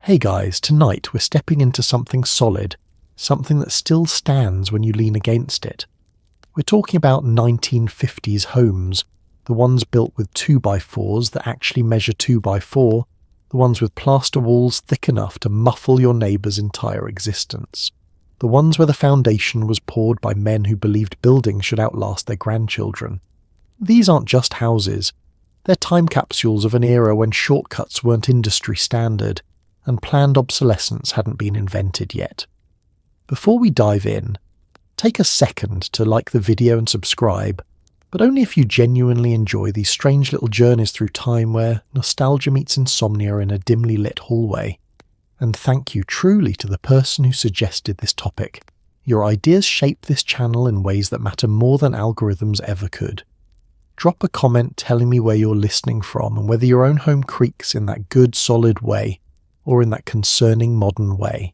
Hey guys, tonight we're stepping into something solid, something that still stands when you lean against it. We're talking about 1950s homes, the ones built with 2x4s that actually measure 2x4, the ones with plaster walls thick enough to muffle your neighbour's entire existence. The ones where the foundation was poured by men who believed buildings should outlast their grandchildren. These aren't just houses, they're time capsules of an era when shortcuts weren't industry standard, and planned obsolescence hadn't been invented yet. Before we dive in, take a second to like the video and subscribe, but only if you genuinely enjoy these strange little journeys through time where nostalgia meets insomnia in a dimly lit hallway. And thank you truly to the person who suggested this topic. Your ideas shape this channel in ways that matter more than algorithms ever could. Drop a comment telling me where you're listening from and whether your own home creaks in that good solid way, or in that concerning modern way.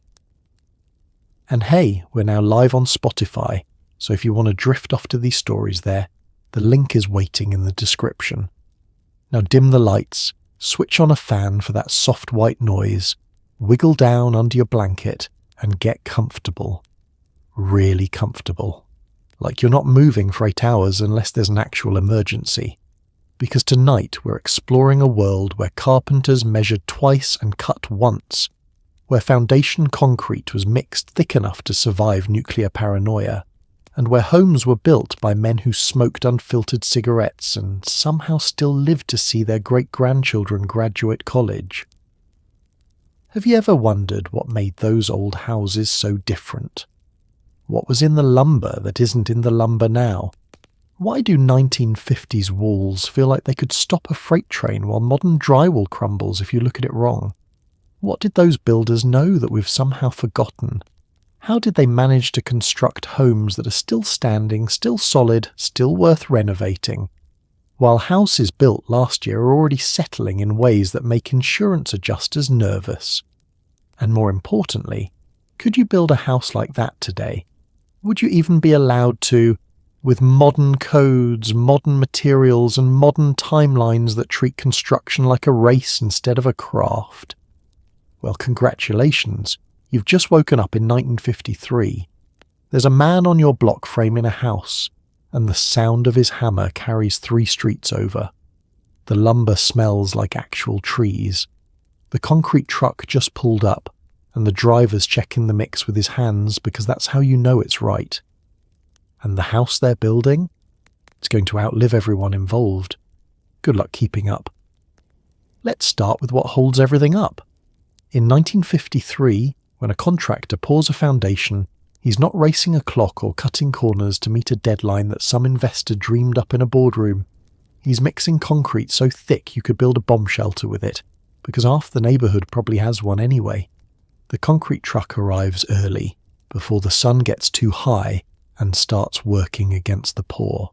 And hey, we're now live on Spotify, so if you want to drift off to these stories there, the link is waiting in the description. Now dim the lights, switch on a fan for that soft white noise, wiggle down under your blanket, and get comfortable. Really comfortable. Like you're not moving for 8 hours unless there's an actual emergency. Because tonight we're exploring a world where carpenters measured twice and cut once, where foundation concrete was mixed thick enough to survive nuclear paranoia, and where homes were built by men who smoked unfiltered cigarettes and somehow still lived to see their great-grandchildren graduate college. Have you ever wondered what made those old houses so different? What was in the lumber that isn't in the lumber now? Why do 1950s walls feel like they could stop a freight train while modern drywall crumbles if you look at it wrong? What did those builders know that we've somehow forgotten? How did they manage to construct homes that are still standing, still solid, still worth renovating, while houses built last year are already settling in ways that make insurance adjusters nervous? And more importantly, could you build a house like that today? Would you even be allowed to, with modern codes, modern materials, and modern timelines that treat construction like a race instead of a craft? Well, congratulations, you've just woken up in 1953. There's a man on your block framing a house, and the sound of his hammer carries 3 streets over. The lumber smells like actual trees. The concrete truck just pulled up, and the driver's checking the mix with his hands because that's how you know it's right. And the house they're building? It's going to outlive everyone involved. Good luck keeping up. Let's start with what holds everything up. In 1953, when a contractor pours a foundation, he's not racing a clock or cutting corners to meet a deadline that some investor dreamed up in a boardroom. He's mixing concrete so thick you could build a bomb shelter with it, because half the neighbourhood probably has one anyway. The concrete truck arrives early, before the sun gets too high, and starts working against the pour.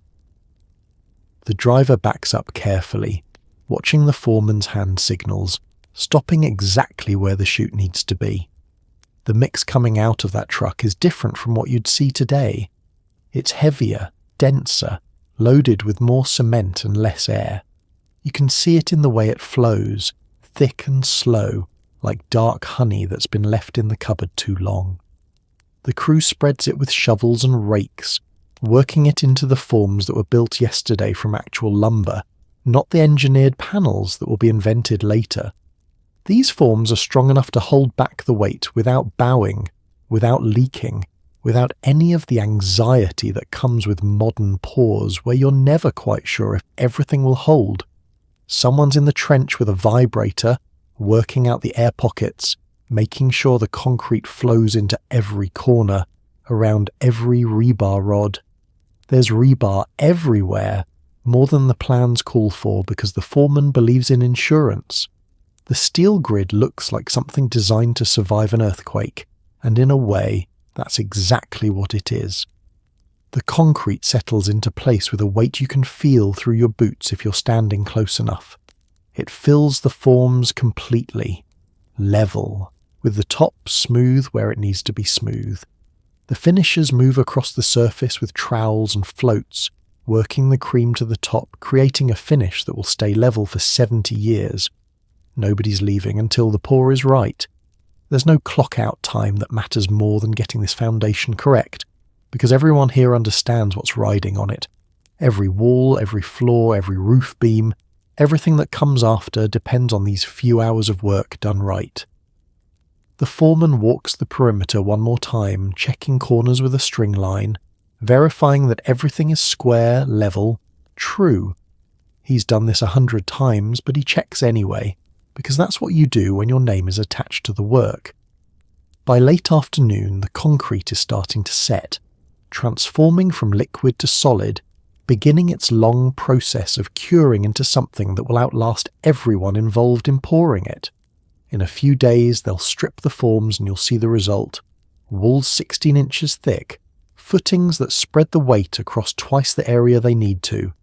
The driver backs up carefully, watching the foreman's hand signals, stopping exactly where the chute needs to be. The mix coming out of that truck is different from what you'd see today. It's heavier, denser, loaded with more cement and less air. You can see it in the way it flows, thick and slow, like dark honey that's been left in the cupboard too long. The crew spreads it with shovels and rakes, working it into the forms that were built yesterday from actual lumber, not the engineered panels that will be invented later. These forms are strong enough to hold back the weight without bowing, without leaking, without any of the anxiety that comes with modern pours where you're never quite sure if everything will hold. Someone's in the trench with a vibrator, working out the air pockets, making sure the concrete flows into every corner, around every rebar rod. There's rebar everywhere, more than the plans call for because the foreman believes in insurance. The steel grid looks like something designed to survive an earthquake, and in a way, that's exactly what it is. The concrete settles into place with a weight you can feel through your boots if you're standing close enough. It fills the forms completely, level, with the top smooth where it needs to be smooth. The finishers move across the surface with trowels and floats, working the cream to the top, creating a finish that will stay level for 70 years. Nobody's leaving until the pour is right, There's no clock-out time that matters more than getting this foundation correct, because everyone here understands what's riding on it. Every wall, every floor, every roof beam, everything that comes after depends on these few hours of work done right. The foreman walks the perimeter one more time, checking corners with a string line, verifying that everything is square, level, true. He's done this 100 times, but he checks anyway, because that's what you do when your name is attached to the work. By late afternoon, the concrete is starting to set, transforming from liquid to solid, beginning its long process of curing into something that will outlast everyone involved in pouring it. In a few days, they'll strip the forms and you'll see the result. Walls 16 inches thick, footings that spread the weight across twice the area they need to,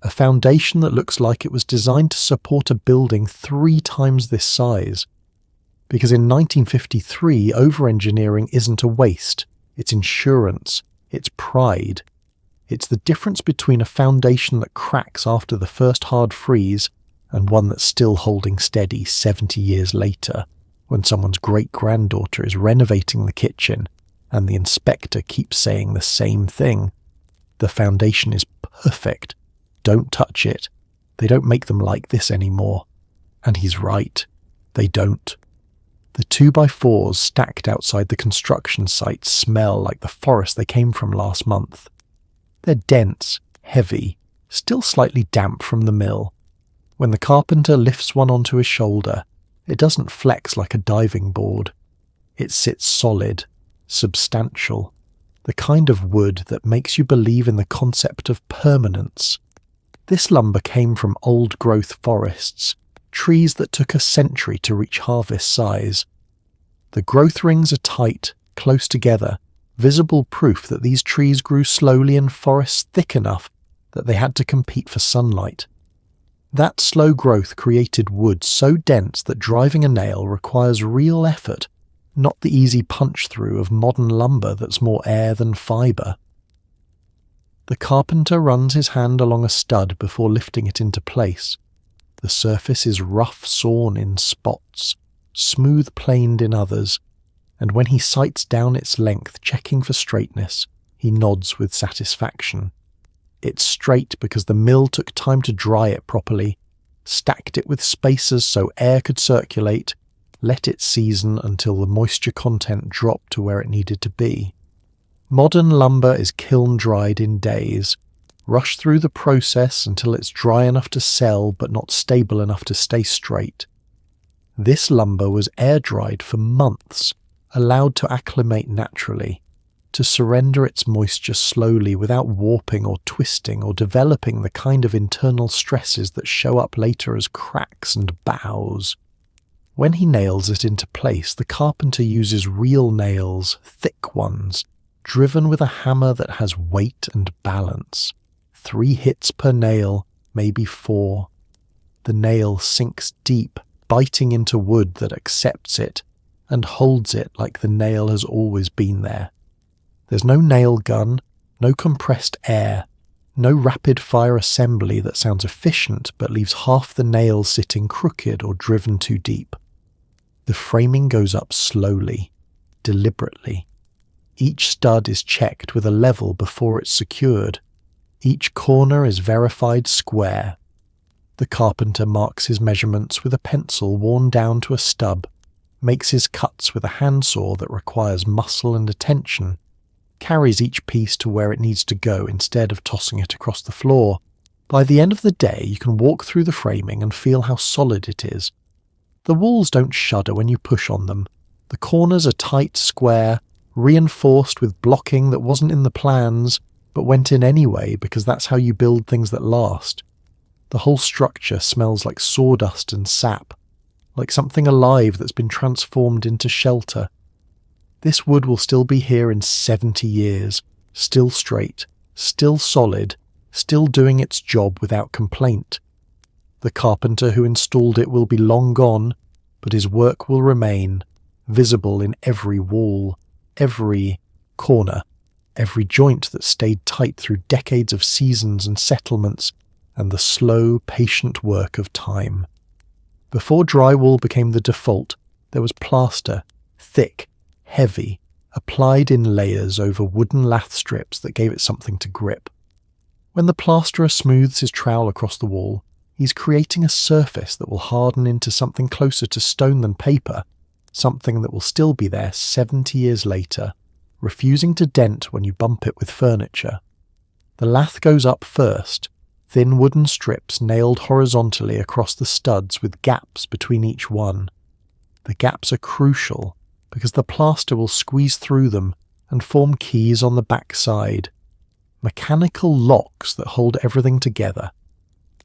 a foundation that looks like it was designed to support a building 3 times this size. Because in 1953, over-engineering isn't a waste, it's insurance, it's pride. It's the difference between a foundation that cracks after the first hard freeze and one that's still holding steady 70 years later, when someone's great-granddaughter is renovating the kitchen and the inspector keeps saying the same thing. The foundation is perfect. Don't touch it. They don't make them like this anymore. And he's right. They don't. The 2x4s stacked outside the construction site smell like the forest they came from last month. They're dense, heavy, still slightly damp from the mill. When the carpenter lifts one onto his shoulder, it doesn't flex like a diving board. It sits solid, substantial, the kind of wood that makes you believe in the concept of permanence. This lumber came from old-growth forests, trees that took a century to reach harvest size. The growth rings are tight, close together, visible proof that these trees grew slowly in forests thick enough that they had to compete for sunlight. That slow growth created wood so dense that driving a nail requires real effort, not the easy punch-through of modern lumber that's more air than fibre. The carpenter runs his hand along a stud before lifting it into place. The surface is rough sawn in spots, smooth planed in others, and when he sights down its length checking for straightness, he nods with satisfaction. It's straight because the mill took time to dry it properly, stacked it with spacers so air could circulate, let it season until the moisture content dropped to where it needed to be. Modern lumber is kiln-dried in days, rushed through the process until it's dry enough to sell but not stable enough to stay straight. This lumber was air-dried for months, allowed to acclimate naturally, to surrender its moisture slowly without warping or twisting or developing the kind of internal stresses that show up later as cracks and bows. When he nails it into place, the carpenter uses real nails, thick ones, driven with a hammer that has weight and balance. 3 hits per nail, maybe 4. The nail sinks deep, biting into wood that accepts it and holds it like the nail has always been there. There's no nail gun, no compressed air, no rapid-fire assembly that sounds efficient but leaves half the nail sitting crooked or driven too deep. The framing goes up slowly, deliberately. Each stud is checked with a level before it's secured. Each corner is verified square. The carpenter marks his measurements with a pencil worn down to a stub, makes his cuts with a handsaw that requires muscle and attention, carries each piece to where it needs to go instead of tossing it across the floor. By the end of the day, you can walk through the framing and feel how solid it is. The walls don't shudder when you push on them. The corners are tight, square, reinforced with blocking that wasn't in the plans, but went in anyway because that's how you build things that last. The whole structure smells like sawdust and sap, like something alive that's been transformed into shelter. This wood will still be here in 70 years, still straight, still solid, still doing its job without complaint. The carpenter who installed it will be long gone, but his work will remain, visible in every wall, every corner, every joint that stayed tight through decades of seasons and settlements and the slow, patient work of time. Before drywall became the default, there was plaster, thick, heavy, applied in layers over wooden lath strips that gave it something to grip. When the plasterer smooths his trowel across the wall, he's creating a surface that will harden into something closer to stone than paper, something that will still be there 70 years later, refusing to dent when you bump it with furniture. The lath goes up first, thin wooden strips nailed horizontally across the studs with gaps between each one. The gaps are crucial because the plaster will squeeze through them and form keys on the back side. Mechanical locks that hold everything together.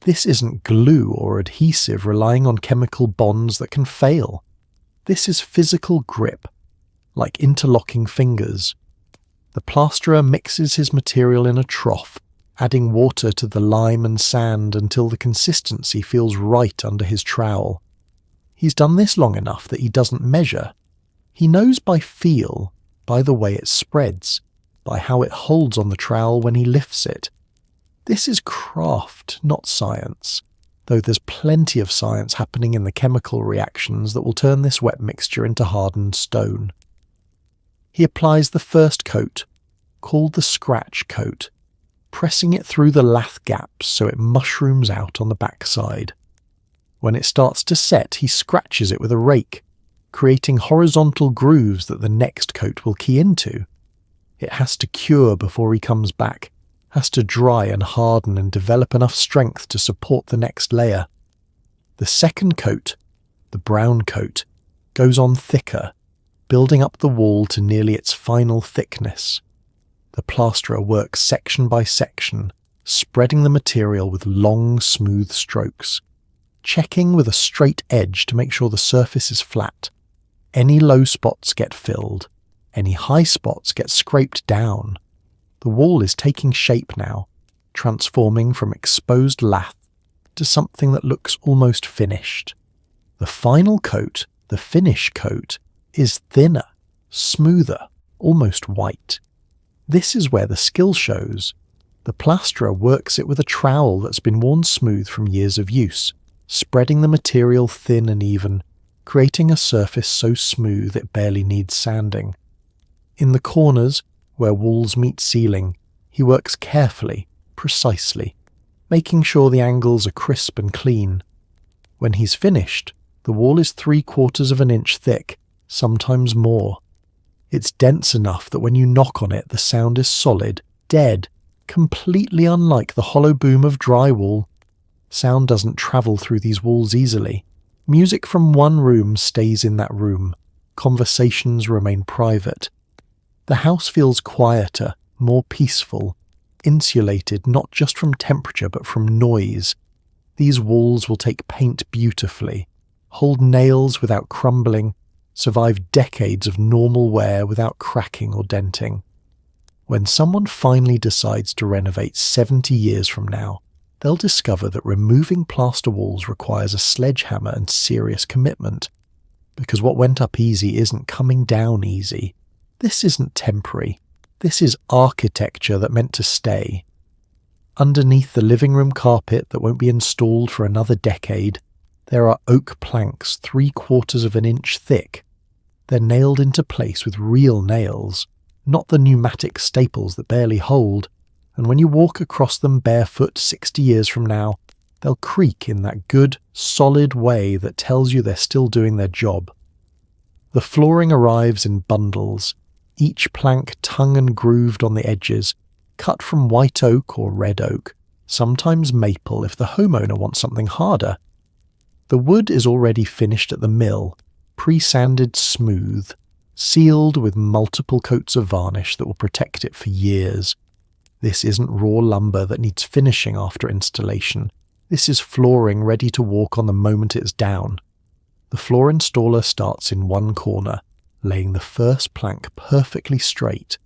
This isn't glue or adhesive relying on chemical bonds that can fail. This is physical grip, like interlocking fingers. The plasterer mixes his material in a trough, adding water to the lime and sand until the consistency feels right under his trowel. He's done this long enough that he doesn't measure. He knows by feel, by the way it spreads, by how it holds on the trowel when he lifts it. This is craft, not science, though there's plenty of science happening in the chemical reactions that will turn this wet mixture into hardened stone. He applies the first coat, called the scratch coat, pressing it through the lath gaps so it mushrooms out on the backside. When it starts to set, he scratches it with a rake, creating horizontal grooves that the next coat will key into. It has to cure before he comes back, has to dry and harden and develop enough strength to support the next layer. The second coat, the brown coat, goes on thicker, building up the wall to nearly its final thickness. The plasterer works section by section, spreading the material with long, smooth strokes, checking with a straight edge to make sure the surface is flat. Any low spots get filled. Any high spots get scraped down. The wall is taking shape now, transforming from exposed lath to something that looks almost finished. The final coat, the finish coat, is thinner, smoother, almost white. This is where the skill shows. The plasterer works it with a trowel that's been worn smooth from years of use, spreading the material thin and even, creating a surface so smooth it barely needs sanding. In the corners, where walls meet ceiling, he works carefully, precisely, making sure the angles are crisp and clean. When he's finished, the wall is 3/4 of an inch thick, sometimes more. It's dense enough that when you knock on it, the sound is solid, dead, completely unlike the hollow boom of drywall. Sound doesn't travel through these walls easily. Music from one room stays in that room. Conversations remain private. The house feels quieter, more peaceful, insulated not just from temperature but from noise. These walls will take paint beautifully, hold nails without crumbling, survive decades of normal wear without cracking or denting. When someone finally decides to renovate 70 years from now, they'll discover that removing plaster walls requires a sledgehammer and serious commitment, because what went up easy isn't coming down easy. This isn't temporary. This is architecture that meant to stay. Underneath the living room carpet that won't be installed for another decade, there are oak planks 3/4 of an inch thick. They're nailed into place with real nails, not the pneumatic staples that barely hold, and when you walk across them barefoot 60 years from now, they'll creak in that good, solid way that tells you they're still doing their job. The flooring arrives in bundles, each plank tongue and grooved on the edges, cut from white oak or red oak, sometimes maple if the homeowner wants something harder. The wood is already finished at the mill, pre-sanded smooth, sealed with multiple coats of varnish that will protect it for years. This isn't raw lumber that needs finishing after installation. This is flooring ready to walk on the moment it's down. The floor installer starts in one corner, laying the first plank perfectly straight,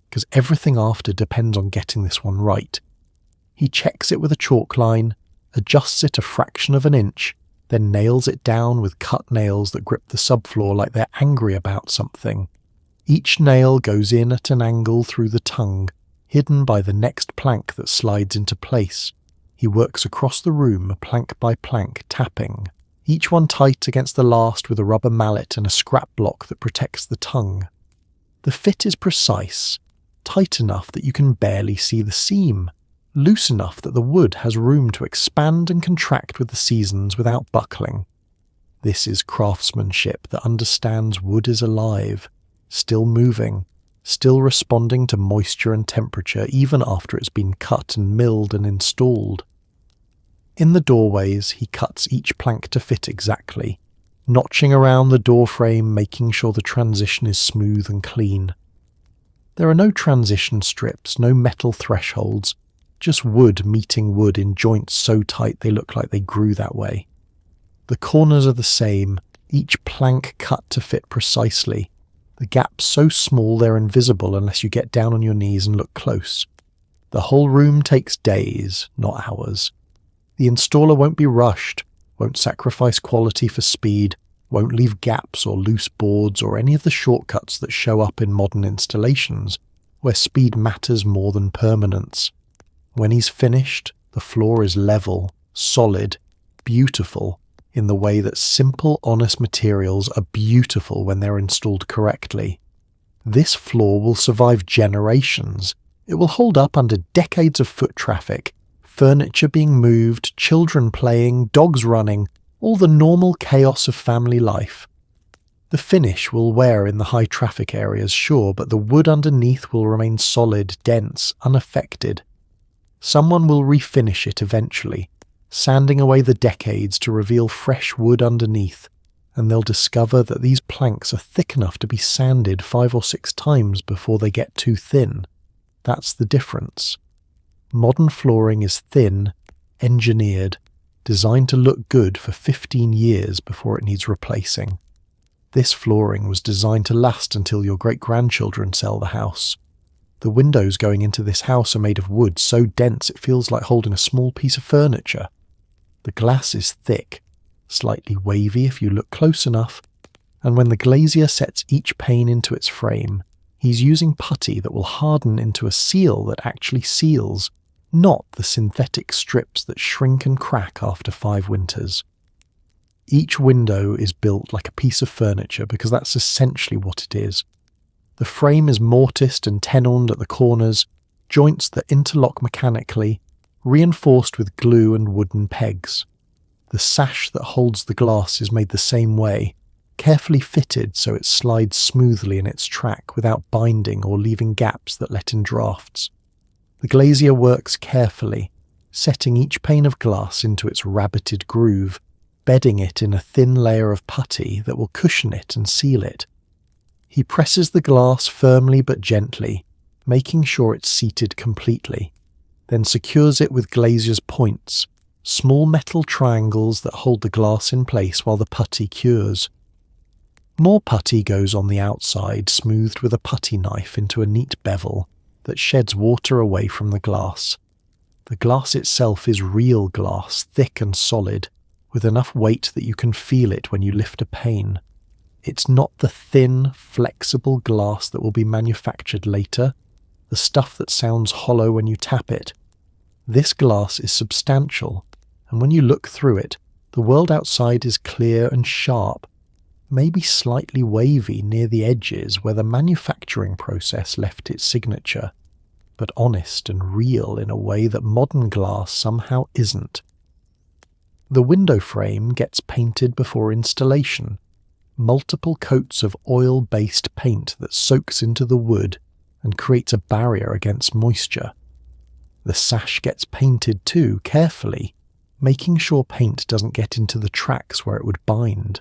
because everything after depends on getting this one right. He checks it with a chalk line, adjusts it a fraction of an inch, then nails it down with cut nails that grip the subfloor like they're angry about something. Each nail goes in at an angle through the tongue, hidden by the next plank that slides into place. He works across the room, plank by plank, tapping. each one tight against the last with a rubber mallet and a scrap block that protects the tongue. The fit is precise, tight enough that you can barely see the seam, loose enough that the wood has room to expand and contract with the seasons without buckling. This is craftsmanship that understands wood is alive, still moving, still responding to moisture and temperature even after it's been cut and milled and installed. In the doorways, he cuts each plank to fit exactly, notching around the door frame, making sure the transition is smooth and clean. There are no transition strips, no metal thresholds, just wood meeting wood in joints so tight they look like they grew that way. The corners are the same, each plank cut to fit precisely, the gaps so small they're invisible unless you get down on your knees and look close. The whole room takes days, not hours. The installer won't be rushed, won't sacrifice quality for speed, won't leave gaps or loose boards or any of the shortcuts that show up in modern installations, where speed matters more than permanence. When he's finished, the floor is level, solid, beautiful, in the way that simple, honest materials are beautiful when they're installed correctly. This floor will survive generations. It will hold up under decades of foot traffic, furniture being moved, children playing, dogs running, all the normal chaos of family life. The finish will wear in the high traffic areas, sure, but the wood underneath will remain solid, dense, unaffected. Someone will refinish it eventually, sanding away the decades to reveal fresh wood underneath, and they'll discover that these planks are thick enough to be sanded 5 or 6 times before they get too thin. That's the difference. Modern flooring is thin, engineered, designed to look good for 15 years before it needs replacing. This flooring was designed to last until your great-grandchildren sell the house. The windows going into this house are made of wood so dense it feels like holding a small piece of furniture. The glass is thick, slightly wavy if you look close enough, and when the glazier sets each pane into its frame, he's using putty that will harden into a seal that actually seals, not the synthetic strips that shrink and crack after 5 winters. Each window is built like a piece of furniture because that's essentially what it is. The frame is mortised and tenoned at the corners, joints that interlock mechanically, reinforced with glue and wooden pegs. The sash that holds the glass is made the same way, carefully fitted so it slides smoothly in its track without binding or leaving gaps that let in drafts. The glazier works carefully, setting each pane of glass into its rabbited groove, bedding it in a thin layer of putty that will cushion it and seal it. He presses the glass firmly but gently, making sure it's seated completely, then secures it with glazier's points, small metal triangles that hold the glass in place while the putty cures. More putty goes on the outside, smoothed with a putty knife into a neat bevel that sheds water away from the glass. The glass itself is real glass, thick and solid, with enough weight that you can feel it when you lift a pane. It's not the thin, flexible glass that will be manufactured later, the stuff that sounds hollow when you tap it. This glass is substantial, and when you look through it, the world outside is clear and sharp, maybe slightly wavy near the edges where the manufacturing process left its signature, but honest and real in a way that modern glass somehow isn't. The window frame gets painted before installation, multiple coats of oil-based paint that soaks into the wood and creates a barrier against moisture. The sash gets painted too, carefully, making sure paint doesn't get into the tracks where it would bind.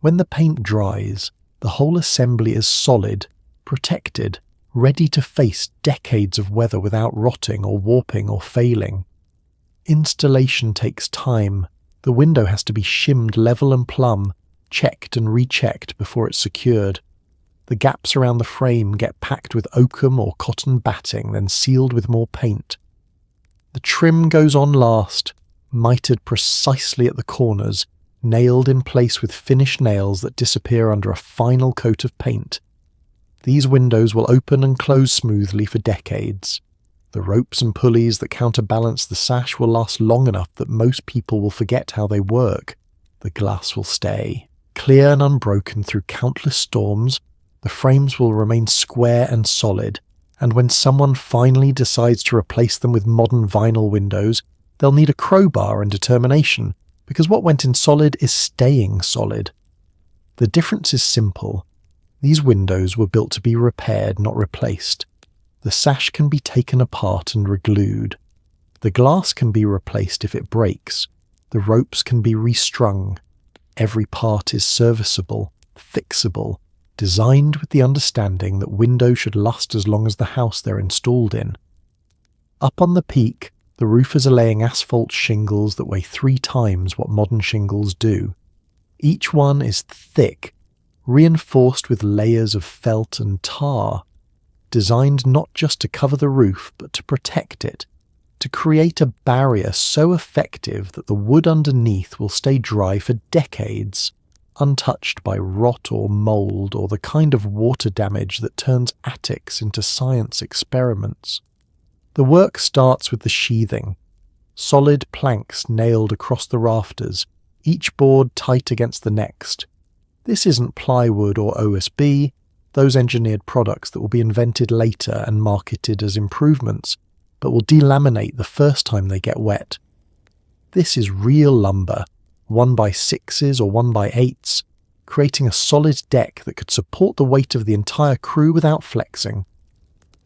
When the paint dries, the whole assembly is solid, protected, ready to face decades of weather without rotting or warping or failing. Installation takes time. The window has to be shimmed level and plumb, checked and rechecked before it's secured. The gaps around the frame get packed with oakum or cotton batting, then sealed with more paint. The trim goes on last, mitered precisely at the corners, nailed in place with finished nails that disappear under a final coat of paint. These windows will open and close smoothly for decades. The ropes and pulleys that counterbalance the sash will last long enough that most people will forget how they work. The the glass will stay. Clear and unbroken through countless storms, the frames will remain square and solid, and when someone finally decides to replace them with modern vinyl windows, they'll need a crowbar and determination, because what went in solid is staying solid. The difference is simple. These windows were built to be repaired, not replaced. The sash can be taken apart and reglued. The glass can be replaced if it breaks. The ropes can be restrung. Every part is serviceable, fixable, designed with the understanding that windows should last as long as the house they're installed in. Up on the peak, the roofers are laying asphalt shingles that weigh 3 times what modern shingles do. Each one is thick, reinforced with layers of felt and tar, designed not just to cover the roof but to protect it, to create a barrier so effective that the wood underneath will stay dry for decades, untouched by rot or mould or the kind of water damage that turns attics into science experiments. The work starts with the sheathing. Solid planks nailed across the rafters, each board tight against the next. This isn't plywood or OSB, those engineered products that will be invented later and marketed as improvements, but will delaminate the first time they get wet. This is real lumber, 1x6s or 1x8s, creating a solid deck that could support the weight of the entire crew without flexing.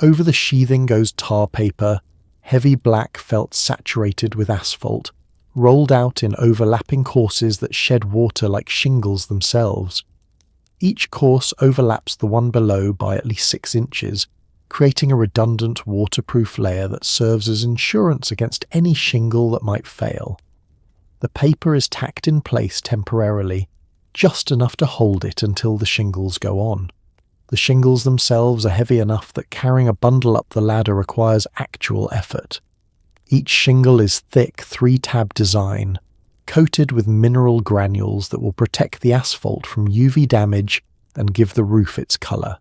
Over the sheathing goes tar paper, heavy black felt saturated with asphalt, rolled out in overlapping courses that shed water like shingles themselves. Each course overlaps the one below by at least 6 inches, creating a redundant waterproof layer that serves as insurance against any shingle that might fail. The paper is tacked in place temporarily, just enough to hold it until the shingles go on. The shingles themselves are heavy enough that carrying a bundle up the ladder requires actual effort. Each shingle is thick 3-tab design, coated with mineral granules that will protect the asphalt from UV damage and give the roof its colour.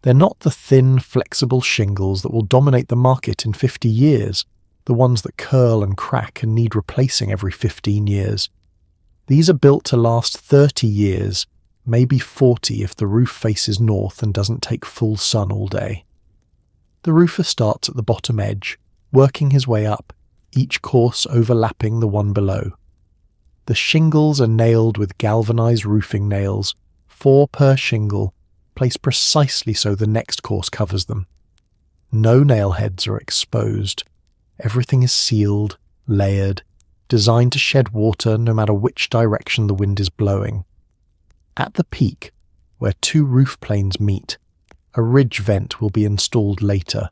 They're not the thin, flexible shingles that will dominate the market in 50 years, the ones that curl and crack and need replacing every 15 years. These are built to last 30 years, maybe 40 if the roof faces north and doesn't take full sun all day. The roofer starts at the bottom edge, working his way up, each course overlapping the one below. The shingles are nailed with galvanized roofing nails, 4 per shingle, placed precisely so the next course covers them. No nail heads are exposed. Everything is sealed, layered, designed to shed water no matter which direction the wind is blowing. At the peak, where 2 roof planes meet, a ridge vent will be installed later,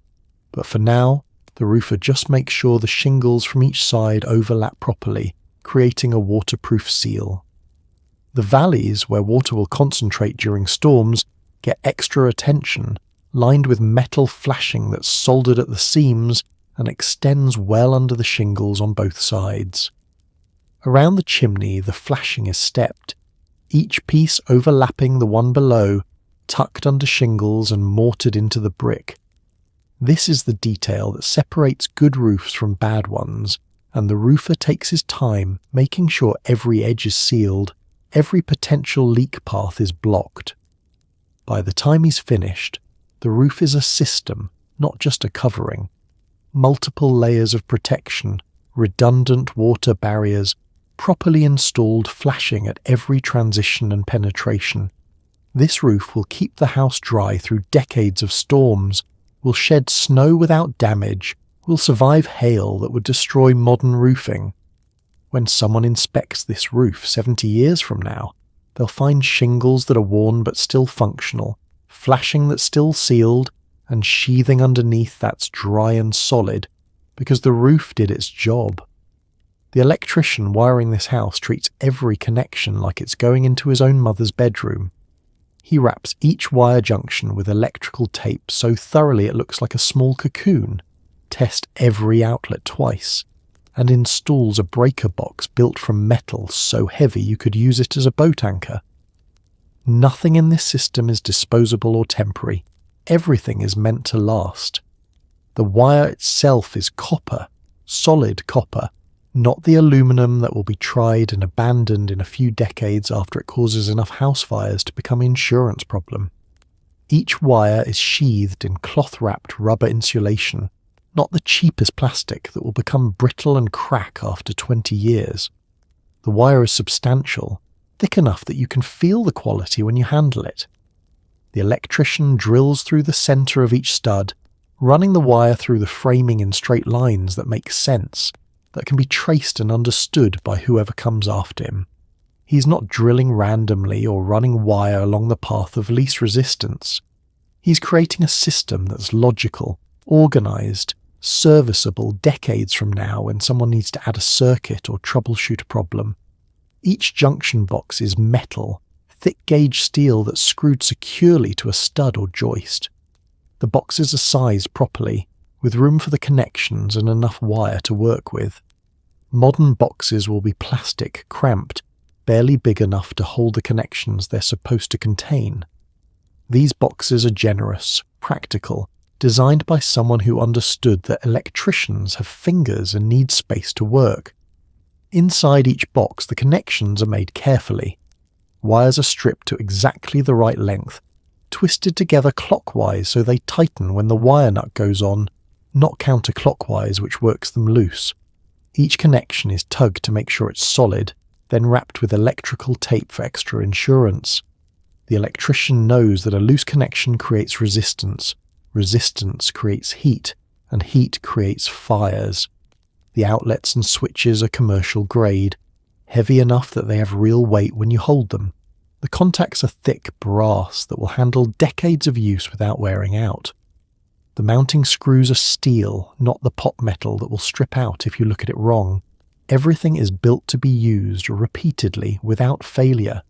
but for now, the roofer just makes sure the shingles from each side overlap properly, creating a waterproof seal. The valleys, where water will concentrate during storms, get extra attention, lined with metal flashing that's soldered at the seams and extends well under the shingles on both sides. Around the chimney, the flashing is stepped, each piece overlapping the one below, tucked under shingles and mortared into the brick. This is the detail that separates good roofs from bad ones, and the roofer takes his time making sure every edge is sealed, every potential leak path is blocked. By the time he's finished, the roof is a system, not just a covering. Multiple layers of protection, redundant water barriers, properly installed flashing at every transition and penetration. This roof will keep the house dry through decades of storms, will shed snow without damage, will survive hail that would destroy modern roofing. When someone inspects this roof 70 years from now, they'll find shingles that are worn but still functional, flashing that's still sealed, and sheathing underneath that's dry and solid, because the roof did its job. The electrician wiring this house treats every connection like it's going into his own mother's bedroom. He wraps each wire junction with electrical tape so thoroughly it looks like a small cocoon, tests every outlet twice, and installs a breaker box built from metal so heavy you could use it as a boat anchor. Nothing in this system is disposable or temporary. Everything is meant to last. The wire itself is copper, solid copper, not the aluminum that will be tried and abandoned in a few decades after it causes enough house fires to become an insurance problem. Each wire is sheathed in cloth-wrapped rubber insulation, not the cheapest plastic that will become brittle and crack after 20 years. The wire is substantial, thick enough that you can feel the quality when you handle it. The electrician drills through the centre of each stud, running the wire through the framing in straight lines that make sense, that can be traced and understood by whoever comes after him. He's not drilling randomly or running wire along the path of least resistance. He's creating a system that's logical, organised, serviceable decades from now when someone needs to add a circuit or troubleshoot a problem. Each junction box is metal, thick gauge steel that's screwed securely to a stud or joist. The boxes are sized properly, with room for the connections and enough wire to work with. Modern boxes will be plastic, cramped, barely big enough to hold the connections they're supposed to contain. These boxes are generous, practical, designed by someone who understood that electricians have fingers and need space to work. Inside each box, the connections are made carefully. Wires are stripped to exactly the right length, twisted together clockwise so they tighten when the wire nut goes on, not counterclockwise, which works them loose. Each connection is tugged to make sure it's solid, then wrapped with electrical tape for extra insurance. The electrician knows that a loose connection creates resistance, resistance creates heat, and heat creates fires. The outlets and switches are commercial grade, heavy enough that they have real weight when you hold them. The contacts are thick brass that will handle decades of use without wearing out. The mounting screws are steel, not the pot metal that will strip out if you look at it wrong. Everything is built to be used repeatedly without failure.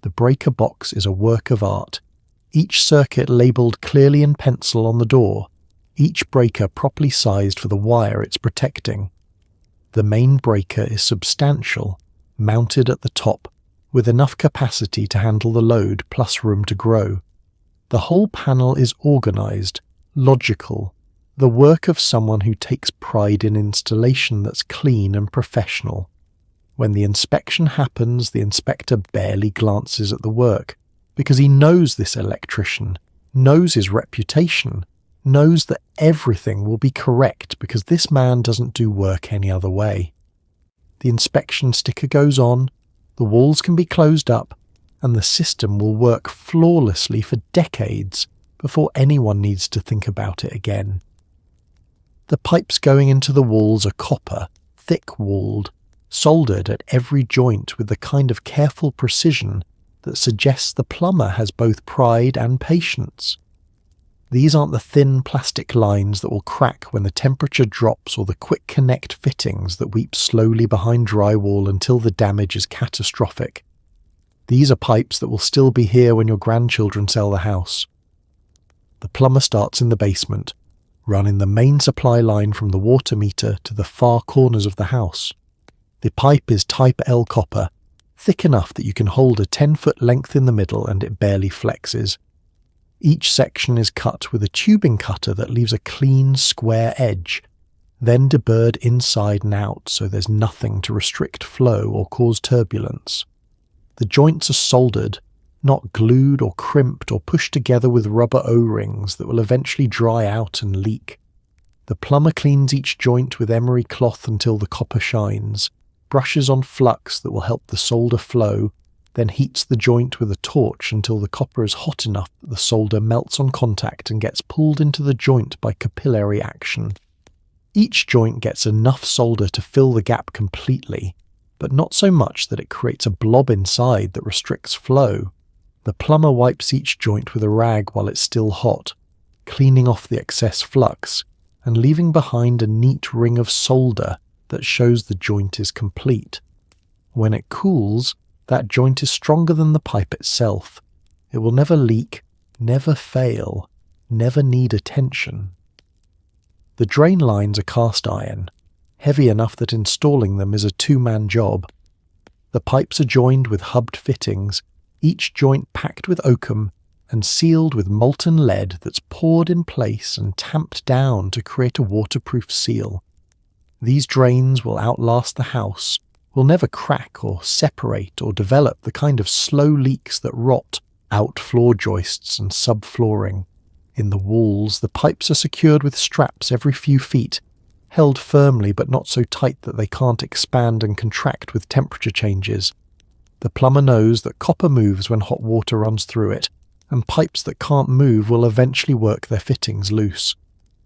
The breaker box is a work of art. Each circuit labelled clearly in pencil on the door, each breaker properly sized for the wire it's protecting. The main breaker is substantial, mounted at the top, with enough capacity to handle the load plus room to grow. The whole panel is organised, logical, the work of someone who takes pride in installation that's clean and professional. When the inspection happens, the inspector barely glances at the work, because he knows this electrician, knows his reputation, knows that everything will be correct because this man doesn't do work any other way. The inspection sticker goes on, the walls can be closed up, and the system will work flawlessly for decades before anyone needs to think about it again. The pipes going into the walls are copper, thick-walled, soldered at every joint with the kind of careful precision that suggests the plumber has both pride and patience. These aren't the thin plastic lines that will crack when the temperature drops or the quick connect fittings that weep slowly behind drywall until the damage is catastrophic. These are pipes that will still be here when your grandchildren sell the house. The plumber starts in the basement, running the main supply line from the water meter to the far corners of the house. The pipe is type L copper, thick enough that you can hold a 10-foot length in the middle and it barely flexes. Each section is cut with a tubing cutter that leaves a clean, square edge, then deburred inside and out so there's nothing to restrict flow or cause turbulence. The joints are soldered, not glued or crimped or pushed together with rubber O-rings that will eventually dry out and leak. The plumber cleans each joint with emery cloth until the copper shines, brushes on flux that will help the solder flow, then heats the joint with a torch until the copper is hot enough that the solder melts on contact and gets pulled into the joint by capillary action. Each joint gets enough solder to fill the gap completely, but not so much that it creates a blob inside that restricts flow. The plumber wipes each joint with a rag while it's still hot, cleaning off the excess flux, and leaving behind a neat ring of solder that shows the joint is complete. When it cools, that joint is stronger than the pipe itself. It will never leak, never fail, never need attention. The drain lines are cast iron, heavy enough that installing them is a two-man job. The pipes are joined with hubbed fittings, each joint packed with oakum and sealed with molten lead that's poured in place and tamped down to create a waterproof seal. These drains will outlast the house, will never crack or separate or develop the kind of slow leaks that rot out floor joists and subflooring. In the walls, the pipes are secured with straps every few feet, held firmly but not so tight that they can't expand and contract with temperature changes. The plumber knows that copper moves when hot water runs through it, and pipes that can't move will eventually work their fittings loose.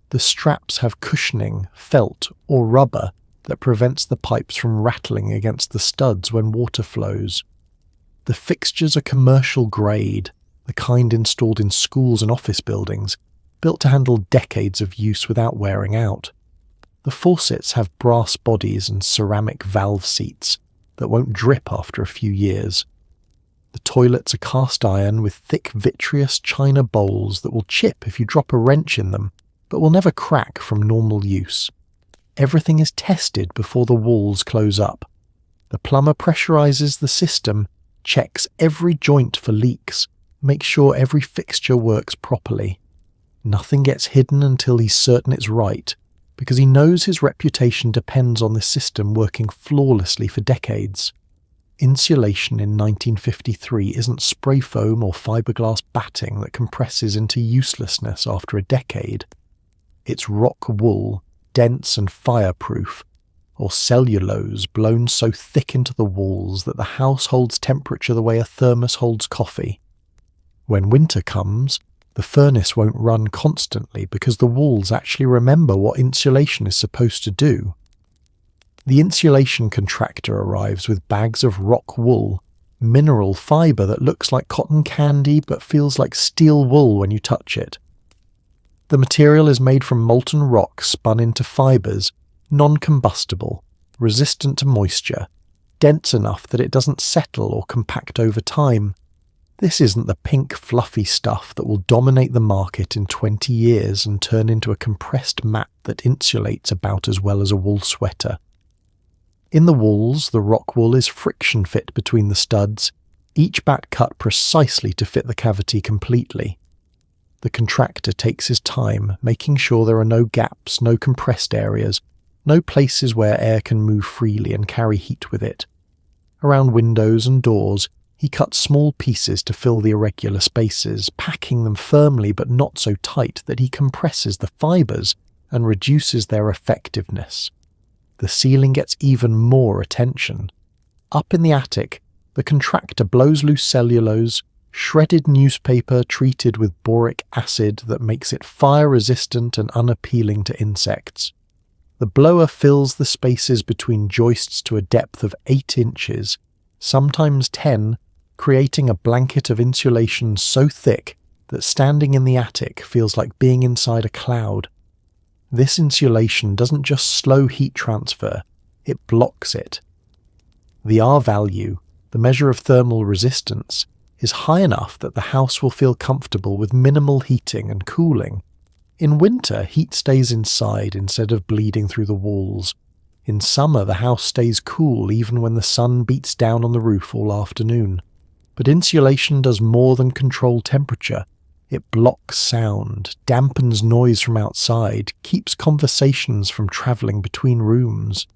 The straps have cushioning, felt, or rubber that prevents the pipes from rattling against the studs when water flows. The fixtures are commercial grade, the kind installed in schools and office buildings, built to handle decades of use without wearing out. The faucets have brass bodies and ceramic valve seats that won't drip after a few years. The toilets are cast iron with thick vitreous china bowls that will chip if you drop a wrench in them, but will never crack from normal use. Everything is tested before the walls close up. The plumber pressurizes the system, checks every joint for leaks, makes sure every fixture works properly. Nothing gets hidden until he's certain it's right, because he knows his reputation depends on the system working flawlessly for decades. Insulation in 1953 isn't spray foam or fiberglass batting that compresses into uselessness after a decade. It's rock wool, dense and fireproof, or cellulose blown so thick into the walls that the house holds temperature the way a thermos holds coffee. When winter comes, the furnace won't run constantly because the walls actually remember what insulation is supposed to do. The insulation contractor arrives with bags of rock wool, mineral fibre that looks like cotton candy but feels like steel wool when you touch it. The material is made from molten rock spun into fibres, non-combustible, resistant to moisture, dense enough that it doesn't settle or compact over time. This isn't the pink fluffy stuff that will dominate the market in 20 years and turn into a compressed mat that insulates about as well as a wool sweater. In the walls, the rock wool is friction fit between the studs, each bat cut precisely to fit the cavity completely. The contractor takes his time, making sure there are no gaps, no compressed areas, no places where air can move freely and carry heat with it. Around windows and doors, he cuts small pieces to fill the irregular spaces, packing them firmly but not so tight that he compresses the fibres and reduces their effectiveness. The ceiling gets even more attention. Up in the attic, the contractor blows loose cellulose, shredded newspaper treated with boric acid that makes it fire-resistant and unappealing to insects. The blower fills the spaces between joists to a depth of 8 inches, sometimes 10, creating a blanket of insulation so thick that standing in the attic feels like being inside a cloud. This insulation doesn't just slow heat transfer, it blocks it. The R value, the measure of thermal resistance, is high enough that the house will feel comfortable with minimal heating and cooling. In winter, heat stays inside instead of bleeding through the walls. In summer, the house stays cool even when the sun beats down on the roof all afternoon. But insulation does more than control temperature. It blocks sound, dampens noise from outside, keeps conversations from travelling between rooms.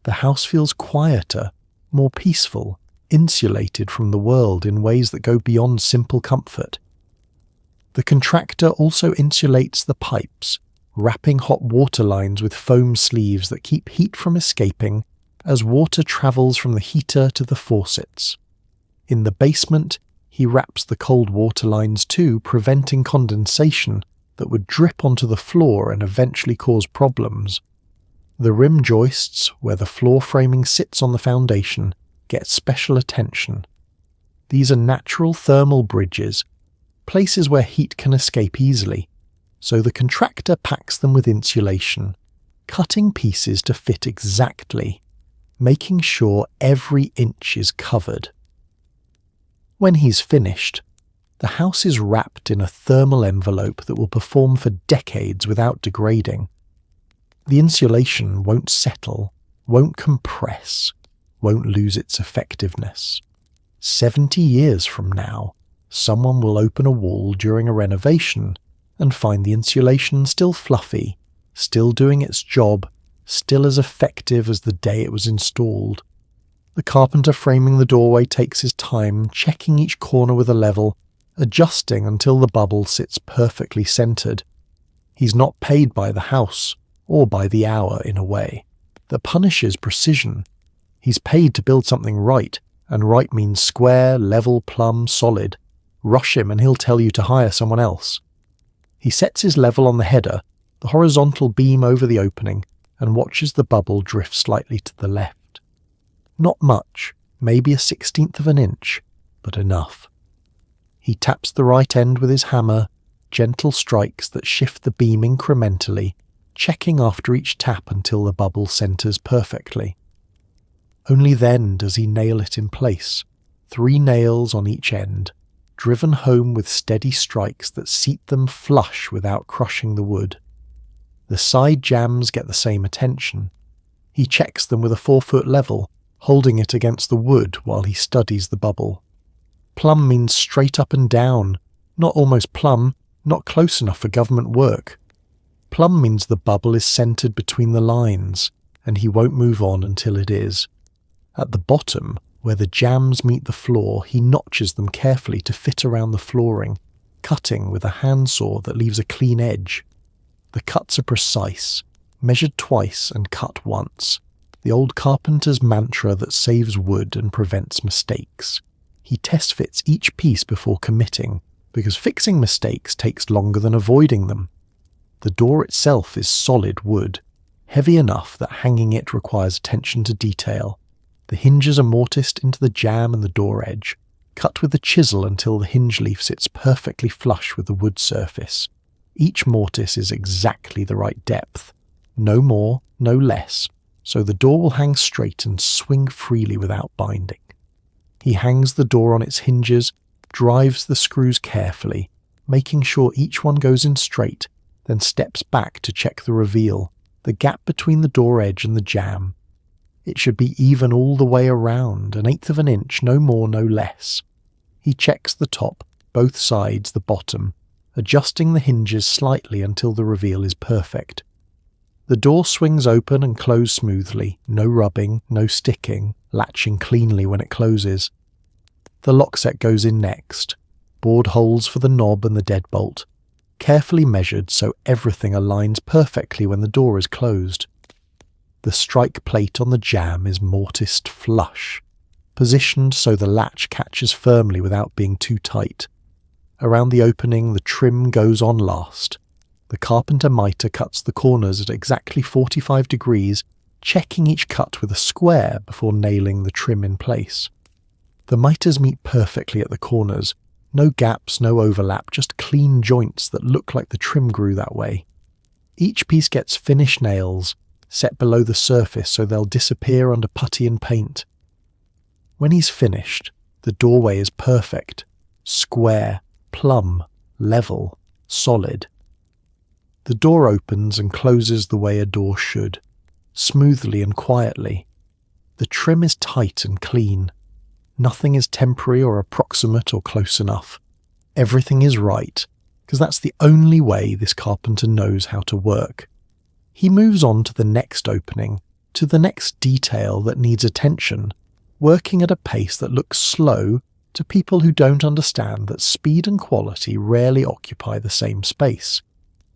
The house feels quieter, more peaceful, insulated from the world in ways that go beyond simple comfort. The contractor also insulates the pipes, wrapping hot water lines with foam sleeves that keep heat from escaping as water travels from the heater to the faucets. In the basement, he wraps the cold water lines too, preventing condensation that would drip onto the floor and eventually cause problems. The rim joists, where the floor framing sits on the foundation, get special attention. These are natural thermal bridges, places where heat can escape easily, so the contractor packs them with insulation, cutting pieces to fit exactly, making sure every inch is covered. When he's finished, the house is wrapped in a thermal envelope that will perform for decades without degrading. The insulation won't settle, won't compress, won't lose its effectiveness. 70 years from now, someone will open a wall during a renovation and find the insulation still fluffy, still doing its job, still as effective as the day it was installed. The carpenter framing the doorway takes his time, checking each corner with a level, adjusting until the bubble sits perfectly centered. He's not paid by the house, or by the hour in a way, that punishes precision. He's paid to build something right, and right means square, level, plumb, solid. Rush him and he'll tell you to hire someone else. He sets his level on the header, the horizontal beam over the opening, and watches the bubble drift slightly to the left. Not much, maybe a 1/16 of an inch, but enough. He taps the right end with his hammer, gentle strikes that shift the beam incrementally, checking after each tap until the bubble centers perfectly. Only then does he nail it in place, 3 nails on each end, driven home with steady strikes that seat them flush without crushing the wood. The side jambs get the same attention. He checks them with a 4-foot level, holding it against the wood while he studies the bubble. Plumb means straight up and down, not almost plumb, not close enough for government work. Plumb means the bubble is centered between the lines, and he won't move on until it is. At the bottom, where the jambs meet the floor, he notches them carefully to fit around the flooring, cutting with a handsaw that leaves a clean edge. The cuts are precise, measured twice and cut once, the old carpenter's mantra that saves wood and prevents mistakes. He test fits each piece before committing, because fixing mistakes takes longer than avoiding them. The door itself is solid wood, heavy enough that hanging it requires attention to detail. The hinges are mortised into the jamb and the door edge, cut with a chisel until the hinge leaf sits perfectly flush with the wood surface. Each mortise is exactly the right depth, no more, no less, so the door will hang straight and swing freely without binding. He hangs the door on its hinges, drives the screws carefully, making sure each one goes in straight, then steps back to check the reveal, the gap between the door edge and the jamb. It should be even all the way around, 1/8 of an inch, no more, no less. He checks the top, both sides, the bottom, adjusting the hinges slightly until the reveal is perfect. The door swings open and closed smoothly, no rubbing, no sticking, latching cleanly when it closes. The lock set goes in next, bored holes for the knob and the deadbolt, carefully measured so everything aligns perfectly when the door is closed. The strike plate on the jamb is mortised flush, positioned so the latch catches firmly without being too tight. Around the opening, the trim goes on last. The carpenter mitre cuts the corners at exactly 45 degrees, checking each cut with a square before nailing the trim in place. The mitres meet perfectly at the corners, no gaps, no overlap, just clean joints that look like the trim grew that way. Each piece gets finish nails, set below the surface so they'll disappear under putty and paint. When he's finished, the doorway is perfect, square, plumb, level, solid. The door opens and closes the way a door should, smoothly and quietly. The trim is tight and clean. Nothing is temporary or approximate or close enough. Everything is right, because that's the only way this carpenter knows how to work. He moves on to the next opening, to the next detail that needs attention, working at a pace that looks slow to people who don't understand that speed and quality rarely occupy the same space.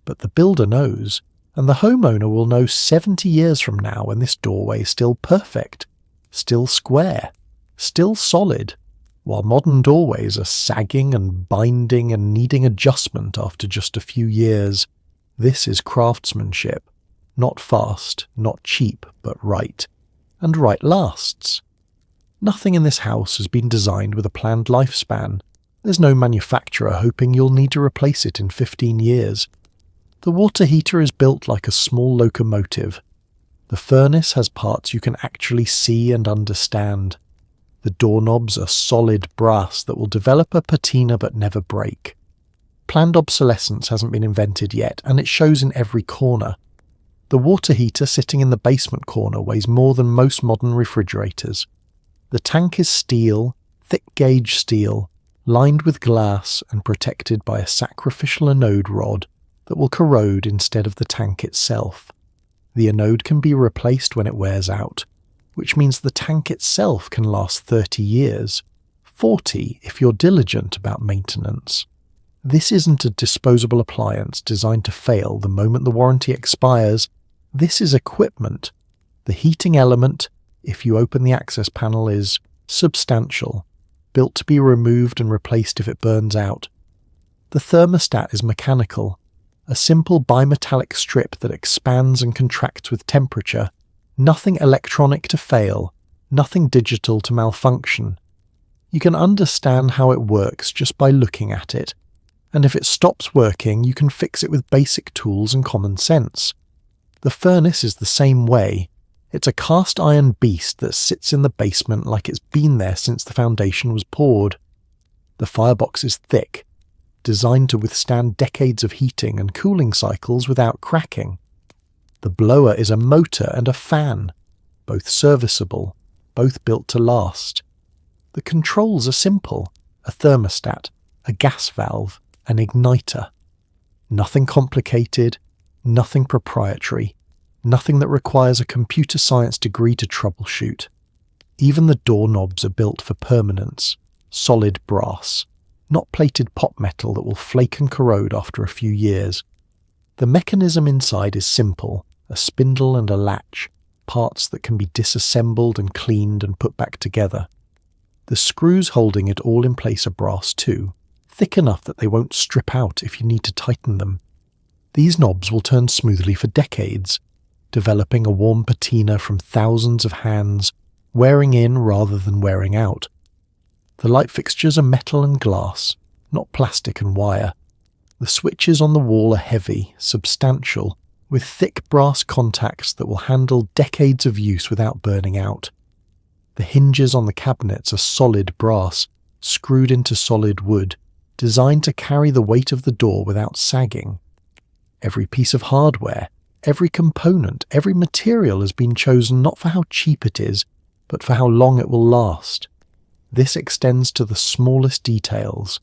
But the builder knows, and the homeowner will know 70 years from now when this doorway is still perfect, still square, still solid, while modern doorways are sagging and binding and needing adjustment after just a few years. This is craftsmanship. Not fast, not cheap, but right. And right lasts. Nothing in this house has been designed with a planned lifespan. There's no manufacturer hoping you'll need to replace it in 15 years. The water heater is built like a small locomotive. The furnace has parts you can actually see and understand. The doorknobs are solid brass that will develop a patina but never break. Planned obsolescence hasn't been invented yet, and it shows in every corner. The water heater sitting in the basement corner weighs more than most modern refrigerators. The tank is steel, thick gauge steel, lined with glass and protected by a sacrificial anode rod that will corrode instead of the tank itself. The anode can be replaced when it wears out, which means the tank itself can last 30 years, 40 if you're diligent about maintenance. This isn't a disposable appliance designed to fail the moment the warranty expires. This is equipment. The heating element, if you open the access panel, is substantial, built to be removed and replaced if it burns out. The thermostat is mechanical, a simple bimetallic strip that expands and contracts with temperature. Nothing electronic to fail, nothing digital to malfunction. You can understand how it works just by looking at it, and if it stops working, you can fix it with basic tools and common sense. The furnace is the same way. It's a cast iron beast that sits in the basement like it's been there since the foundation was poured. The firebox is thick, designed to withstand decades of heating and cooling cycles without cracking. The blower is a motor and a fan, both serviceable, both built to last. The controls are simple: a thermostat, a gas valve, an igniter. Nothing complicated, nothing proprietary, nothing that requires a computer science degree to troubleshoot. Even the doorknobs are built for permanence, solid brass, not plated pot metal that will flake and corrode after a few years. The mechanism inside is simple: a spindle and a latch, parts that can be disassembled and cleaned and put back together. The screws holding it all in place are brass too, thick enough that they won't strip out if you need to tighten them. These knobs will turn smoothly for decades, developing a warm patina from thousands of hands, wearing in rather than wearing out. The light fixtures are metal and glass, not plastic and wire. The switches on the wall are heavy, substantial, with thick brass contacts that will handle decades of use without burning out. The hinges on the cabinets are solid brass, screwed into solid wood, designed to carry the weight of the door without sagging. Every piece of hardware, every component, every material has been chosen not for how cheap it is, but for how long it will last. This extends to the smallest details.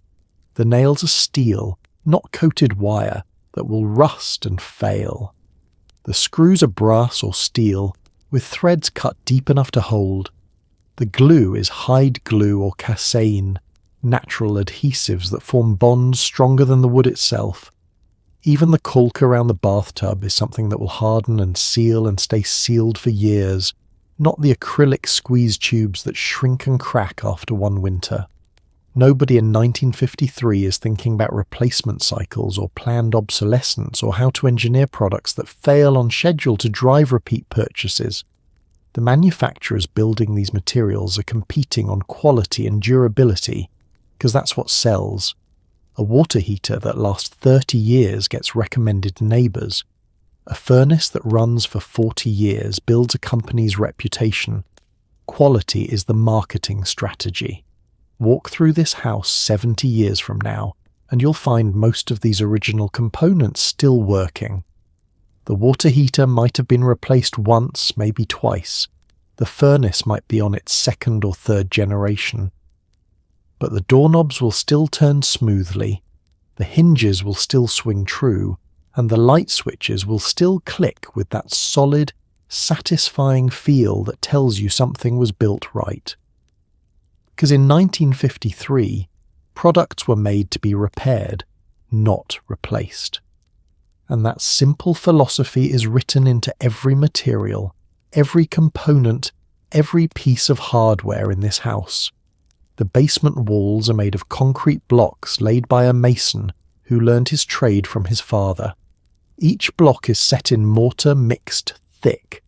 The nails are steel, not coated wire, that will rust and fail. The screws are brass or steel, with threads cut deep enough to hold. The glue is hide glue or casein, natural adhesives that form bonds stronger than the wood itself. Even the caulk around the bathtub is something that will harden and seal and stay sealed for years, not the acrylic squeeze tubes that shrink and crack after one winter. Nobody in 1953 is thinking about replacement cycles or planned obsolescence or how to engineer products that fail on schedule to drive repeat purchases. The manufacturers building these materials are competing on quality and durability, because that's what sells. A water heater that lasts 30 years gets recommended neighbours. A furnace that runs for 40 years builds a company's reputation. Quality is the marketing strategy. Walk through this house 70 years from now, and you'll find most of these original components still working. The water heater might have been replaced once, maybe twice. The furnace might be on its second or third generation. But the doorknobs will still turn smoothly, the hinges will still swing true, and the light switches will still click with that solid, satisfying feel that tells you something was built right. Because in 1953, products were made to be repaired, not replaced. And that simple philosophy is written into every material, every component, every piece of hardware in this house. The basement walls are made of concrete blocks laid by a mason who learned his trade from his father. Each block is set in mortar mixed thick,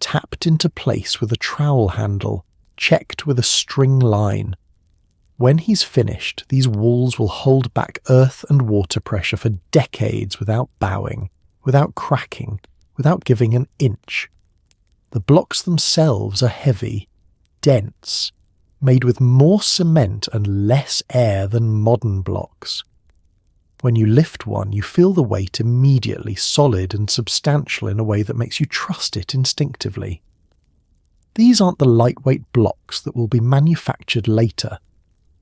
tapped into place with a trowel handle, checked with a string line. When he's finished, these walls will hold back earth and water pressure for decades without bowing, without cracking, without giving an inch. The blocks themselves are heavy, dense, made with more cement and less air than modern blocks. When you lift one, you feel the weight immediately solid and substantial in a way that makes you trust it instinctively. These aren't the lightweight blocks that will be manufactured later,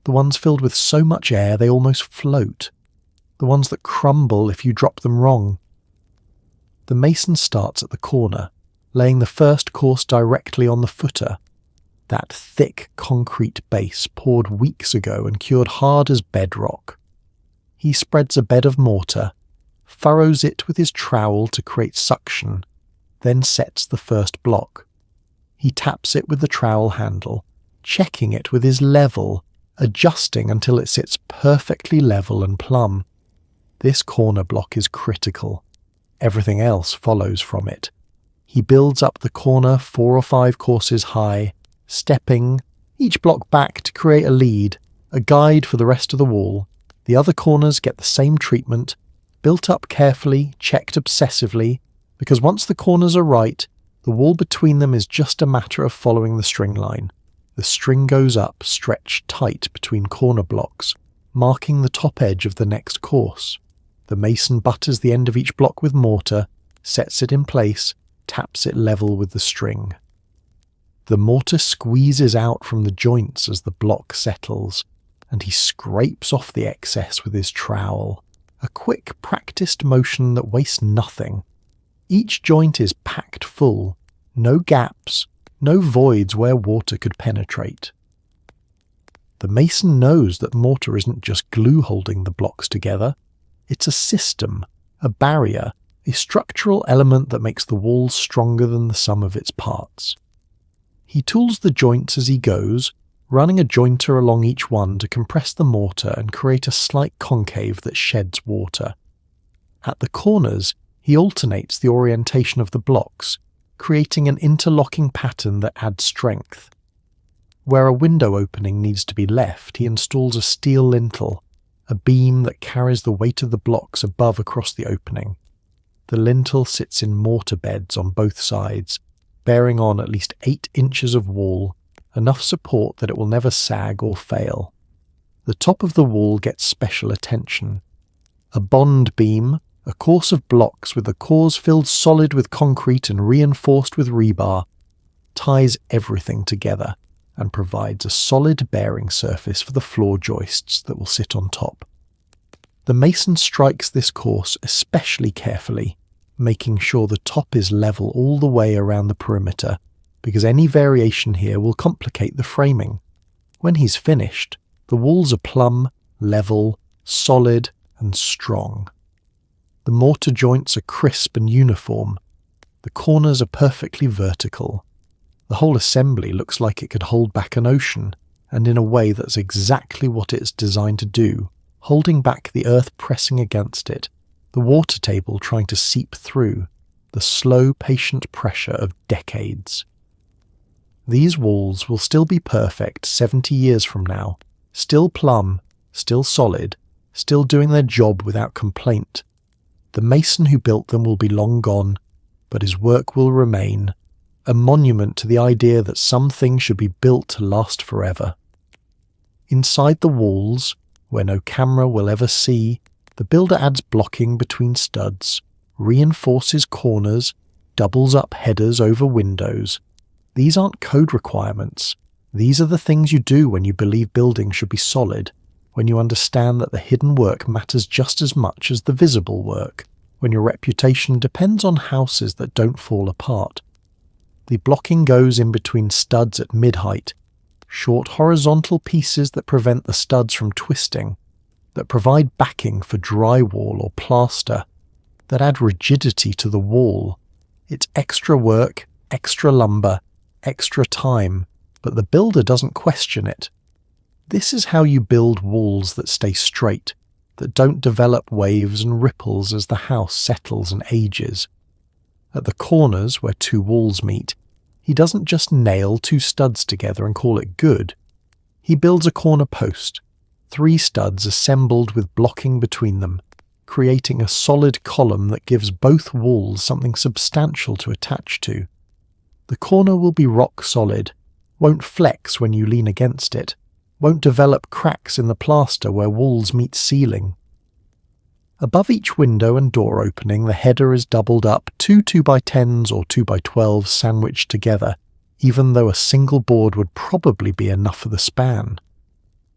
the ones filled with so much air they almost float, the ones that crumble if you drop them wrong. The mason starts at the corner, laying the first course directly on the footer. That thick concrete base poured weeks ago and cured hard as bedrock. He spreads a bed of mortar, furrows it with his trowel to create suction, then sets the first block. He taps it with the trowel handle, checking it with his level, adjusting until it sits perfectly level and plumb. This corner block is critical. Everything else follows from it. He builds up the corner 4 or 5 courses high, stepping each block back to create a lead, a guide for the rest of the wall. The other corners get the same treatment, built up carefully, checked obsessively, because once the corners are right, the wall between them is just a matter of following the string line. The string goes up, stretched tight between corner blocks, marking the top edge of the next course. The mason butters the end of each block with mortar, sets it in place, taps it level with the string. The mortar squeezes out from the joints as the block settles, and he scrapes off the excess with his trowel, a quick, practiced motion that wastes nothing. Each joint is packed full, no gaps, no voids where water could penetrate. The mason knows that mortar isn't just glue holding the blocks together. It's a system, a barrier, a structural element that makes the wall stronger than the sum of its parts. He tools the joints as he goes, running a jointer along each one to compress the mortar and create a slight concave that sheds water. At the corners, he alternates the orientation of the blocks, creating an interlocking pattern that adds strength. Where a window opening needs to be left, he installs a steel lintel, a beam that carries the weight of the blocks above across the opening. The lintel sits in mortar beds on both sides, bearing on at least 8 inches of wall, enough support that it will never sag or fail. The top of the wall gets special attention. A bond beam, a course of blocks with the cores filled solid with concrete and reinforced with rebar, ties everything together and provides a solid bearing surface for the floor joists that will sit on top. The mason strikes this course especially carefully, making sure the top is level all the way around the perimeter, because any variation here will complicate the framing. When he's finished, the walls are plumb, level, solid, and strong. The mortar joints are crisp and uniform. The corners are perfectly vertical. The whole assembly looks like it could hold back an ocean, and in a way that's exactly what it's designed to do, holding back the earth pressing against it, the water table trying to seep through, the slow, patient pressure of decades. These walls will still be perfect 70 years from now, still plumb, still solid, still doing their job without complaint. The mason who built them will be long gone, but his work will remain, a monument to the idea that some things should be built to last forever. Inside the walls, where no camera will ever see, the builder adds blocking between studs, reinforces corners, doubles up headers over windows. These aren't code requirements. These are the things you do when you believe buildings should be solid, when you understand that the hidden work matters just as much as the visible work, when your reputation depends on houses that don't fall apart. The blocking goes in between studs at mid-height, short horizontal pieces that prevent the studs from twisting, that provide backing for drywall or plaster, that add rigidity to the wall. It's extra work, extra lumber, extra time, but the builder doesn't question it. This is how you build walls that stay straight, that don't develop waves and ripples as the house settles and ages. At the corners where 2 walls meet, he doesn't just nail 2 studs together and call it good. He builds a corner post, 3 studs assembled with blocking between them, creating a solid column that gives both walls something substantial to attach to. The corner will be rock solid, won't flex when you lean against it, won't develop cracks in the plaster where walls meet ceiling. Above each window and door opening, the header is doubled up, 2 2x10s or 2x12s sandwiched together, even though a single board would probably be enough for the span.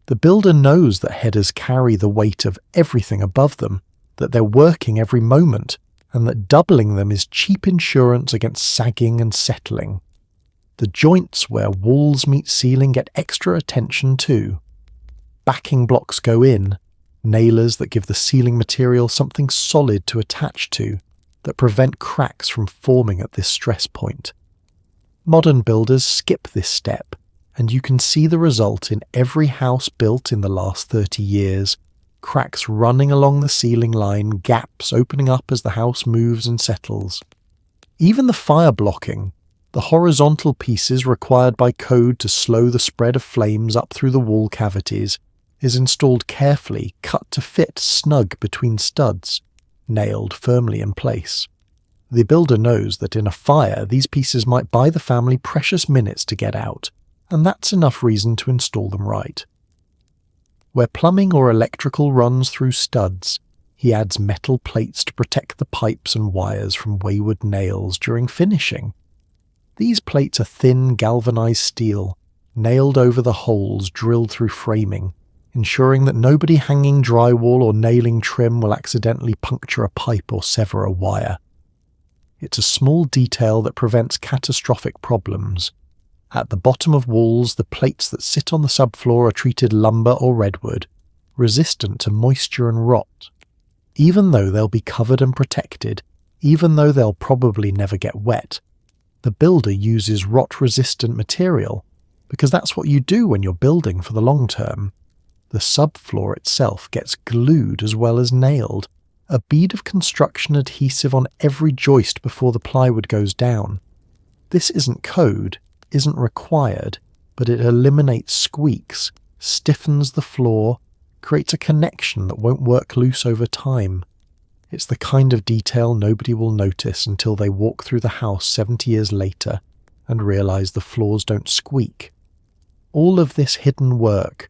The builder knows that headers carry the weight of everything above them, that they're working every moment, and that doubling them is cheap insurance against sagging and settling. The joints where walls meet ceiling get extra attention too. Backing blocks go in, nailers that give the ceiling material something solid to attach to, that prevent cracks from forming at this stress point. Modern builders skip this step, and you can see the result in every house built in the last 30 years. Cracks running along the ceiling line, gaps opening up as the house moves and settles. Even the fire blocking, the horizontal pieces required by code to slow the spread of flames up through the wall cavities, is installed carefully, cut to fit snug between studs, nailed firmly in place. The builder knows that in a fire these pieces might buy the family precious minutes to get out, and that's enough reason to install them right. Where plumbing or electrical runs through studs, he adds metal plates to protect the pipes and wires from wayward nails during finishing. These plates are thin galvanized steel, nailed over the holes drilled through framing, ensuring that nobody hanging drywall or nailing trim will accidentally puncture a pipe or sever a wire. It's a small detail that prevents catastrophic problems. At the bottom of walls, the plates that sit on the subfloor are treated lumber or redwood, resistant to moisture and rot. Even though they'll be covered and protected, even though they'll probably never get wet, the builder uses rot-resistant material, because that's what you do when you're building for the long term. The subfloor itself gets glued as well as nailed, a bead of construction adhesive on every joist before the plywood goes down. This isn't code, isn't required, but it eliminates squeaks, stiffens the floor, creates a connection that won't work loose over time. It's the kind of detail nobody will notice until they walk through the house 70 years later and realize the floors don't squeak. All of this hidden work,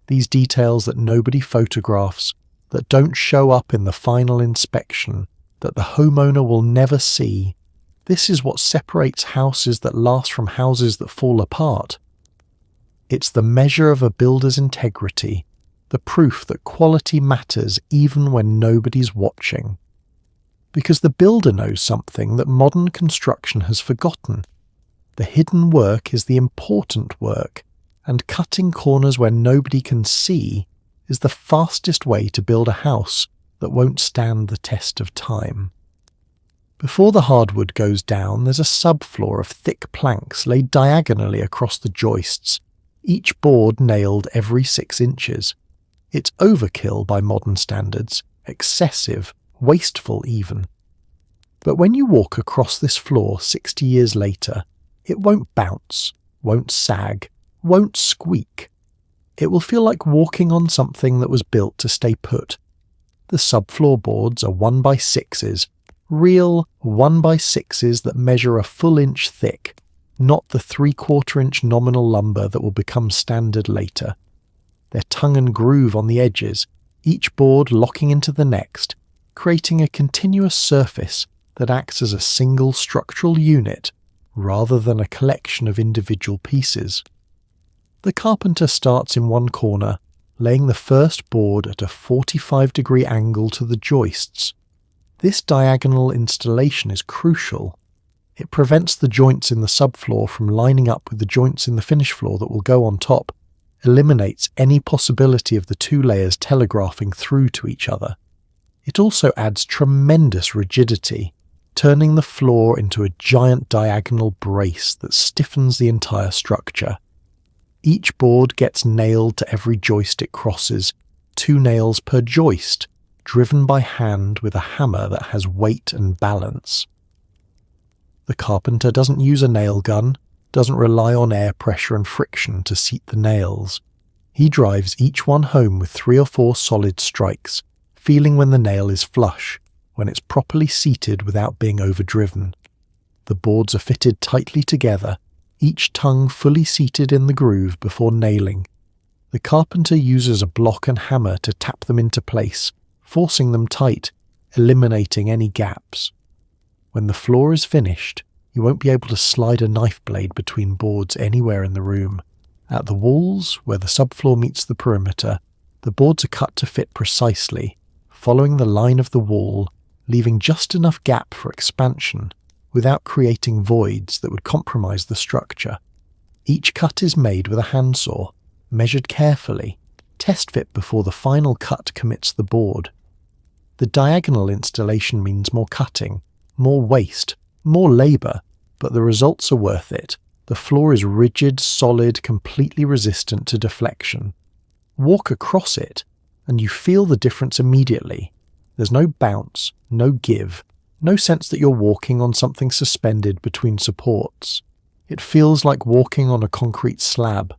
these details that nobody photographs, that don't show up in the final inspection, that the homeowner will never see, this is what separates houses that last from houses that fall apart. It's the measure of a builder's integrity, the proof that quality matters even when nobody's watching. Because the builder knows something that modern construction has forgotten. The hidden work is the important work, and cutting corners where nobody can see is the fastest way to build a house that won't stand the test of time. Before the hardwood goes down, there's a subfloor of thick planks laid diagonally across the joists, each board nailed every 6 inches. It's overkill by modern standards, excessive, wasteful even. But when you walk across this floor 60 years later, it won't bounce, won't sag, won't squeak. It will feel like walking on something that was built to stay put. The subfloor boards are 1x6s, real 1x6s that measure a full inch thick, not the 3/4 inch nominal lumber that will become standard later. They're tongue and groove on the edges, each board locking into the next, creating a continuous surface that acts as a single structural unit rather than a collection of individual pieces. The carpenter starts in one corner, laying the first board at a 45-degree angle to the joists. This diagonal installation is crucial. It prevents the joints in the subfloor from lining up with the joints in the finish floor that will go on top, eliminates any possibility of the 2 layers telegraphing through to each other. It also adds tremendous rigidity, turning the floor into a giant diagonal brace that stiffens the entire structure. Each board gets nailed to every joist it crosses, 2 nails per joist, driven by hand with a hammer that has weight and balance. The carpenter doesn't use a nail gun, doesn't rely on air pressure and friction to seat the nails. He drives each one home with 3 or 4 solid strikes, feeling when the nail is flush, when it's properly seated without being overdriven. The boards are fitted tightly together, each tongue fully seated in the groove before nailing. The carpenter uses a block and hammer to tap them into place, forcing them tight, eliminating any gaps. When the floor is finished, you won't be able to slide a knife blade between boards anywhere in the room. At the walls, where the subfloor meets the perimeter, the boards are cut to fit precisely, following the line of the wall, leaving just enough gap for expansion without creating voids that would compromise the structure. Each cut is made with a handsaw, measured carefully, test fit before the final cut commits the board. The diagonal installation means more cutting, more waste, more labour, but the results are worth it. The floor is rigid, solid, completely resistant to deflection. Walk across it, and you feel the difference immediately. There's no bounce, no give, no sense that you're walking on something suspended between supports. It feels like walking on a concrete slab.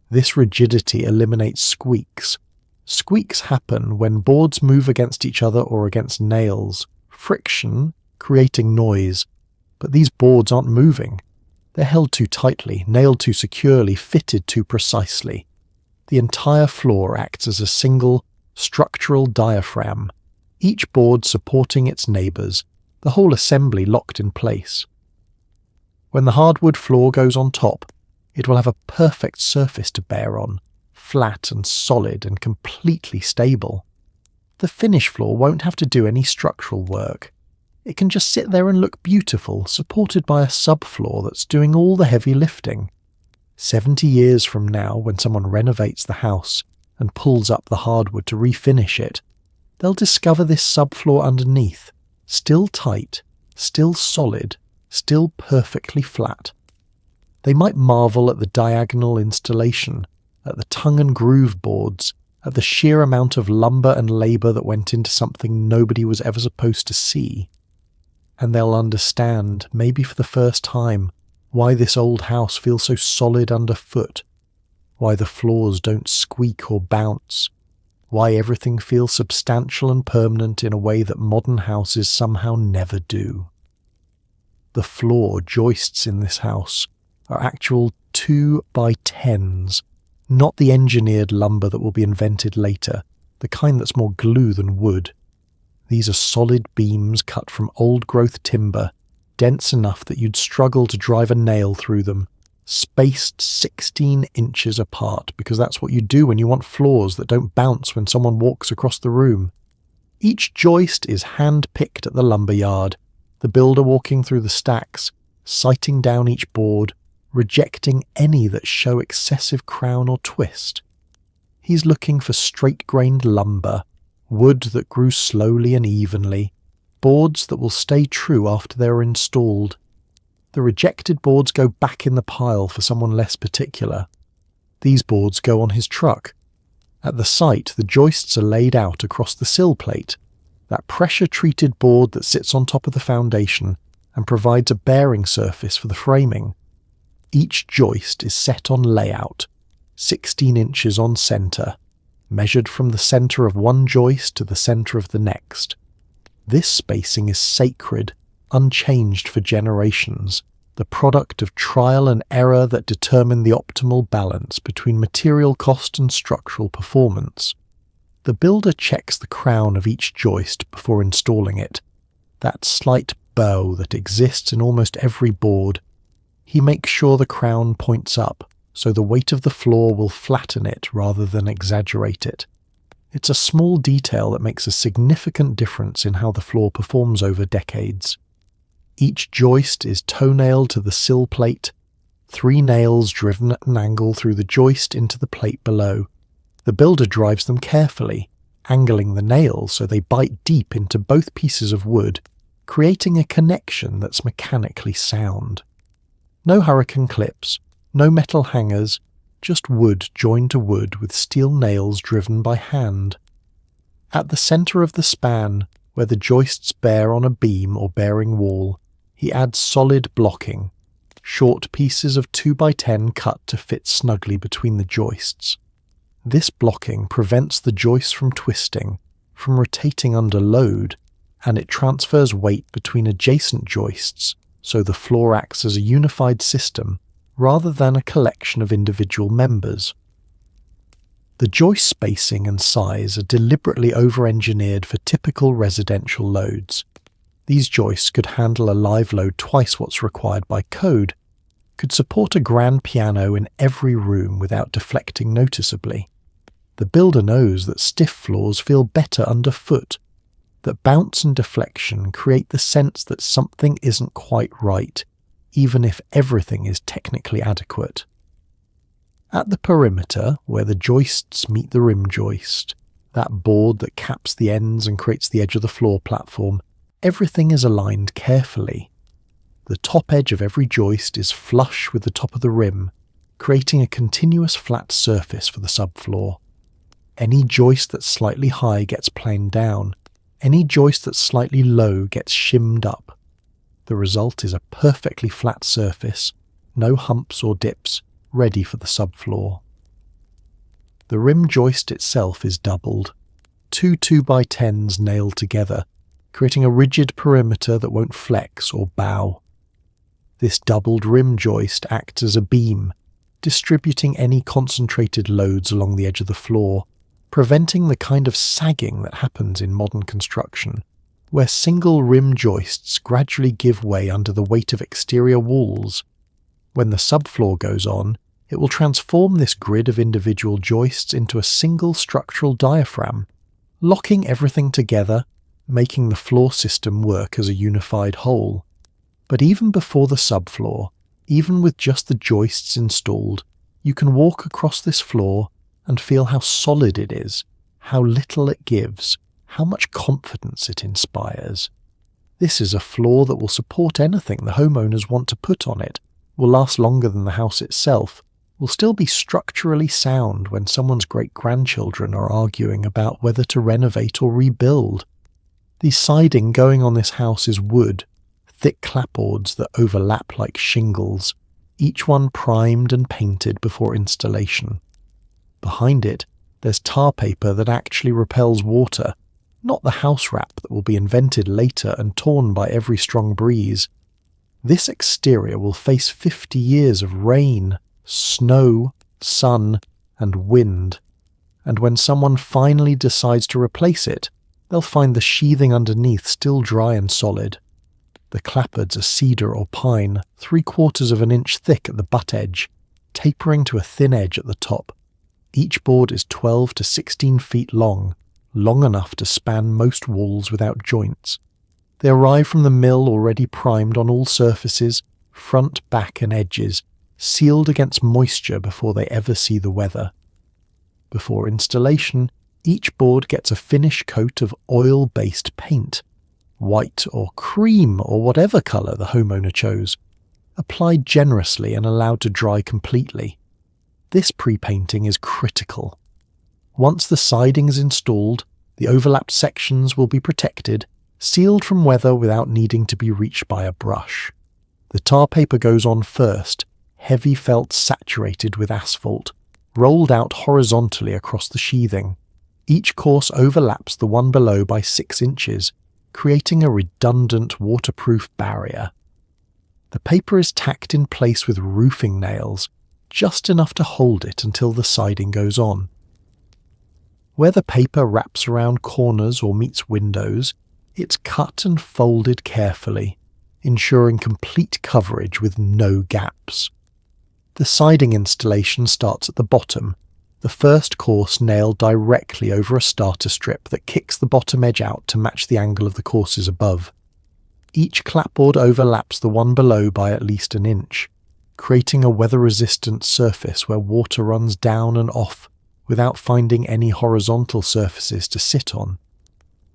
This rigidity eliminates squeaks. Squeaks happen when boards move against each other or against nails. Friction, creating noise. But these boards aren't moving. They're held too tightly, nailed too securely, fitted too precisely. The entire floor acts as a single, structural diaphragm, each board supporting its neighbours, the whole assembly locked in place. When the hardwood floor goes on top, it will have a perfect surface to bear on, flat and solid and completely stable. The finish floor won't have to do any structural work. It can just sit there and look beautiful, supported by a subfloor that's doing all the heavy lifting. 70 years from now, when someone renovates the house and pulls up the hardwood to refinish it, they'll discover this subfloor underneath, still tight, still solid, still perfectly flat. They might marvel at the diagonal installation, at the tongue and groove boards, at the sheer amount of lumber and labour that went into something nobody was ever supposed to see. And they'll understand, maybe for the first time, why this old house feels so solid underfoot, why the floors don't squeak or bounce, why everything feels substantial and permanent in a way that modern houses somehow never do. The floor joists in this house are actual 2x10s, not the engineered lumber that will be invented later, the kind that's more glue than wood. These are solid beams cut from old-growth timber, dense enough that you'd struggle to drive a nail through them, spaced 16 inches apart, because that's what you do when you want floors that don't bounce when someone walks across the room. Each joist is hand-picked at the lumber yard, the builder walking through the stacks, sighting down each board, rejecting any that show excessive crown or twist. He's looking for straight-grained lumber, wood that grew slowly and evenly, boards that will stay true after they're installed. The rejected boards go back in the pile for someone less particular. These boards go on his truck. At the site, the joists are laid out across the sill plate, that pressure-treated board that sits on top of the foundation and provides a bearing surface for the framing. Each joist is set on layout, 16 inches on centre, measured from the centre of one joist to the centre of the next. This spacing is sacred, unchanged for generations, the product of trial and error that determine the optimal balance between material cost and structural performance. The builder checks the crown of each joist before installing it, that slight bow that exists in almost every board. He makes sure the crown points up, so the weight of the floor will flatten it rather than exaggerate it. It's a small detail that makes a significant difference in how the floor performs over decades. Each joist is toe-nailed to the sill plate, 3 nails driven at an angle through the joist into the plate below. The builder drives them carefully, angling the nails so they bite deep into both pieces of wood, creating a connection that's mechanically sound. No hurricane clips, no metal hangers, just wood joined to wood with steel nails driven by hand. At the centre of the span, where the joists bear on a beam or bearing wall, he adds solid blocking, short pieces of 2x10 cut to fit snugly between the joists. This blocking prevents the joists from twisting, from rotating under load, and it transfers weight between adjacent joists, so the floor acts as a unified system rather than a collection of individual members. The joist spacing and size are deliberately over-engineered for typical residential loads. These joists could handle a live load twice what's required by code, could support a grand piano in every room without deflecting noticeably. The builder knows that stiff floors feel better underfoot. that bounce and deflection create the sense that something isn't quite right, even if everything is technically adequate. At the perimeter, where the joists meet the rim joist, that board that caps the ends and creates the edge of the floor platform, everything is aligned carefully. The top edge of every joist is flush with the top of the rim, creating a continuous flat surface for the subfloor. Any joist that's slightly high gets planed down. Any joist that's slightly low gets shimmed up. The result is a perfectly flat surface, no humps or dips, ready for the subfloor. The rim joist itself is doubled, two 2x10s nailed together, creating a rigid perimeter that won't flex or bow. This doubled rim joist acts as a beam, distributing any concentrated loads along the edge of the floor, preventing the kind of sagging that happens in modern construction, where single rim joists gradually give way under the weight of exterior walls. When the subfloor goes on, it will transform this grid of individual joists into a single structural diaphragm, locking everything together, making the floor system work as a unified whole. But even before the subfloor, even with just the joists installed, you can walk across this floor and feel how solid it is, how little it gives, how much confidence it inspires. This is a floor that will support anything the homeowners want to put on it, will last longer than the house itself, will still be structurally sound when someone's great-grandchildren are arguing about whether to renovate or rebuild. The siding going on this house is wood, thick clapboards that overlap like shingles, each one primed and painted before installation. Behind it, there's tar paper that actually repels water, not the house wrap that will be invented later and torn by every strong breeze. This exterior will face 50 years of rain, snow, sun, and wind, and when someone finally decides to replace it, they'll find the sheathing underneath still dry and solid. The clapboards are cedar or pine, 3/4 of an inch thick at the butt edge, tapering to a thin edge at the top. Each board is 12 to 16 feet long enough to span most walls without joints. They arrive from the mill already primed on all surfaces, front, back and edges, sealed against moisture before they ever see the weather. Before installation, each board gets a finish coat of oil-based paint, white or cream or whatever colour the homeowner chose, applied generously and allowed to dry completely. This pre-painting is critical. Once the siding is installed, the overlapped sections will be protected, sealed from weather without needing to be reached by a brush. The tar paper goes on first, heavy felt saturated with asphalt, rolled out horizontally across the sheathing. Each course overlaps the one below by 6 inches, creating a redundant waterproof barrier. The paper is tacked in place with roofing nails, just enough to hold it until the siding goes on. Where the paper wraps around corners or meets windows, it's cut and folded carefully, ensuring complete coverage with no gaps. The siding installation starts at the bottom, the first course nailed directly over a starter strip that kicks the bottom edge out to match the angle of the courses above. Each clapboard overlaps the one below by at least an inch, creating a weather-resistant surface where water runs down and off without finding any horizontal surfaces to sit on.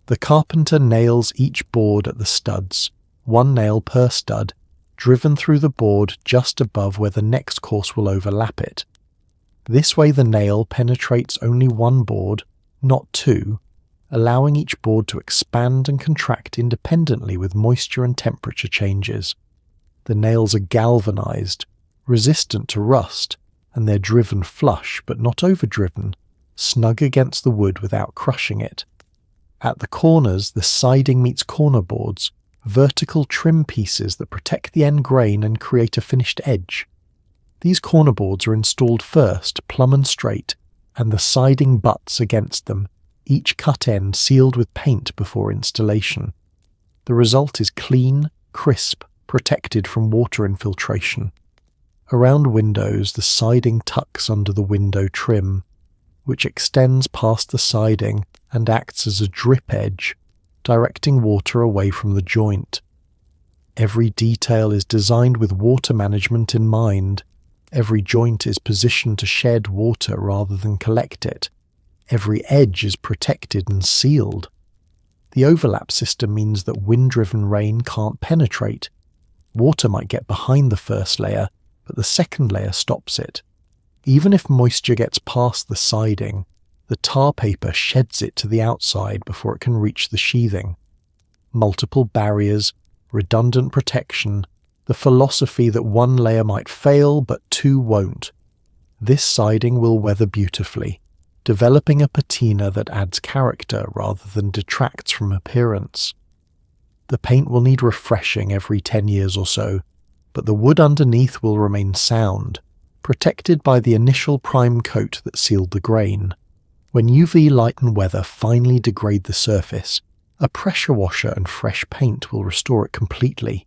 The carpenter nails each board at the studs, one nail per stud, driven through the board just above where the next course will overlap it. This way the nail penetrates only one board, not two, allowing each board to expand and contract independently with moisture and temperature changes. The nails are galvanized, resistant to rust, and they're driven flush but not overdriven, snug against the wood without crushing it. At the corners, the siding meets corner boards, vertical trim pieces that protect the end grain and create a finished edge. These corner boards are installed first, plumb and straight, and the siding butts against them, each cut end sealed with paint before installation. The result is clean, crisp, protected from water infiltration. Around windows, the siding tucks under the window trim, which extends past the siding and acts as a drip edge, directing water away from the joint. Every detail is designed with water management in mind. Every joint is positioned to shed water rather than collect it. Every edge is protected and sealed. The overlap system means that wind-driven rain can't penetrate. Water might get behind the first layer, but the second layer stops it. Even if moisture gets past the siding, the tar paper sheds it to the outside before it can reach the sheathing. Multiple barriers, redundant protection, the philosophy that one layer might fail but two won't. This siding will weather beautifully, developing a patina that adds character rather than detracts from appearance. The paint will need refreshing every 10 years or so, but the wood underneath will remain sound, protected by the initial prime coat that sealed the grain. When UV light and weather finally degrade the surface, a pressure washer and fresh paint will restore it completely.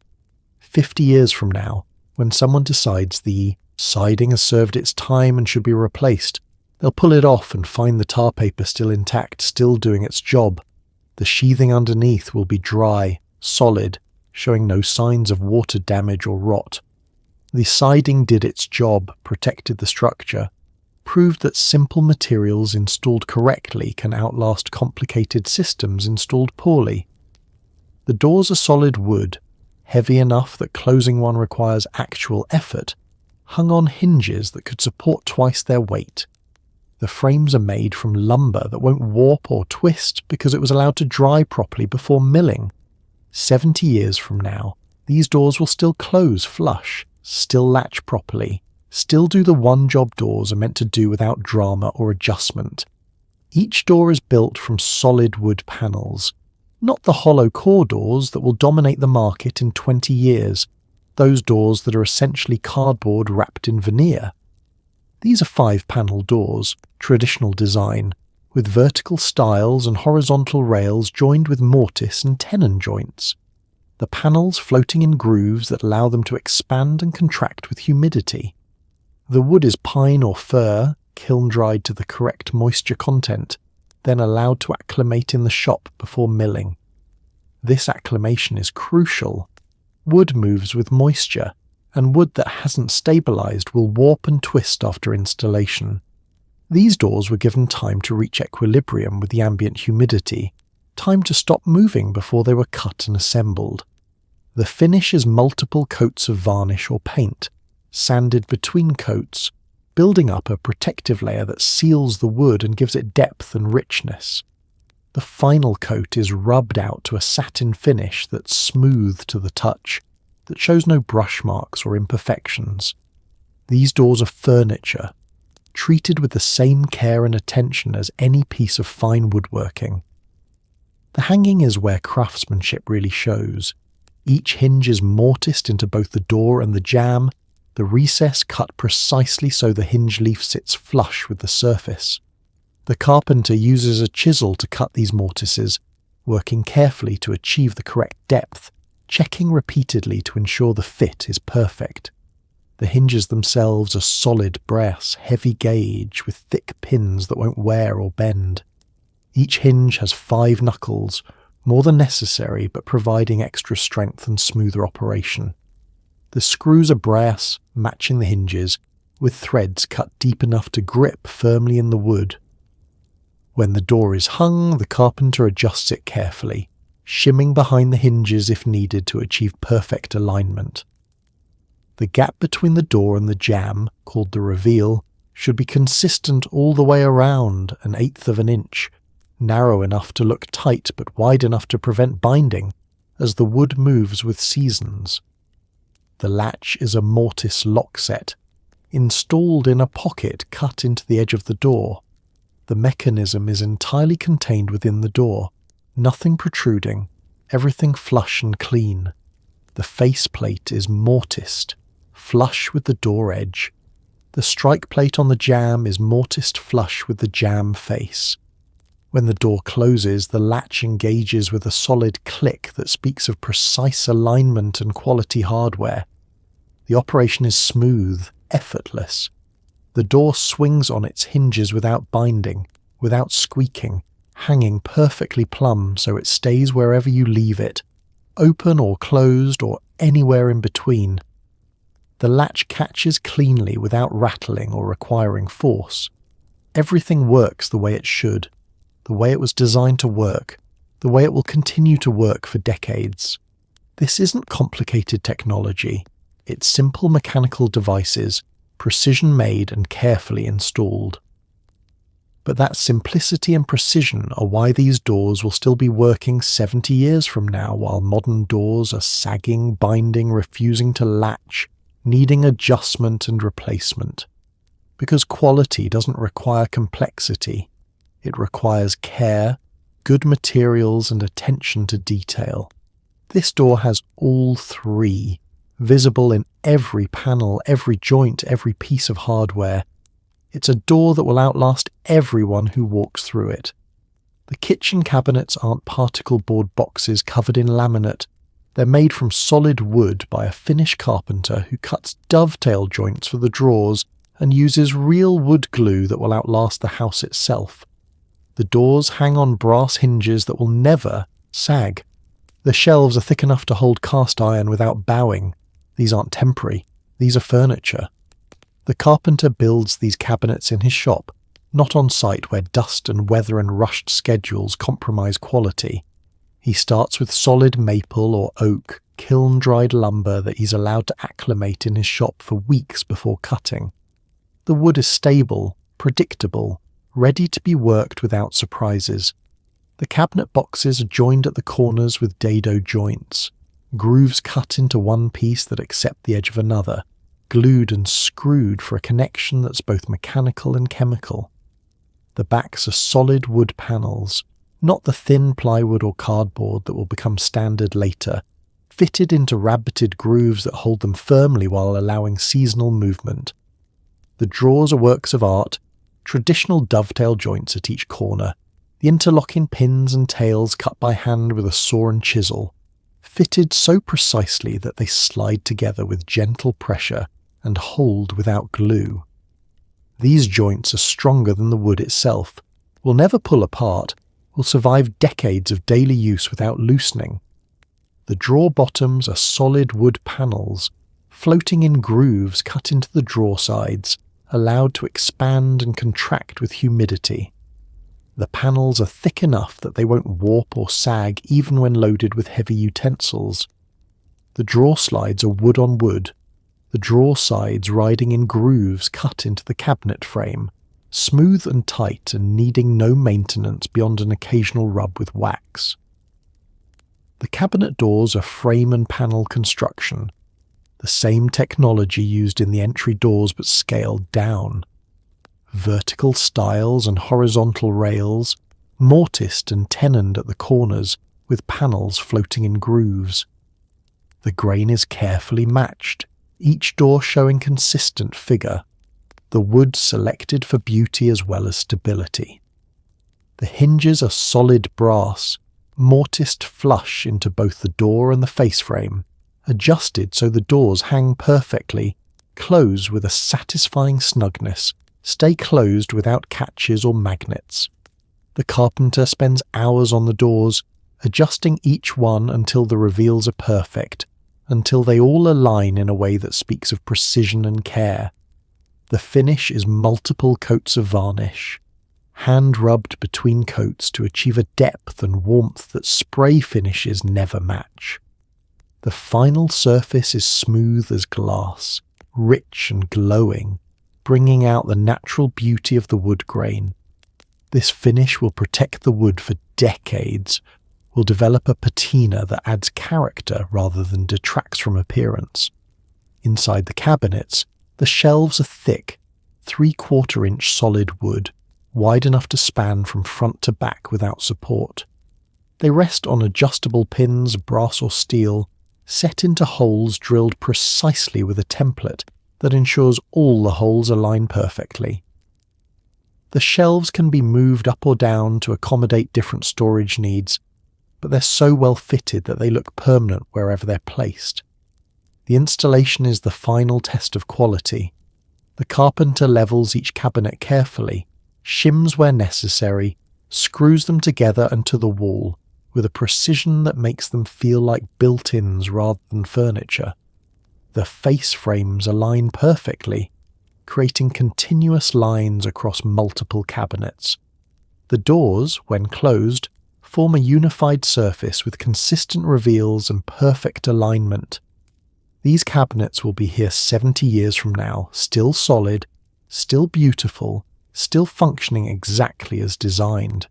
50 years from now, when someone decides the siding has served its time and should be replaced, they'll pull it off and find the tar paper still intact, still doing its job. The sheathing underneath will be dry, solid, showing no signs of water damage or rot. The siding did its job, protected the structure, proved that simple materials installed correctly can outlast complicated systems installed poorly. The doors are solid wood, heavy enough that closing one requires actual effort, hung on hinges that could support twice their weight. The frames are made from lumber that won't warp or twist because it was allowed to dry properly before milling. 70 years from now, these doors will still close flush, still latch properly, still do the one-job doors are meant to do without drama or adjustment. Each door is built from solid wood panels, not the hollow core doors that will dominate the market in 20 years, those doors that are essentially cardboard wrapped in veneer. These are 5-panel doors, traditional design, with vertical stiles and horizontal rails joined with mortise and tenon joints. The panels floating in grooves that allow them to expand and contract with humidity. The wood is pine or fir, kiln-dried to the correct moisture content, then allowed to acclimate in the shop before milling. This acclimation is crucial. Wood moves with moisture, and wood that hasn't stabilized will warp and twist after installation. These doors were given time to reach equilibrium with the ambient humidity, time to stop moving before they were cut and assembled. The finish is multiple coats of varnish or paint, sanded between coats, building up a protective layer that seals the wood and gives it depth and richness. The final coat is rubbed out to a satin finish that's smooth to the touch, that shows no brush marks or imperfections. These doors are furniture, treated with the same care and attention as any piece of fine woodworking. The hanging is where craftsmanship really shows. Each hinge is mortised into both the door and the jamb, the recess cut precisely so the hinge leaf sits flush with the surface. The carpenter uses a chisel to cut these mortises, working carefully to achieve the correct depth, checking repeatedly to ensure the fit is perfect. The hinges themselves are solid brass, heavy gauge, with thick pins that won't wear or bend. Each hinge has 5 knuckles, more than necessary but providing extra strength and smoother operation. The screws are brass, matching the hinges, with threads cut deep enough to grip firmly in the wood. When the door is hung, the carpenter adjusts it carefully, shimming behind the hinges if needed to achieve perfect alignment. The gap between the door and the jamb, called the reveal, should be consistent all the way around, 1/8 of an inch, narrow enough to look tight but wide enough to prevent binding, as the wood moves with seasons. The latch is a mortise lock set, installed in a pocket cut into the edge of the door. The mechanism is entirely contained within the door, nothing protruding, everything flush and clean. The faceplate is mortised, flush with the door edge. The strike plate on the jamb is mortised flush with the jamb face. When the door closes, the latch engages with a solid click that speaks of precise alignment and quality hardware. The operation is smooth, effortless. The door swings on its hinges without binding, without squeaking, hanging perfectly plumb so it stays wherever you leave it, open or closed or anywhere in between. The latch catches cleanly without rattling or requiring force. Everything works the way it should, the way it was designed to work, the way it will continue to work for decades. This isn't complicated technology. It's simple mechanical devices, precision-made and carefully installed. But that simplicity and precision are why these doors will still be working 70 years from now, while modern doors are sagging, binding, refusing to latch, needing adjustment and replacement. Because quality doesn't require complexity. It requires care, good materials and attention to detail. This door has all three, visible in every panel, every joint, every piece of hardware. It's a door that will outlast everyone who walks through it. The kitchen cabinets aren't particle board boxes covered in laminate. They're made from solid wood by a Finnish carpenter who cuts dovetail joints for the drawers and uses real wood glue that will outlast the house itself. The doors hang on brass hinges that will never sag. The shelves are thick enough to hold cast iron without bowing. These aren't temporary, these are furniture. The carpenter builds these cabinets in his shop, not on site where dust and weather and rushed schedules compromise quality. He starts with solid maple or oak, kiln-dried lumber that he's allowed to acclimate in his shop for weeks before cutting. The wood is stable, predictable, ready to be worked without surprises. The cabinet boxes are joined at the corners with dado joints, grooves cut into one piece that accept the edge of another, glued and screwed for a connection that's both mechanical and chemical. The backs are solid wood panels, not the thin plywood or cardboard that will become standard later, fitted into rabbited grooves that hold them firmly while allowing seasonal movement. The drawers are works of art, traditional dovetail joints at each corner, the interlocking pins and tails cut by hand with a saw and chisel, fitted so precisely that they slide together with gentle pressure and hold without glue. These joints are stronger than the wood itself, will never pull apart, will survive decades of daily use without loosening. The drawer bottoms are solid wood panels, floating in grooves cut into the drawer sides, allowed to expand and contract with humidity. The panels are thick enough that they won't warp or sag even when loaded with heavy utensils. The drawer slides are wood on wood, the drawer sides riding in grooves cut into the cabinet frame, smooth and tight and needing no maintenance beyond an occasional rub with wax. The cabinet doors are frame and panel construction, the same technology used in the entry doors but scaled down. Vertical stiles and horizontal rails, mortised and tenoned at the corners with panels floating in grooves. The grain is carefully matched, each door showing consistent figure, the wood selected for beauty as well as stability. The hinges are solid brass, mortised flush into both the door and the face frame, adjusted so the doors hang perfectly, close with a satisfying snugness, stay closed without catches or magnets. The carpenter spends hours on the doors, adjusting each one until the reveals are perfect, until they all align in a way that speaks of precision and care. The finish is multiple coats of varnish, hand-rubbed between coats to achieve a depth and warmth that spray finishes never match. The final surface is smooth as glass, rich and glowing, bringing out the natural beauty of the wood grain. This finish will protect the wood for decades, will develop a patina that adds character rather than detracts from appearance. Inside the cabinets, the shelves are thick, 3/4-inch solid wood, wide enough to span from front to back without support. They rest on adjustable pins, brass or steel, set into holes drilled precisely with a template that ensures all the holes align perfectly. The shelves can be moved up or down to accommodate different storage needs, but they're so well fitted that they look permanent wherever they're placed. The installation is the final test of quality. The carpenter levels each cabinet carefully, shims where necessary, screws them together and to the wall with a precision that makes them feel like built-ins rather than furniture. The face frames align perfectly, creating continuous lines across multiple cabinets. The doors, when closed, form a unified surface with consistent reveals and perfect alignment. These cabinets will be here 70 years from now, still solid, still beautiful, still functioning exactly as designed.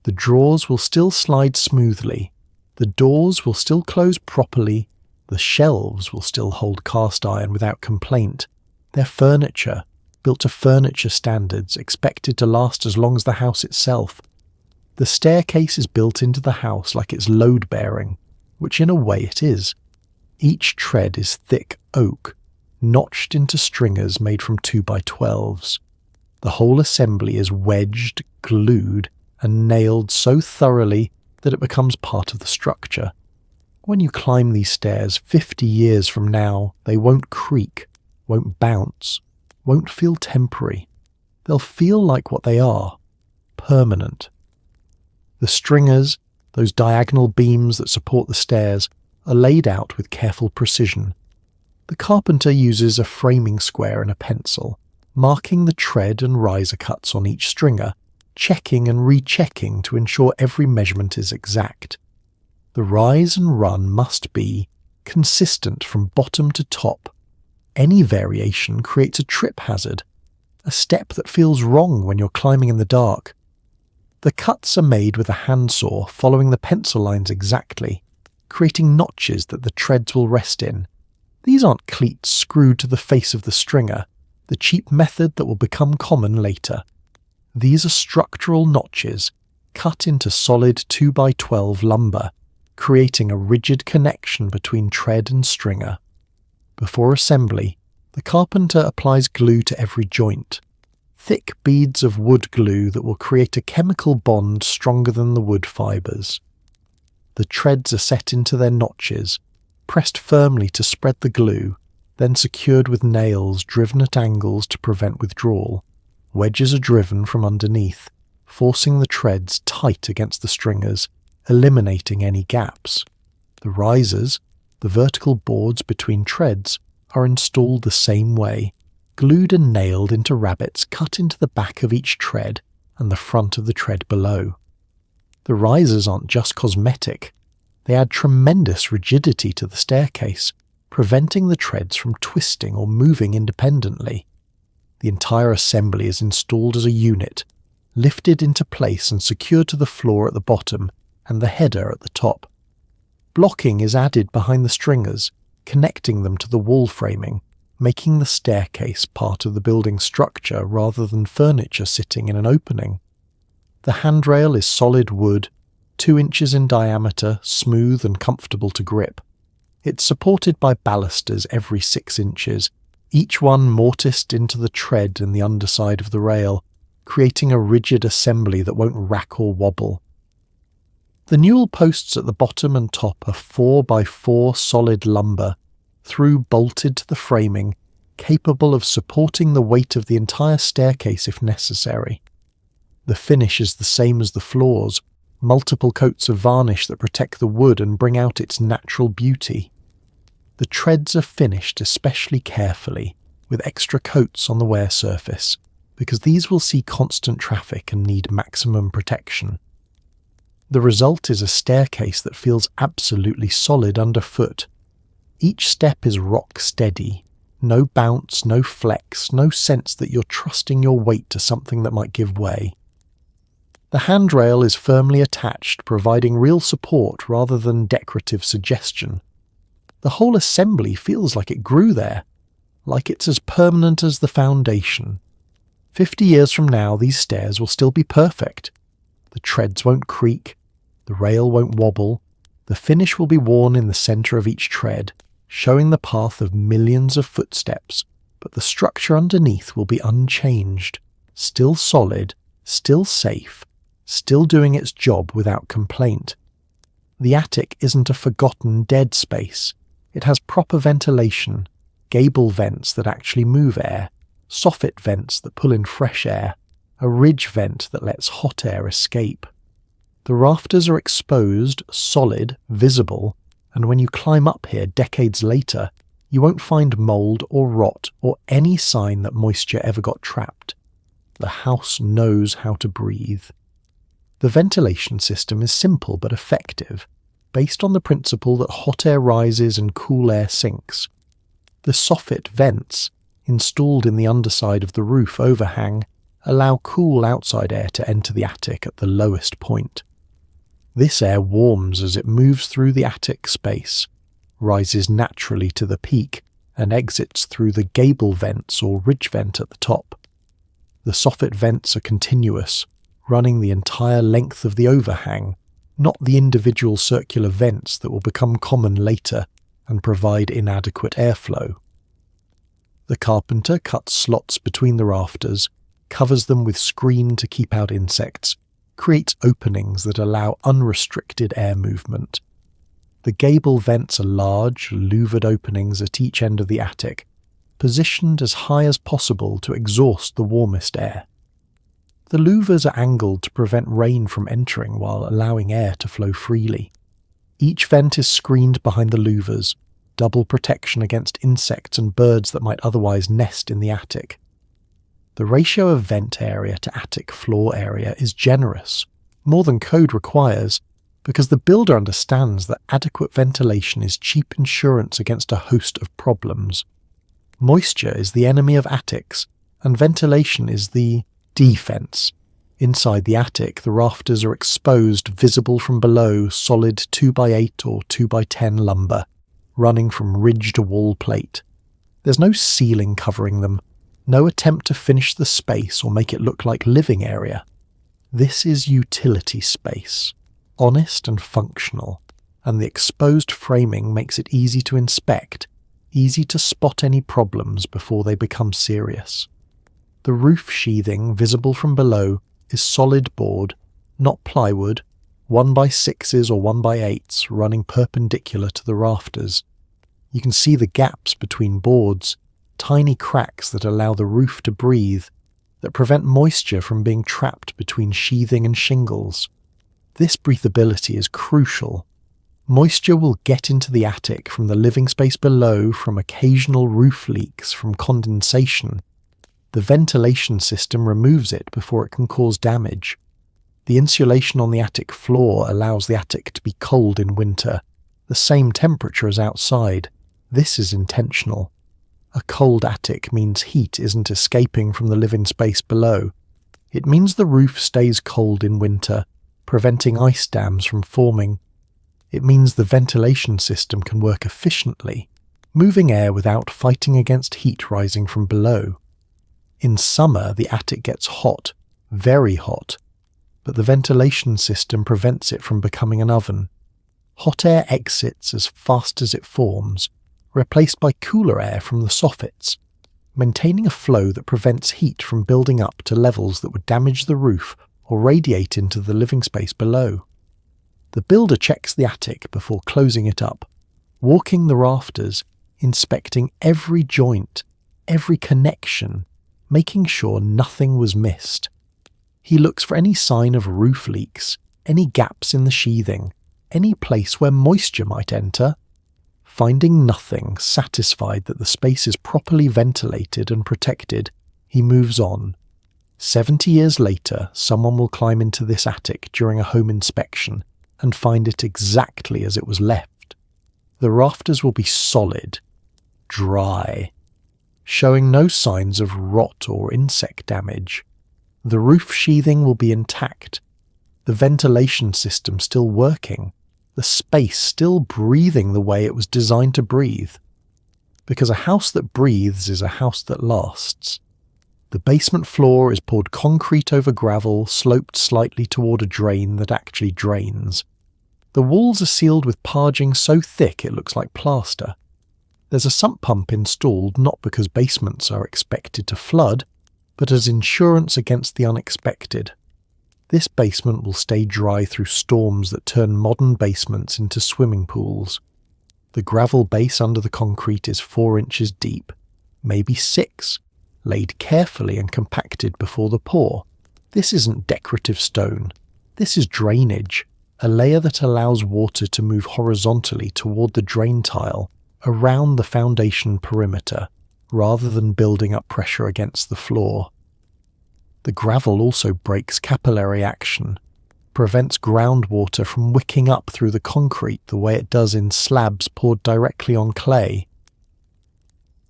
The drawers will still slide smoothly, the doors will still close properly, the shelves will still hold cast iron without complaint. Their furniture, built to furniture standards, expected to last as long as the house itself. The staircase is built into the house like it's load-bearing, which in a way it is. Each tread is thick oak, notched into stringers made from 2x12s. The whole assembly is wedged, glued, and nailed so thoroughly that it becomes part of the structure. When you climb these stairs 50 years from now, they won't creak, won't bounce, won't feel temporary. They'll feel like what they are, permanent. The stringers, those diagonal beams that support the stairs, are laid out with careful precision. The carpenter uses a framing square and a pencil, marking the tread and riser cuts on each stringer, checking and rechecking to ensure every measurement is exact. The rise and run must be consistent from bottom to top. Any variation creates a trip hazard, a step that feels wrong when you're climbing in the dark. The cuts are made with a handsaw following the pencil lines exactly, creating notches that the treads will rest in. These aren't cleats screwed to the face of the stringer, the cheap method that will become common later. These are structural notches cut into solid 2x12 lumber, creating a rigid connection between tread and stringer. Before assembly, the carpenter applies glue to every joint. Thick beads of wood glue that will create a chemical bond stronger than the wood fibres. The treads are set into their notches, pressed firmly to spread the glue, then secured with nails driven at angles to prevent withdrawal. Wedges are driven from underneath, forcing the treads tight against the stringers, eliminating any gaps. The risers, the vertical boards between treads, are installed the same way, glued and nailed into rabbets cut into the back of each tread and the front of the tread below. The risers aren't just cosmetic, they add tremendous rigidity to the staircase, preventing the treads from twisting or moving independently. The entire assembly is installed as a unit, lifted into place and secured to the floor at the bottom and the header at the top. Blocking is added behind the stringers, connecting them to the wall framing, making the staircase part of the building structure rather than furniture sitting in an opening. The handrail is solid wood, 2 inches in diameter, smooth and comfortable to grip. It's supported by balusters every 6 inches, each one mortised into the tread and the underside of the rail, creating a rigid assembly that won't rack or wobble. The newel posts at the bottom and top are 4x4 solid lumber, through bolted to the framing, capable of supporting the weight of the entire staircase if necessary. The finish is the same as the floors, multiple coats of varnish that protect the wood and bring out its natural beauty. The treads are finished especially carefully, with extra coats on the wear surface, because these will see constant traffic and need maximum protection. The result is a staircase that feels absolutely solid underfoot. Each step is rock steady, no bounce, no flex, no sense that you're trusting your weight to something that might give way. The handrail is firmly attached, providing real support rather than decorative suggestion. The whole assembly feels like it grew there, like it's as permanent as the foundation. 50 years from now, these stairs will still be perfect. The treads won't creak, the rail won't wobble, the finish will be worn in the centre of each tread, showing the path of millions of footsteps, but the structure underneath will be unchanged, still solid, still safe, still doing its job without complaint. The attic isn't a forgotten dead space. It has proper ventilation, gable vents that actually move air, soffit vents that pull in fresh air, a ridge vent that lets hot air escape. The rafters are exposed, solid, visible, and when you climb up here decades later, you won't find mould or rot or any sign that moisture ever got trapped. The house knows how to breathe. The ventilation system is simple but effective, based on the principle that hot air rises and cool air sinks. The soffit vents, installed in the underside of the roof overhang, allow cool outside air to enter the attic at the lowest point. This air warms as it moves through the attic space, rises naturally to the peak, and exits through the gable vents or ridge vent at the top. The soffit vents are continuous, running the entire length of the overhang, not the individual circular vents that will become common later and provide inadequate airflow. The carpenter cuts slots between the rafters, covers them with screen to keep out insects, creates openings that allow unrestricted air movement. The gable vents are large, louvered openings at each end of the attic, positioned as high as possible to exhaust the warmest air. The louvers are angled to prevent rain from entering while allowing air to flow freely. Each vent is screened behind the louvers, double protection against insects and birds that might otherwise nest in the attic. The ratio of vent area to attic floor area is generous, more than code requires, because the builder understands that adequate ventilation is cheap insurance against a host of problems. Moisture is the enemy of attics, and ventilation is the defense. Inside the attic, the rafters are exposed, visible from below, solid 2x8 or 2x10 lumber, running from ridge to wall plate. There's no ceiling covering them, no attempt to finish the space or make it look like living area. This is utility space, honest and functional, and the exposed framing makes it easy to inspect, easy to spot any problems before they become serious. The roof sheathing, visible from below, is solid board, not plywood, 1x6s or 1x8s running perpendicular to the rafters. You can see the gaps between boards, tiny cracks that allow the roof to breathe, that prevent moisture from being trapped between sheathing and shingles. This breathability is crucial. Moisture will get into the attic from the living space below from occasional roof leaks from condensation. The ventilation system removes it before it can cause damage. The insulation on the attic floor allows the attic to be cold in winter, the same temperature as outside. This is intentional. A cold attic means heat isn't escaping from the living space below. It means the roof stays cold in winter, preventing ice dams from forming. It means the ventilation system can work efficiently, moving air without fighting against heat rising from below. In summer, the attic gets hot, very hot, but the ventilation system prevents it from becoming an oven. Hot air exits as fast as it forms, replaced by cooler air from the soffits, maintaining a flow that prevents heat from building up to levels that would damage the roof or radiate into the living space below. The builder checks the attic before closing it up, walking the rafters, inspecting every joint, every connection, making sure nothing was missed. He looks for any sign of roof leaks, any gaps in the sheathing, any place where moisture might enter. Finding nothing, satisfied that the space is properly ventilated and protected, he moves on. 70 years later, someone will climb into this attic during a home inspection and find it exactly as it was left. The rafters will be solid, dry, showing no signs of rot or insect damage. The roof sheathing will be intact, the ventilation system still working, the space still breathing the way it was designed to breathe. Because a house that breathes is a house that lasts. The basement floor is poured concrete over gravel, sloped slightly toward a drain that actually drains. The walls are sealed with parging so thick it looks like plaster. There's a sump pump installed not because basements are expected to flood, but as insurance against the unexpected. This basement will stay dry through storms that turn modern basements into swimming pools. The gravel base under the concrete is 4 inches deep, maybe 6, laid carefully and compacted before the pour. This isn't decorative stone. This is drainage, a layer that allows water to move horizontally toward the drain tile around the foundation perimeter, rather than building up pressure against the floor. The gravel also breaks capillary action, prevents groundwater from wicking up through the concrete the way it does in slabs poured directly on clay.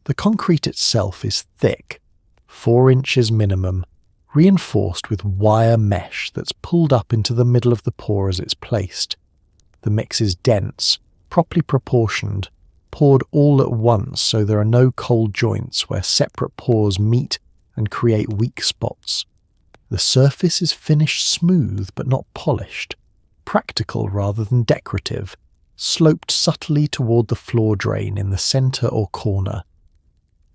The concrete itself is thick, 4 inches minimum, reinforced with wire mesh that's pulled up into the middle of the pour as it's placed. The mix is dense, properly proportioned, poured all at once so there are no cold joints where separate pours meet and create weak spots. The surface is finished smooth but not polished, practical rather than decorative, sloped subtly toward the floor drain in the center or corner.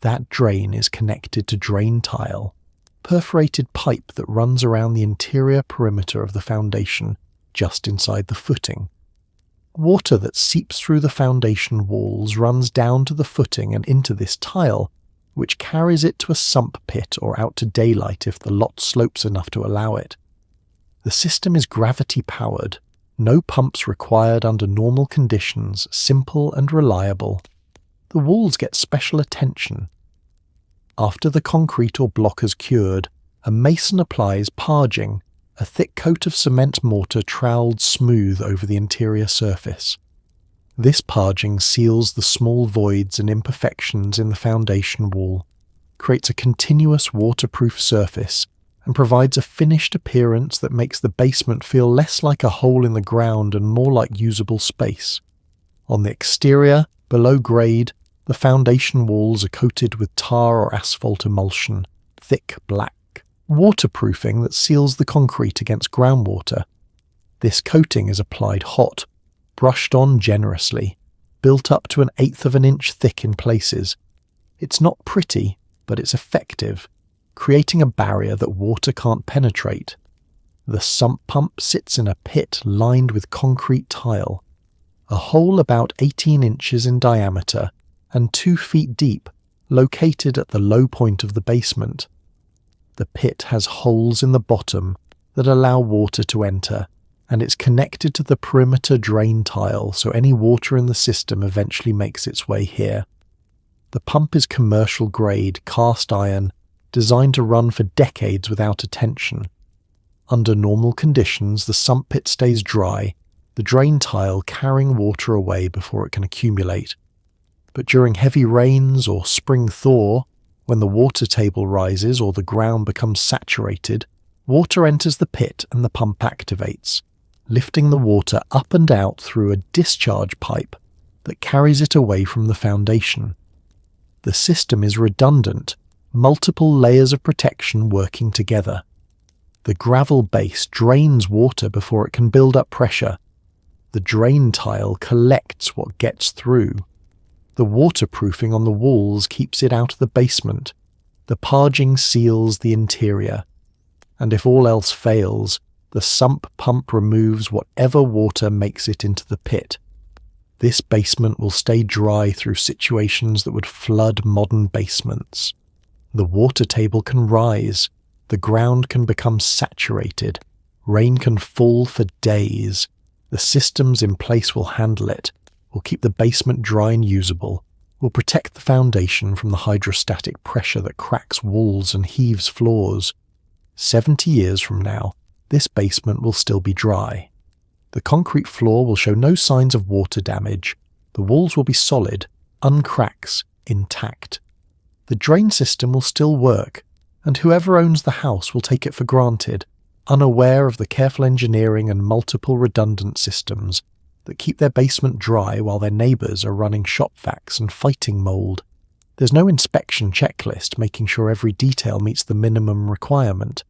That drain is connected to drain tile, perforated pipe that runs around the interior perimeter of the foundation just inside the footing. Water that seeps through the foundation walls runs down to the footing and into this tile, which carries it to a sump pit or out to daylight if the lot slopes enough to allow it. The system is gravity-powered, no pumps required under normal conditions, simple and reliable. The walls get special attention. After the concrete or block has cured, a mason applies parging, a thick coat of cement mortar troweled smooth over the interior surface. This parging seals the small voids and imperfections in the foundation wall, creates a continuous waterproof surface, and provides a finished appearance that makes the basement feel less like a hole in the ground and more like usable space. On the exterior, below grade, the foundation walls are coated with tar or asphalt emulsion, thick black, waterproofing that seals the concrete against groundwater. This coating is applied hot, brushed on generously, built up to 1/8 of an inch thick in places. It's not pretty, but it's effective, creating a barrier that water can't penetrate. The sump pump sits in a pit lined with concrete tile, a hole about 18 inches in diameter and 2 feet deep, located at the low point of the basement. The pit has holes in the bottom that allow water to enter, and it's connected to the perimeter drain tile so any water in the system eventually makes its way here. The pump is commercial grade, cast iron, designed to run for decades without attention. Under normal conditions, the sump pit stays dry, the drain tile carrying water away before it can accumulate. But during heavy rains or spring thaw, when the water table rises or the ground becomes saturated, water enters the pit and the pump activates, lifting the water up and out through a discharge pipe that carries it away from the foundation. The system is redundant, multiple layers of protection working together. The gravel base drains water before it can build up pressure. The drain tile collects what gets through. The waterproofing on the walls keeps it out of the basement. The parging seals the interior. And if all else fails, the sump pump removes whatever water makes it into the pit. This basement will stay dry through situations that would flood modern basements. The water table can rise. The ground can become saturated. Rain can fall for days. The systems in place will handle it, will keep the basement dry and usable, will protect the foundation from the hydrostatic pressure that cracks walls and heaves floors. 70 years from now, this basement will still be dry. The concrete floor will show no signs of water damage. The walls will be solid, uncracks, intact. The drain system will still work, and whoever owns the house will take it for granted, unaware of the careful engineering and multiple redundant systems that keep their basement dry while their neighbours are running shop vacs and fighting mould. There's no inspection checklist making sure every detail meets the minimum requirement.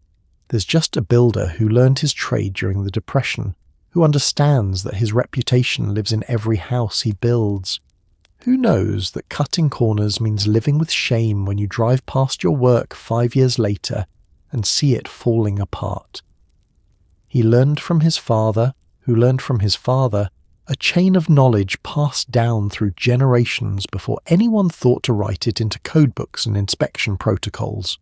There's just a builder who learned his trade during the Depression, who understands that his reputation lives in every house he builds. Who knows that cutting corners means living with shame when you drive past your work 5 years later and see it falling apart. He learned from his father, who learned from his father, a chain of knowledge passed down through generations before anyone thought to write it into codebooks and inspection protocols.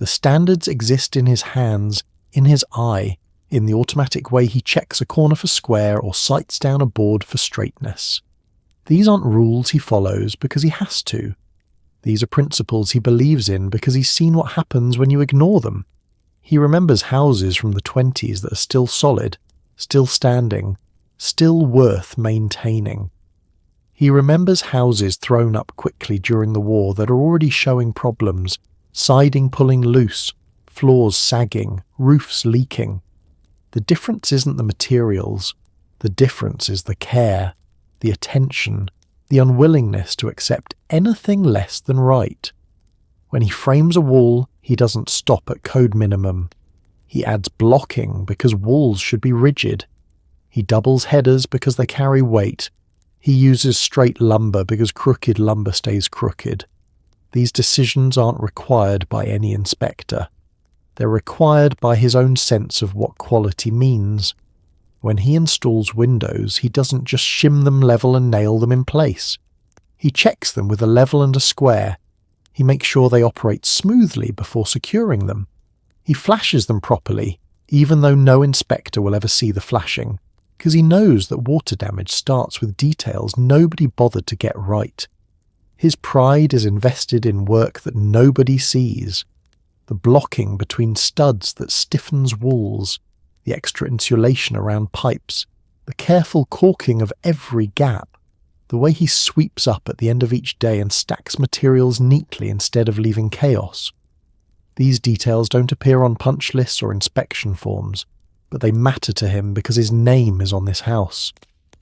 The standards exist in his hands, in his eye, in the automatic way he checks a corner for square or sights down a board for straightness. These aren't rules he follows because he has to. These are principles he believes in because he's seen what happens when you ignore them. He remembers houses from the 20s that are still solid, still standing, still worth maintaining. He remembers houses thrown up quickly during the war that are already showing problems, siding pulling loose, floors sagging, roofs leaking. The difference isn't the materials, the difference is the care, the attention, the unwillingness to accept anything less than right. When he frames a wall, he doesn't stop at code minimum. He adds blocking because walls should be rigid. He doubles headers because they carry weight. He uses straight lumber because crooked lumber stays crooked. These decisions aren't required by any inspector. They're required by his own sense of what quality means. When he installs windows, he doesn't just shim them level and nail them in place. He checks them with a level and a square. He makes sure they operate smoothly before securing them. He flashes them properly, even though no inspector will ever see the flashing, because he knows that water damage starts with details nobody bothered to get right. His pride is invested in work that nobody sees. The blocking between studs that stiffens walls, the extra insulation around pipes, the careful caulking of every gap, the way he sweeps up at the end of each day and stacks materials neatly instead of leaving chaos. These details don't appear on punch lists or inspection forms, but they matter to him because his name is on this house.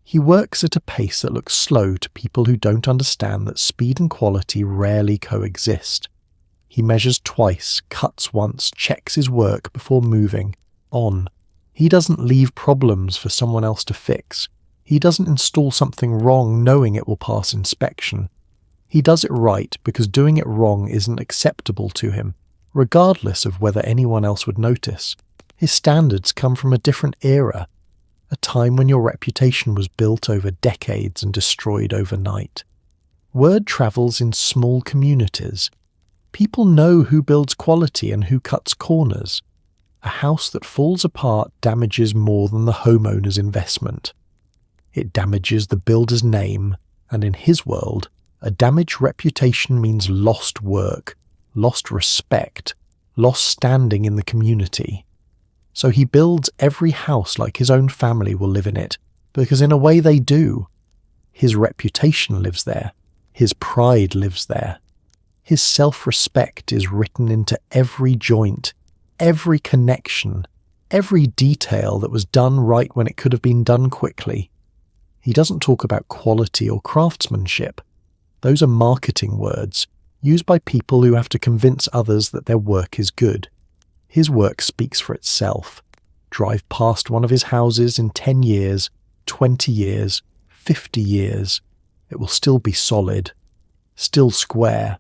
He works at a pace that looks slow to people who don't understand that speed and quality rarely coexist. He measures twice, cuts once, checks his work before moving on. He doesn't leave problems for someone else to fix. He doesn't install something wrong knowing it will pass inspection. He does it right because doing it wrong isn't acceptable to him, regardless of whether anyone else would notice. His standards come from a different era, a time when your reputation was built over decades and destroyed overnight. Word travels in small communities. People know who builds quality and who cuts corners. A house that falls apart damages more than the homeowner's investment. It damages the builder's name, and in his world, a damaged reputation means lost work, lost respect, lost standing in the community. So he builds every house like his own family will live in it, because in a way they do. His reputation lives there. His pride lives there. His self-respect is written into every joint, every connection, every detail that was done right when it could have been done quickly. He doesn't talk about quality or craftsmanship. Those are marketing words, used by people who have to convince others that their work is good. His work speaks for itself. Drive past one of his houses in 10 years, 20 years, 50 years. It will still be solid, still square,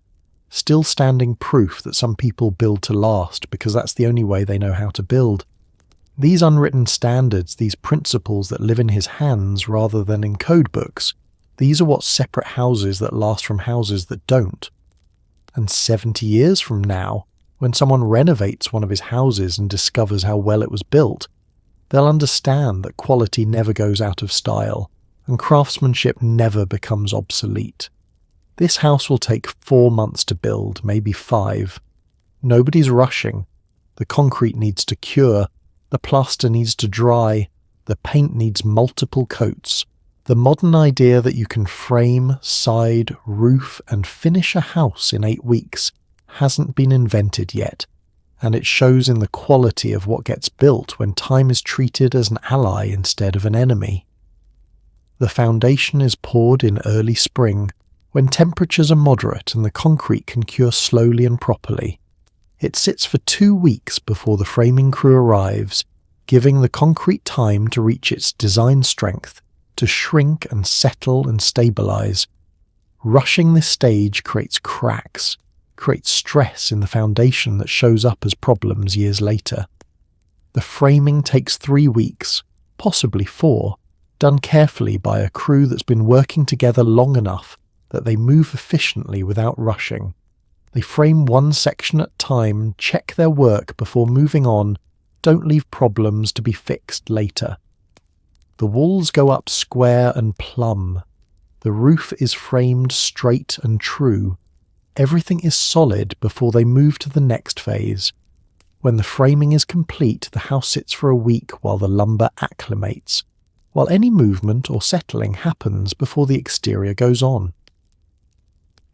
still standing proof that some people build to last because that's the only way they know how to build. These unwritten standards, these principles that live in his hands rather than in code books, these are what separate houses that last from houses that don't. And 70 years from now, when someone renovates one of his houses and discovers how well it was built, they'll understand that quality never goes out of style and craftsmanship never becomes obsolete. This house will take 4 months to build, maybe 5. Nobody's rushing. The concrete needs to cure, the plaster needs to dry, the paint needs multiple coats. The modern idea that you can frame, side, roof, and finish a house in 8 weeks hasn't been invented yet, and it shows in the quality of what gets built when time is treated as an ally instead of an enemy. The foundation is poured in early spring, when temperatures are moderate and the concrete can cure slowly and properly. It sits for 2 weeks before the framing crew arrives, giving the concrete time to reach its design strength, to shrink and settle and stabilize. Rushing this stage creates cracks, creates stress in the foundation that shows up as problems years later. The framing takes 3 weeks, possibly 4, done carefully by a crew that's been working together long enough that they move efficiently without rushing. They frame one section at a time, check their work before moving on, don't leave problems to be fixed later. The walls go up square and plumb. The roof is framed straight and true. Everything is solid before they move to the next phase. When the framing is complete, the house sits for a week while the lumber acclimates, while any movement or settling happens before the exterior goes on.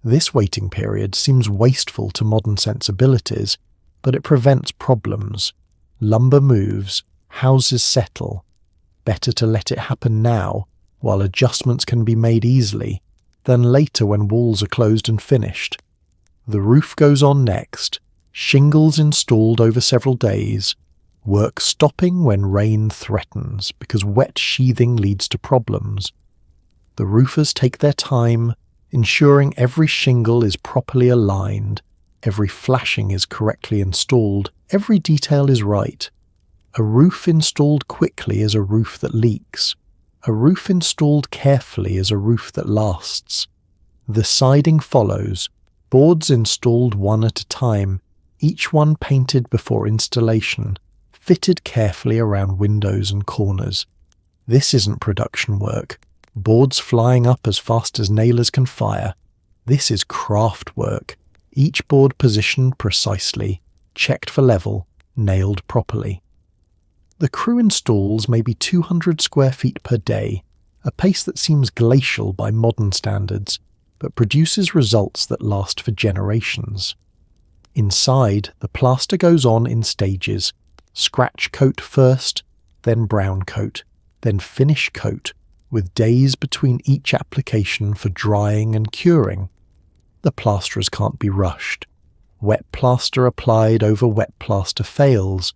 This waiting period seems wasteful to modern sensibilities, but it prevents problems. Lumber moves, houses settle. Better to let it happen now, while adjustments can be made easily, than later when walls are closed and finished. The roof goes on next, shingles installed over several days, work stopping when rain threatens because wet sheathing leads to problems. The roofers take their time, ensuring every shingle is properly aligned, every flashing is correctly installed, every detail is right. A roof installed quickly is a roof that leaks. A roof installed carefully is a roof that lasts. The siding follows, boards installed one at a time, each one painted before installation, fitted carefully around windows and corners. This isn't production work, boards flying up as fast as nailers can fire. This is craft work, each board positioned precisely, checked for level, nailed properly. The crew installs maybe 200 square feet per day, a pace that seems glacial by modern standards, but produces results that last for generations. Inside, the plaster goes on in stages, scratch coat first, then brown coat, then finish coat, with days between each application for drying and curing. The plasterers can't be rushed. Wet plaster applied over wet plaster fails.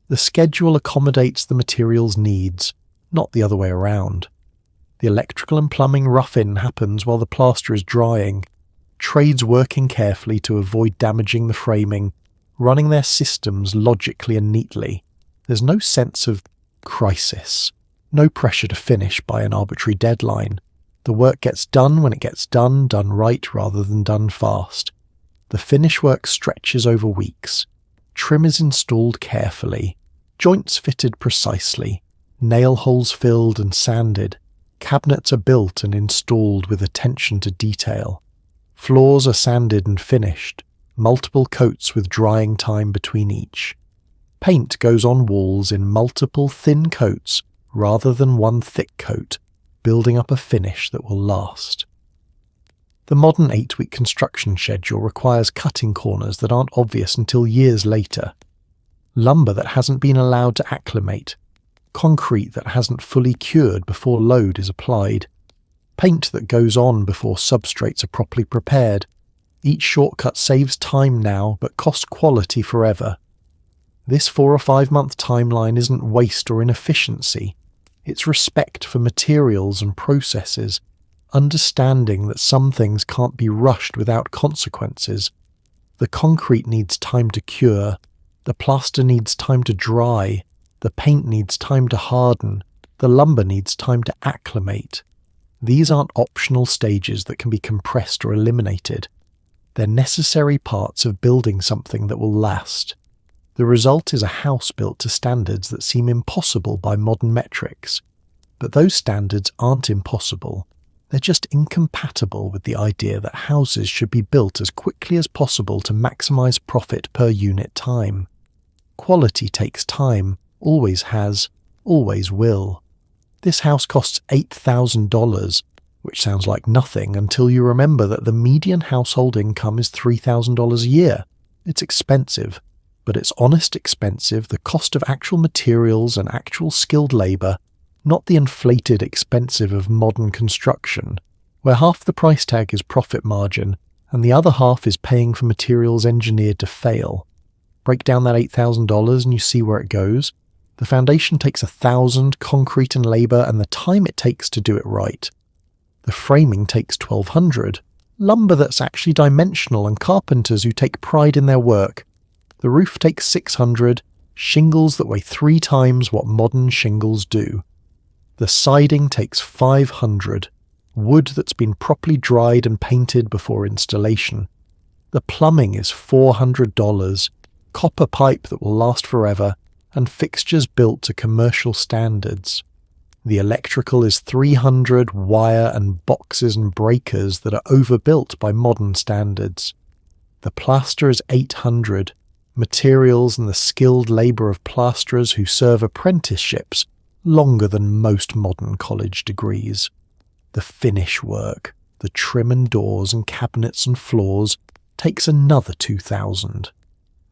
The schedule accommodates the material's needs, not the other way around. The electrical and plumbing rough-in happens while the plaster is drying, trades working carefully to avoid damaging the framing, running their systems logically and neatly. There's no sense of crisis, no pressure to finish by an arbitrary deadline. The work gets done when it gets done right rather than done fast. The finish work stretches over weeks. Trim is installed carefully, joints fitted precisely, nail holes filled and sanded, cabinets are built and installed with attention to detail. Floors are sanded and finished, multiple coats with drying time between each. Paint goes on walls in multiple thin coats rather than one thick coat, building up a finish that will last. The modern 8-week construction schedule requires cutting corners that aren't obvious until years later. Lumber that hasn't been allowed to acclimate. Concrete that hasn't fully cured before load is applied. Paint that goes on before substrates are properly prepared. Each shortcut saves time now but costs quality forever. This 4 or 5 month timeline isn't waste or inefficiency. It's respect for materials and processes, understanding that some things can't be rushed without consequences. The concrete needs time to cure, the plaster needs time to dry, the paint needs time to harden, the lumber needs time to acclimate. These aren't optional stages that can be compressed or eliminated. They're necessary parts of building something that will last. The result is a house built to standards that seem impossible by modern metrics. But those standards aren't impossible. They're just incompatible with the idea that houses should be built as quickly as possible to maximize profit per unit time. Quality takes time, always has, always will. This house costs $8,000, which sounds like nothing until you remember that the median household income is $3,000 a year. It's expensive, but it's honest expensive, the cost of actual materials and actual skilled labour, not the inflated expensive of modern construction, where half the price tag is profit margin and the other half is paying for materials engineered to fail. Break down that $8,000 and you see where it goes. The foundation takes $1,000, concrete and labour, and the time it takes to do it right. The framing takes $1,200, lumber that's actually dimensional and carpenters who take pride in their work. The roof takes $600, shingles that weigh 3 times what modern shingles do. The siding takes $500, wood that's been properly dried and painted before installation. The plumbing is $400, copper pipe that will last forever, and fixtures built to commercial standards. The electrical is $300, wire and boxes and breakers that are overbuilt by modern standards. The plaster is $800, materials and the skilled labour of plasterers who serve apprenticeships longer than most modern college degrees. The finish work, the trim and doors and cabinets and floors, takes another $2,000.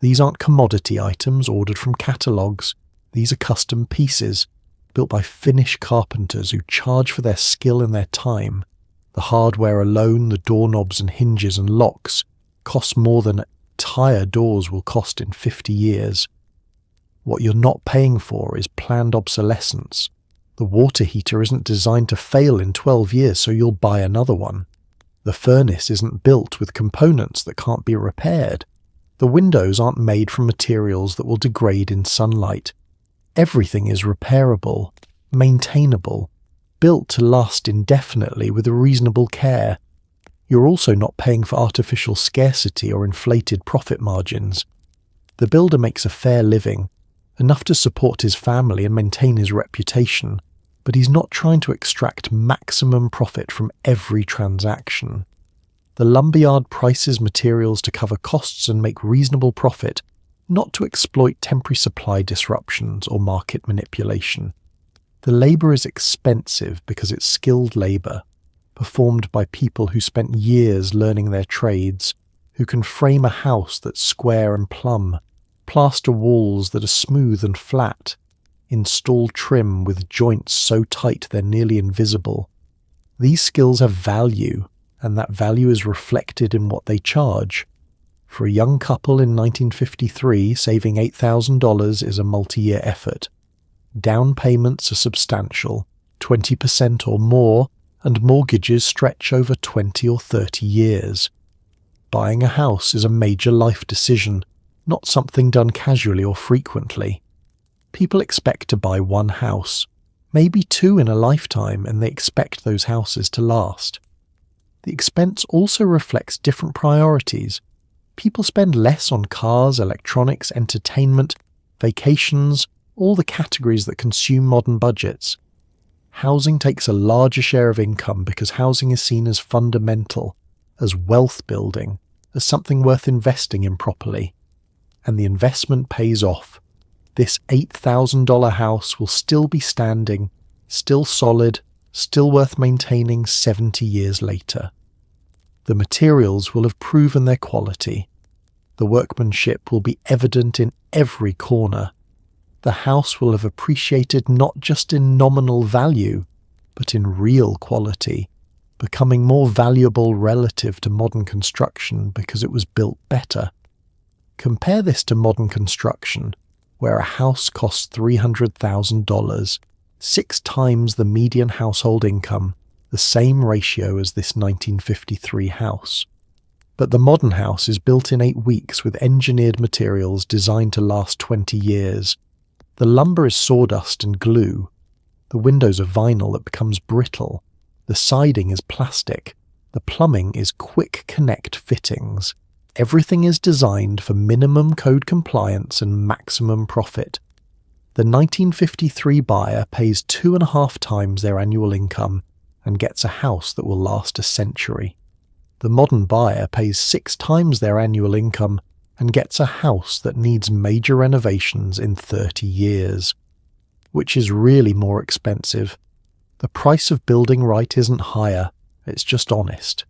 These aren't commodity items ordered from catalogues. These are custom pieces, built by Finnish carpenters who charge for their skill and their time. The hardware alone, the doorknobs and hinges and locks, cost more than entire doors will cost in 50 years. What you're not paying for is planned obsolescence. The water heater isn't designed to fail in 12 years, so you'll buy another one. The furnace isn't built with components that can't be repaired. The windows aren't made from materials that will degrade in sunlight. Everything is repairable, maintainable, built to last indefinitely with a reasonable care. You're also not paying for artificial scarcity or inflated profit margins. The builder makes a fair living, enough to support his family and maintain his reputation, but he's not trying to extract maximum profit from every transaction. The lumberyard prices materials to cover costs and make reasonable profit, not to exploit temporary supply disruptions or market manipulation. The labour is expensive because it's skilled labour, performed by people who spent years learning their trades, who can frame a house that's square and plumb, plaster walls that are smooth and flat, install trim with joints so tight they're nearly invisible. These skills have value, and that value is reflected in what they charge. For a young couple in 1953, saving $8,000 is a multi-year effort. Down payments are substantial, 20% or more, and mortgages stretch over 20 or 30 years. Buying a house is a major life decision, not something done casually or frequently. People expect to buy one house, maybe two in a lifetime, and they expect those houses to last. The expense also reflects different priorities. People spend less on cars, electronics, entertainment, vacations, all the categories that consume modern budgets. Housing takes a larger share of income because housing is seen as fundamental, as wealth building, as something worth investing in properly. And the investment pays off. This $8,000 house will still be standing, still solid, still worth maintaining 70 years later. The materials will have proven their quality. The workmanship will be evident in every corner. The house will have appreciated not just in nominal value, but in real quality, becoming more valuable relative to modern construction because it was built better. Compare this to modern construction, where a house costs $300,000, 6 times the median household income, the same ratio as this 1953 house. But the modern house is built in 8 weeks with engineered materials designed to last 20 years. The lumber is sawdust and glue. The windows are vinyl that becomes brittle. The siding is plastic. The plumbing is quick connect fittings. Everything is designed for minimum code compliance and maximum profit. The 1953 buyer pays 2.5 times their annual income and gets a house that will last a century. The modern buyer pays 6 times their annual income and gets a house that needs major renovations in 30 years. Which is really more expensive? The price of building right isn't higher, it's just honest.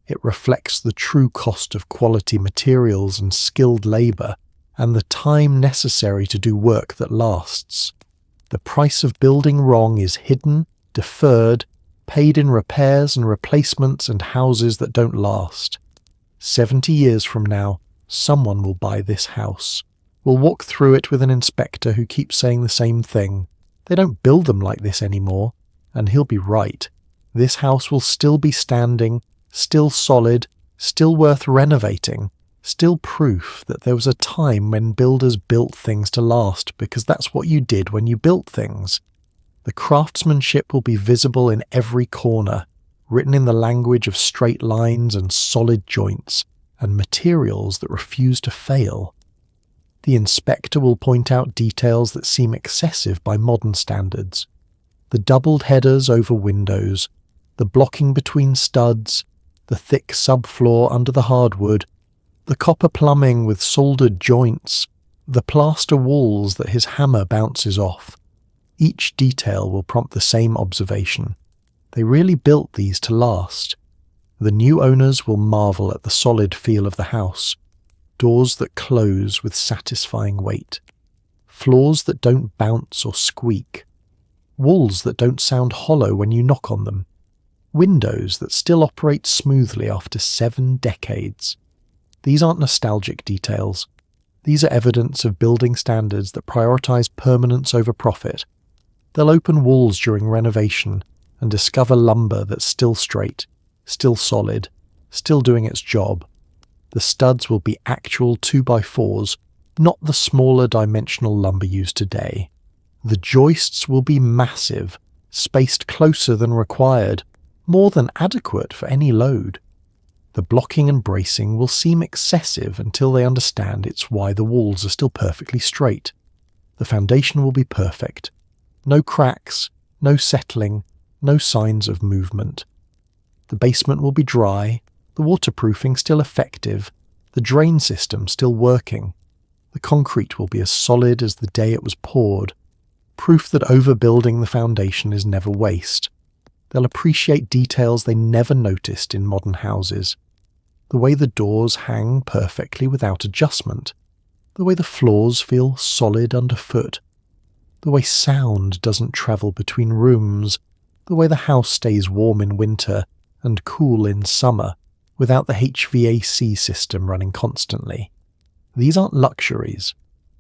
It reflects the true cost of quality materials and skilled labour, and the time necessary to do work that lasts. The price of building wrong is hidden, deferred, paid in repairs and replacements and houses that don't last. 70 years from now, someone will buy this house. We'll walk through it with an inspector who keeps saying the same thing. They don't build them like this anymore, and he'll be right. This house will still be standing, still solid, still worth renovating, still proof that there was a time when builders built things to last because that's what you did when you built things. The craftsmanship will be visible in every corner, written in the language of straight lines and solid joints, and materials that refuse to fail. The inspector will point out details that seem excessive by modern standards. The doubled headers over windows, the blocking between studs, the thick subfloor under the hardwood, the copper plumbing with soldered joints, the plaster walls that his hammer bounces off. Each detail will prompt the same observation. They really built these to last. The new owners will marvel at the solid feel of the house. Doors that close with satisfying weight. Floors that don't bounce or squeak. Walls that don't sound hollow when you knock on them. Windows that still operate smoothly after 7 decades. These aren't nostalgic details. These are evidence of building standards that prioritize permanence over profit. They'll open walls during renovation and discover lumber that's still straight, still solid, still doing its job. The studs will be actual 2x4s, not the smaller dimensional lumber used today. The joists will be massive, spaced closer than required, more than adequate for any load. The blocking and bracing will seem excessive until they understand it's why the walls are still perfectly straight. The foundation will be perfect. No cracks, no settling, no signs of movement. The basement will be dry, the waterproofing still effective, the drain system still working. The concrete will be as solid as the day it was poured. Proof that overbuilding the foundation is never waste. They'll appreciate details they never noticed in modern houses. The way the doors hang perfectly without adjustment. The way the floors feel solid underfoot. The way sound doesn't travel between rooms. The way the house stays warm in winter and cool in summer without the HVAC system running constantly. These aren't luxuries.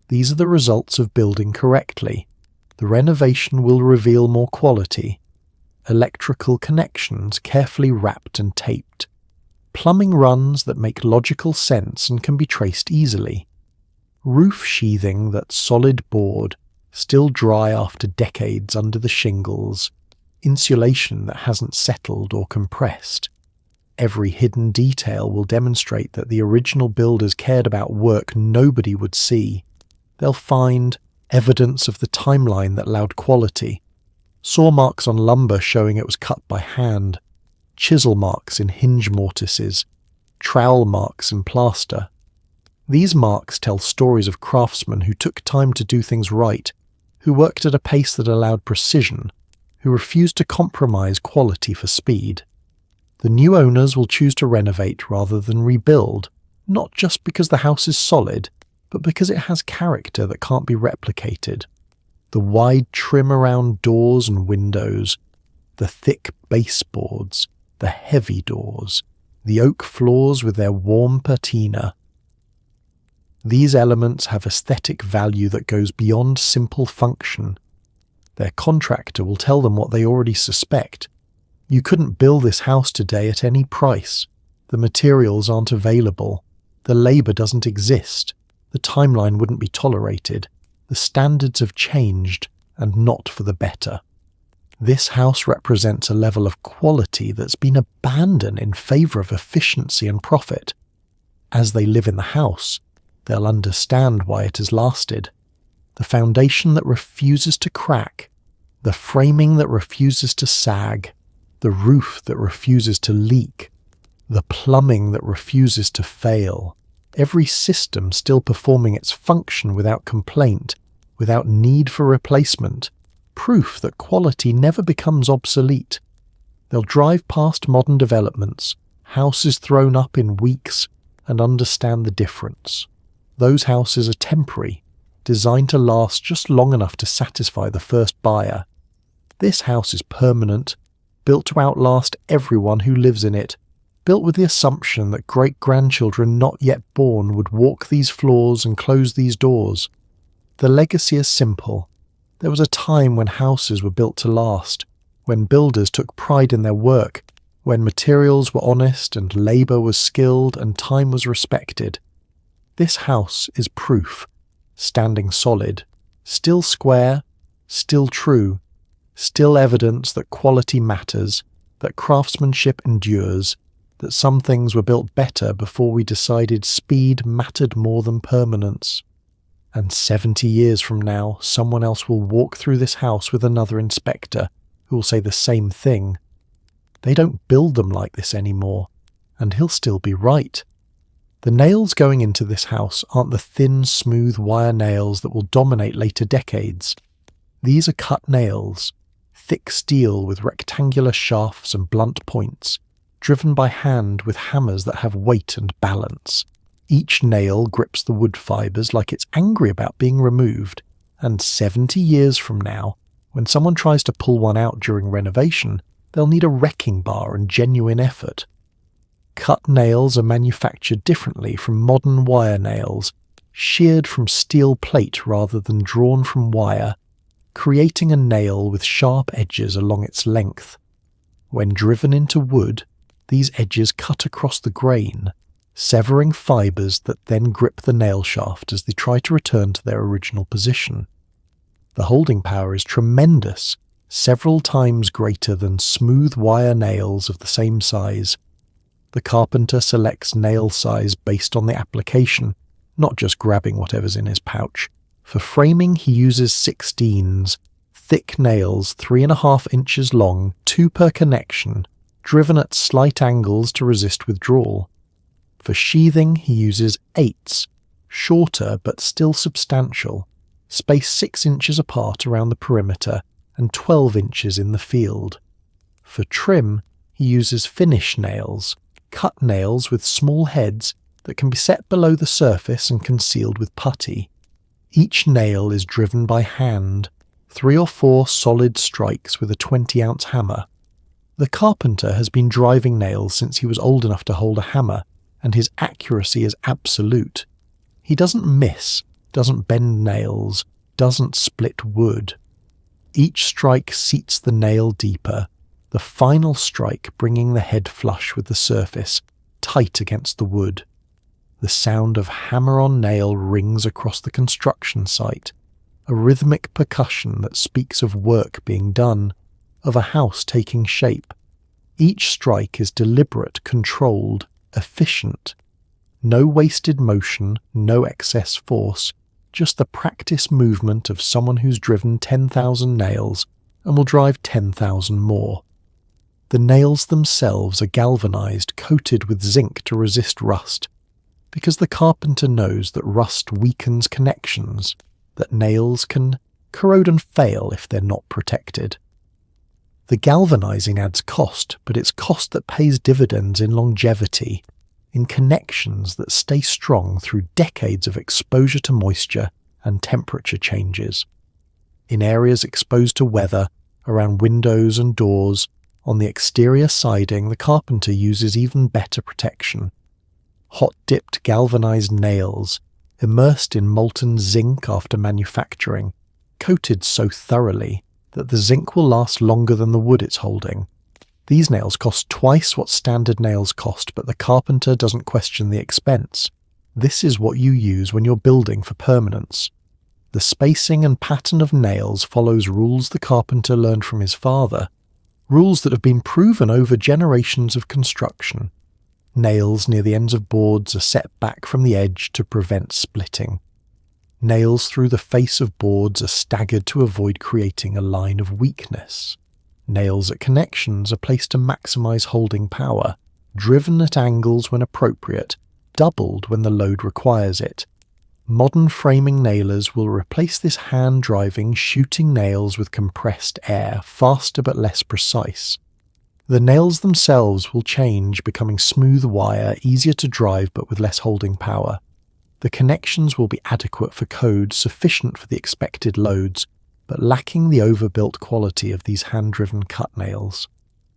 These are the results of building correctly. The renovation will reveal more quality. Electrical connections carefully wrapped and taped. Plumbing runs that make logical sense and can be traced easily. Roof sheathing that's solid board, still dry after decades under the shingles. Insulation that hasn't settled or compressed. Every hidden detail will demonstrate that the original builders cared about work nobody would see. They'll find evidence of the timeline that allowed quality. Saw marks on lumber showing it was cut by hand. Chisel marks in hinge mortises. Trowel marks in plaster. These marks tell stories of craftsmen who took time to do things right, who worked at a pace that allowed precision, who refused to compromise quality for speed. The new owners will choose to renovate rather than rebuild, not just because the house is solid, but because it has character that can't be replicated. The wide trim around doors and windows, the thick baseboards, the heavy doors, the oak floors with their warm patina. These elements have aesthetic value that goes beyond simple function. Their contractor will tell them what they already suspect. You couldn't build this house today at any price. The materials aren't available. The labour doesn't exist. The timeline wouldn't be tolerated. The standards have changed, and not for the better. This house represents a level of quality that's been abandoned in favour of efficiency and profit. As they live in the house, they'll understand why it has lasted. The foundation that refuses to crack, the framing that refuses to sag, the roof that refuses to leak, the plumbing that refuses to fail, every system still performing its function without complaint, without need for replacement, proof that quality never becomes obsolete. They'll drive past modern developments, houses thrown up in weeks, and understand the difference. Those houses are temporary, designed to last just long enough to satisfy the first buyer. This house is permanent, built to outlast everyone who lives in it, built with the assumption that great-grandchildren not yet born would walk these floors and close these doors. The legacy is simple. There was a time when houses were built to last, when builders took pride in their work, when materials were honest and labour was skilled and time was respected. This house is proof, standing solid, still square, still true, still evidence that quality matters, that craftsmanship endures, that some things were built better before we decided speed mattered more than permanence. And 70 years from now, someone else will walk through this house with another inspector who will say the same thing. They don't build them like this anymore, and he'll still be right. The nails going into this house aren't the thin, smooth wire nails that will dominate later decades. These are cut nails, thick steel with rectangular shafts and blunt points, driven by hand with hammers that have weight and balance. Each nail grips the wood fibres like it's angry about being removed, and 70 years from now, when someone tries to pull one out during renovation, they'll need a wrecking bar and genuine effort. Cut nails are manufactured differently from modern wire nails, sheared from steel plate rather than drawn from wire, creating a nail with sharp edges along its length. When driven into wood, these edges cut across the grain, severing fibres that then grip the nail shaft as they try to return to their original position. The holding power is tremendous, several times greater than smooth wire nails of the same size. The carpenter selects nail size based on the application, not just grabbing whatever's in his pouch. For framing, he uses 16s, thick nails 3.5 inches long, 2 per connection, driven at slight angles to resist withdrawal. For sheathing, he uses 8s, shorter but still substantial, spaced 6 inches apart around the perimeter and 12 inches in the field. For trim, he uses finish nails, cut nails with small heads that can be set below the surface and concealed with putty. Each nail is driven by hand, 3 or 4 solid strikes with a 20-ounce hammer. The carpenter has been driving nails since he was old enough to hold a hammer, and his accuracy is absolute. He doesn't miss, doesn't bend nails, doesn't split wood. Each strike seats the nail deeper, the final strike bringing the head flush with the surface, tight against the wood. The sound of hammer on nail rings across the construction site, a rhythmic percussion that speaks of work being done, of a house taking shape. Each strike is deliberate, controlled, efficient. No wasted motion, no excess force, just the practice movement of someone who's driven 10,000 nails and will drive 10,000 more. The nails themselves are galvanized, coated with zinc to resist rust, because the carpenter knows that rust weakens connections, that nails can corrode and fail if they're not protected. The galvanizing adds cost, but it's cost that pays dividends in longevity, in connections that stay strong through decades of exposure to moisture and temperature changes. In areas exposed to weather, around windows and doors, on the exterior siding, the carpenter uses even better protection. Hot-dipped galvanized nails, immersed in molten zinc after manufacturing, coated so thoroughly that the zinc will last longer than the wood it's holding. These nails cost twice what standard nails cost, but the carpenter doesn't question the expense. This is what you use when you're building for permanence. The spacing and pattern of nails follows rules the carpenter learned from his father, rules that have been proven over generations of construction. Nails near the ends of boards are set back from the edge to prevent splitting. Nails through the face of boards are staggered to avoid creating a line of weakness. Nails at connections are placed to maximize holding power, driven at angles when appropriate, doubled when the load requires it. Modern framing nailers will replace this hand-driving, shooting nails with compressed air, faster but less precise. The nails themselves will change, becoming smooth wire, easier to drive but with less holding power. The connections will be adequate for code, sufficient for the expected loads, but lacking the overbuilt quality of these hand-driven cut nails.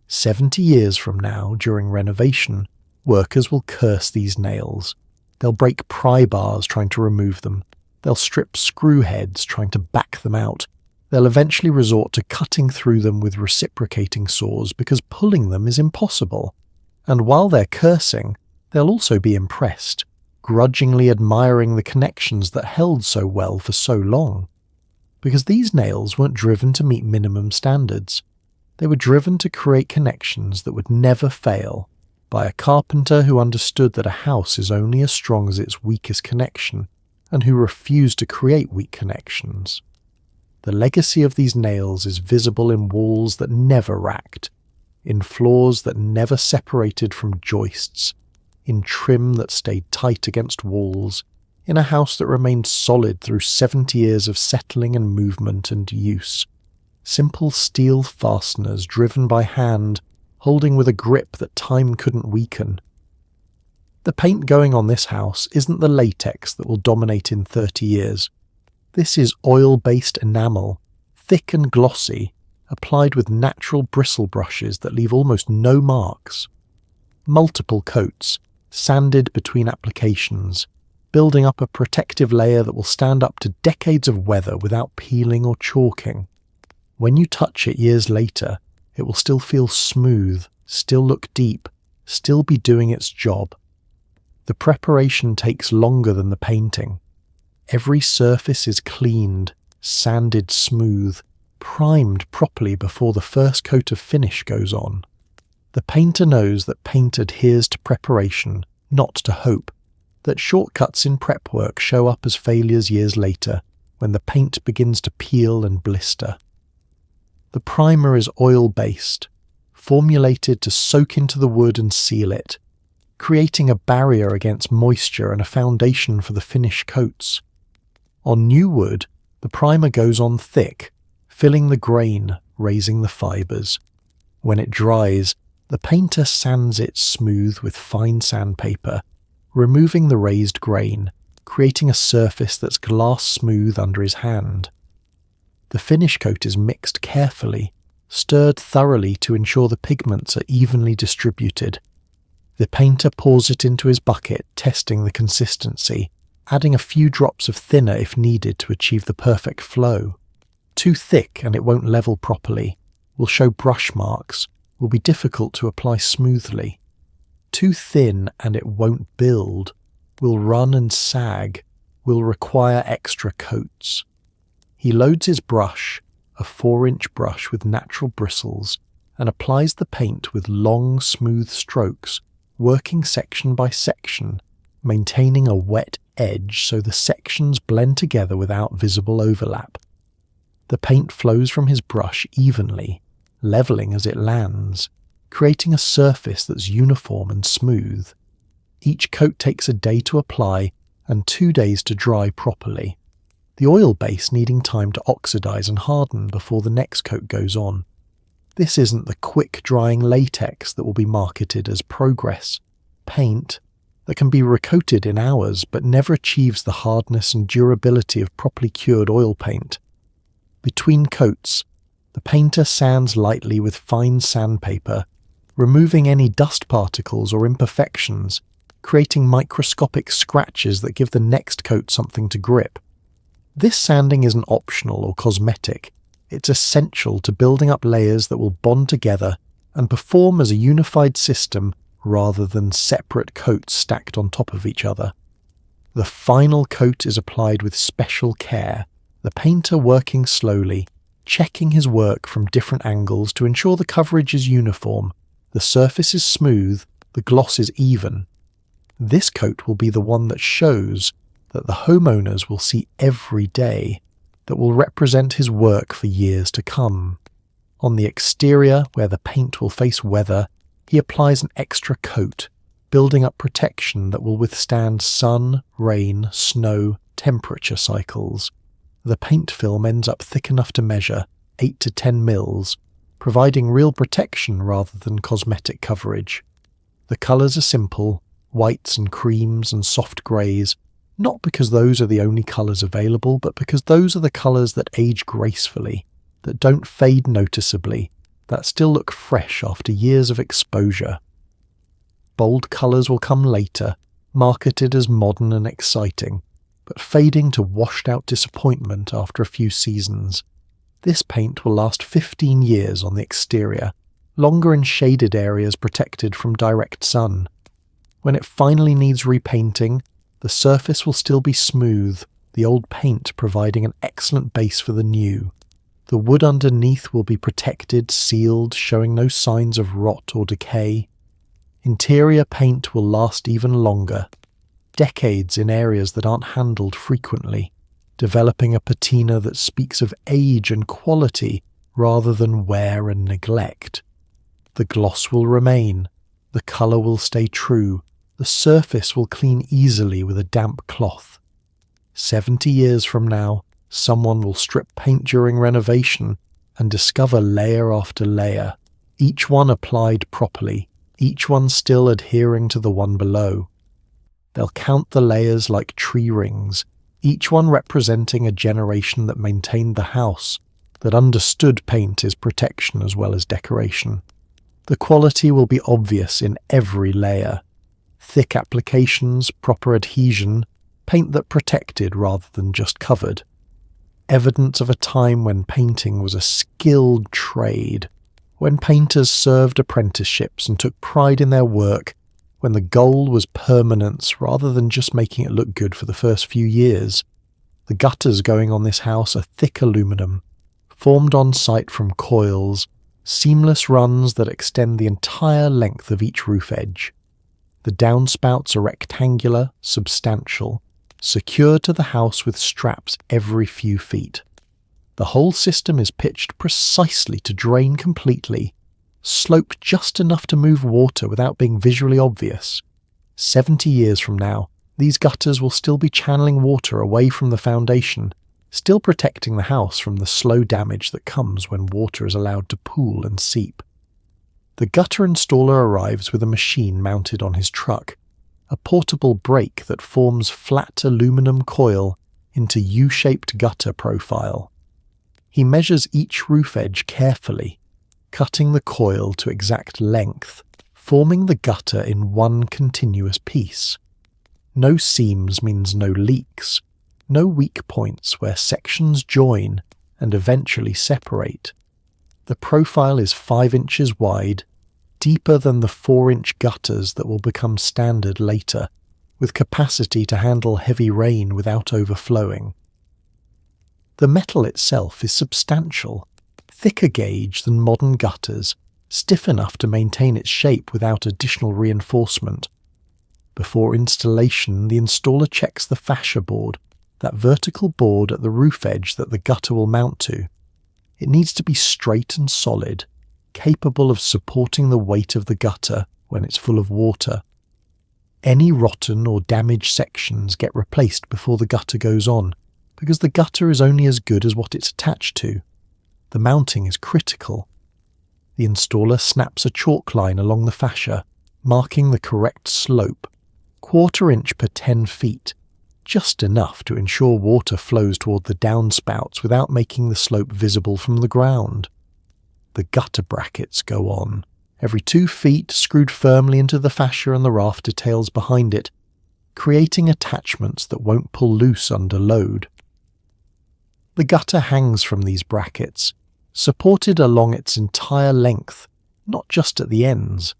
70 years from now, during renovation, workers will curse these nails. They'll break pry bars trying to remove them. They'll strip screw heads trying to back them out. They'll eventually resort to cutting through them with reciprocating saws because pulling them is impossible. And while they're cursing, they'll also be impressed, grudgingly admiring the connections that held so well for so long. Because these nails weren't driven to meet minimum standards. They were driven to create connections that would never fail, by a carpenter who understood that a house is only as strong as its weakest connection, and who refused to create weak connections. The legacy of these nails is visible in walls that never racked, in floors that never separated from joists, in trim that stayed tight against walls, in a house that remained solid through 70 years of settling and movement and use. Simple steel fasteners driven by hand, holding with a grip that time couldn't weaken. The paint going on this house isn't the latex that will dominate in 30 years. This is oil-based enamel, thick and glossy, applied with natural bristle brushes that leave almost no marks. Multiple coats, sanded between applications, building up a protective layer that will stand up to decades of weather without peeling or chalking. When you touch it years later, it will still feel smooth, still look deep, still be doing its job. The preparation takes longer than the painting. Every surface is cleaned, sanded smooth, primed properly before the first coat of finish goes on. The painter knows that paint adheres to preparation, not to hope, that shortcuts in prep work show up as failures years later, when the paint begins to peel and blister. The primer is oil-based, formulated to soak into the wood and seal it, creating a barrier against moisture and a foundation for the finish coats. On new wood, the primer goes on thick, filling the grain, raising the fibres. When it dries, the painter sands it smooth with fine sandpaper, removing the raised grain, creating a surface that's glass smooth under his hand. The finish coat is mixed carefully, stirred thoroughly to ensure the pigments are evenly distributed. The painter pours it into his bucket, testing the consistency, adding a few drops of thinner if needed to achieve the perfect flow. Too thick and it won't level properly, will show brush marks, will be difficult to apply smoothly. Too thin and it won't build, will run and sag, will require extra coats. He loads his brush, a 4-inch brush with natural bristles, and applies the paint with long, smooth strokes, working section by section, maintaining a wet edge so the sections blend together without visible overlap. The paint flows from his brush evenly, leveling as it lands, creating a surface that's uniform and smooth. Each coat takes a day to apply and 2 days to dry properly, the oil base needing time to oxidize and harden before the next coat goes on. This isn't the quick-drying latex that will be marketed as progress. Paint that can be recoated in hours but never achieves the hardness and durability of properly cured oil paint. Between coats, the painter sands lightly with fine sandpaper, removing any dust particles or imperfections, creating microscopic scratches that give the next coat something to grip. This sanding isn't optional or cosmetic. It's essential to building up layers that will bond together and perform as a unified system rather than separate coats stacked on top of each other. The final coat is applied with special care, the painter working slowly, checking his work from different angles to ensure the coverage is uniform, the surface is smooth, the gloss is even. This coat will be the one that shows, that the homeowners will see every day, that will represent his work for years to come. On the exterior, where the paint will face weather, he applies an extra coat, building up protection that will withstand sun, rain, snow, temperature cycles. The paint film ends up thick enough to measure, 8 to 10 mils, providing real protection rather than cosmetic coverage. The colours are simple, whites and creams and soft greys, not because those are the only colours available, but because those are the colours that age gracefully, that don't fade noticeably, that still look fresh after years of exposure. Bold colours will come later, marketed as modern and exciting, but fading to washed-out disappointment after a few seasons. This paint will last 15 years on the exterior, longer in shaded areas protected from direct sun. When it finally needs repainting, the surface will still be smooth, the old paint providing an excellent base for the new. The wood underneath will be protected, sealed, showing no signs of rot or decay. Interior paint will last even longer, decades in areas that aren't handled frequently, developing a patina that speaks of age and quality rather than wear and neglect. The gloss will remain, the colour will stay true, the surface will clean easily with a damp cloth. 70 years from now, someone will strip paint during renovation and discover layer after layer, each one applied properly, each one still adhering to the one below. They'll count the layers like tree rings, each one representing a generation that maintained the house, that understood paint is protection as well as decoration. The quality will be obvious in every layer. Thick applications, proper adhesion, paint that protected rather than just covered. Evidence of a time when painting was a skilled trade, when painters served apprenticeships and took pride in their work, when the goal was permanence rather than just making it look good for the first few years. The gutters going on this house are thick aluminum, formed on site from coils, seamless runs that extend the entire length of each roof edge. The downspouts are rectangular, substantial, secured to the house with straps every few feet. The whole system is pitched precisely to drain completely, sloped just enough to move water without being visually obvious. 70 years from now, these gutters will still be channeling water away from the foundation, still protecting the house from the slow damage that comes when water is allowed to pool and seep. The gutter installer arrives with a machine mounted on his truck, a portable brake that forms flat aluminum coil into U-shaped gutter profile. He measures each roof edge carefully, cutting the coil to exact length, forming the gutter in one continuous piece. No seams means no leaks, no weak points where sections join and eventually separate. The profile is 5 inches wide, deeper than the 4-inch gutters that will become standard later, with capacity to handle heavy rain without overflowing. The metal itself is substantial, thicker gauge than modern gutters, stiff enough to maintain its shape without additional reinforcement. Before installation, the installer checks the fascia board, that vertical board at the roof edge that the gutter will mount to. It needs to be straight and solid, capable of supporting the weight of the gutter when it's full of water. Any rotten or damaged sections get replaced before the gutter goes on, because the gutter is only as good as what it's attached to. The mounting is critical. The installer snaps a chalk line along the fascia, marking the correct slope, 1/4 inch per 10 feet, just enough to ensure water flows toward the downspouts without making the slope visible from the ground. The gutter brackets go on, every 2 feet screwed firmly into the fascia and the raft details behind it, creating attachments that won't pull loose under load. The gutter hangs from these brackets, supported along its entire length, not just at the ends.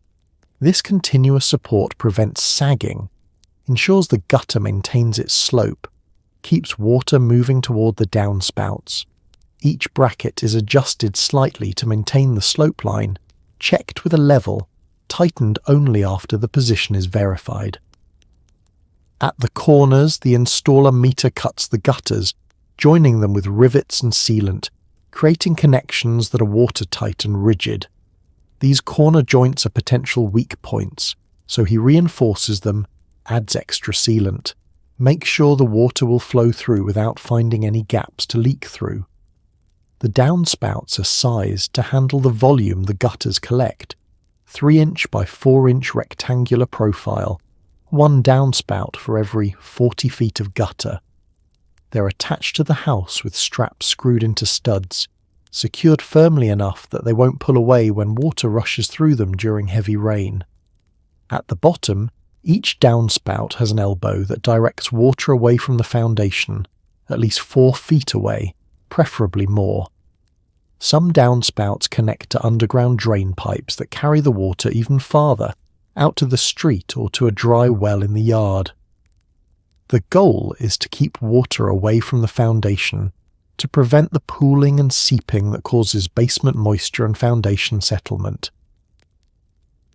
This continuous support prevents sagging, ensures the gutter maintains its slope, keeps water moving toward the downspouts. Each bracket is adjusted slightly to maintain the slope line, checked with a level, tightened only after the position is verified. At the corners, the installer meter cuts the gutters, joining them with rivets and sealant, creating connections that are watertight and rigid. These corner joints are potential weak points, so he reinforces them, adds extra sealant, makes sure the water will flow through without finding any gaps to leak through. The downspouts are sized to handle the volume the gutters collect, 3-inch by 4-inch rectangular profile, 1 downspout for every 40 feet of gutter. They're attached to the house with straps screwed into studs, secured firmly enough that they won't pull away when water rushes through them during heavy rain. At the bottom, each downspout has an elbow that directs water away from the foundation, at least 4 feet away, preferably more. Some downspouts connect to underground drain pipes that carry the water even farther, out to the street or to a dry well in the yard. The goal is to keep water away from the foundation, to prevent the pooling and seeping that causes basement moisture and foundation settlement.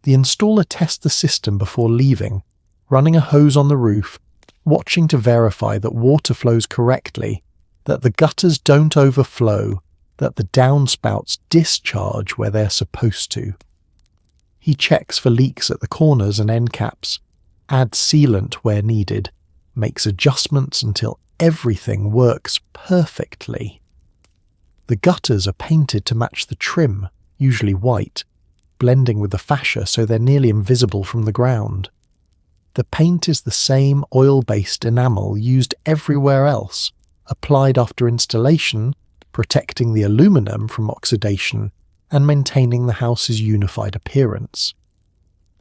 The installer tests the system before leaving, running a hose on the roof, watching to verify that water flows correctly, that the gutters don't overflow, that the downspouts discharge where they're supposed to. He checks for leaks at the corners and end caps, adds sealant where needed, makes adjustments until everything works perfectly. The gutters are painted to match the trim, usually white, blending with the fascia so they're nearly invisible from the ground. The paint is the same oil-based enamel used everywhere else, applied after installation, protecting the aluminum from oxidation and maintaining the house's unified appearance.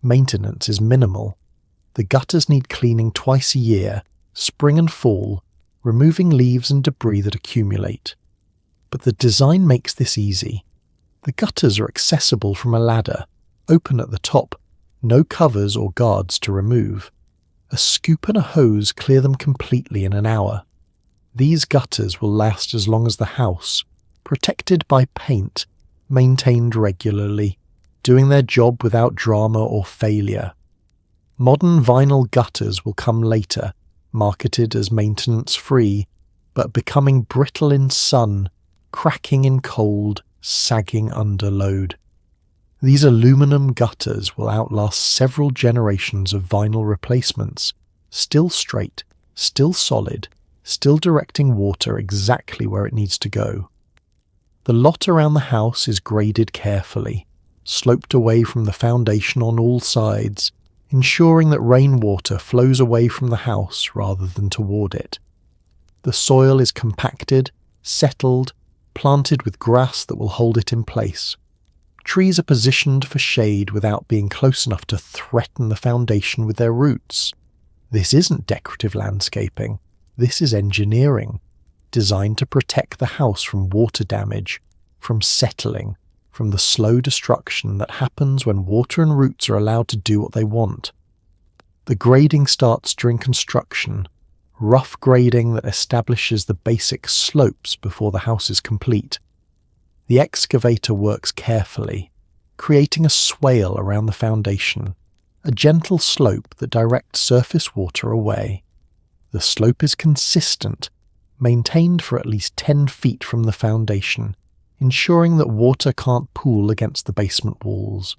Maintenance is minimal. The gutters need cleaning twice a year, spring and fall, removing leaves and debris that accumulate. But the design makes this easy. The gutters are accessible from a ladder, open at the top, no covers or guards to remove. A scoop and a hose clear them completely in an hour. These gutters will last as long as the house, protected by paint, maintained regularly, doing their job without drama or failure. Modern vinyl gutters will come later, marketed as maintenance-free, but becoming brittle in sun, cracking in cold, sagging under load. These aluminum gutters will outlast several generations of vinyl replacements, still straight, still solid, still directing water exactly where it needs to go. The lot around the house is graded carefully, sloped away from the foundation on all sides, ensuring that rainwater flows away from the house rather than toward it. The soil is compacted, settled, planted with grass that will hold it in place. Trees are positioned for shade without being close enough to threaten the foundation with their roots. This isn't decorative landscaping. This is engineering, designed to protect the house from water damage, from settling, from the slow destruction that happens when water and roots are allowed to do what they want. The grading starts during construction, rough grading that establishes the basic slopes before the house is complete. The excavator works carefully, creating a swale around the foundation, a gentle slope that directs surface water away. The slope is consistent, maintained for at least 10 feet from the foundation, ensuring that water can't pool against the basement walls.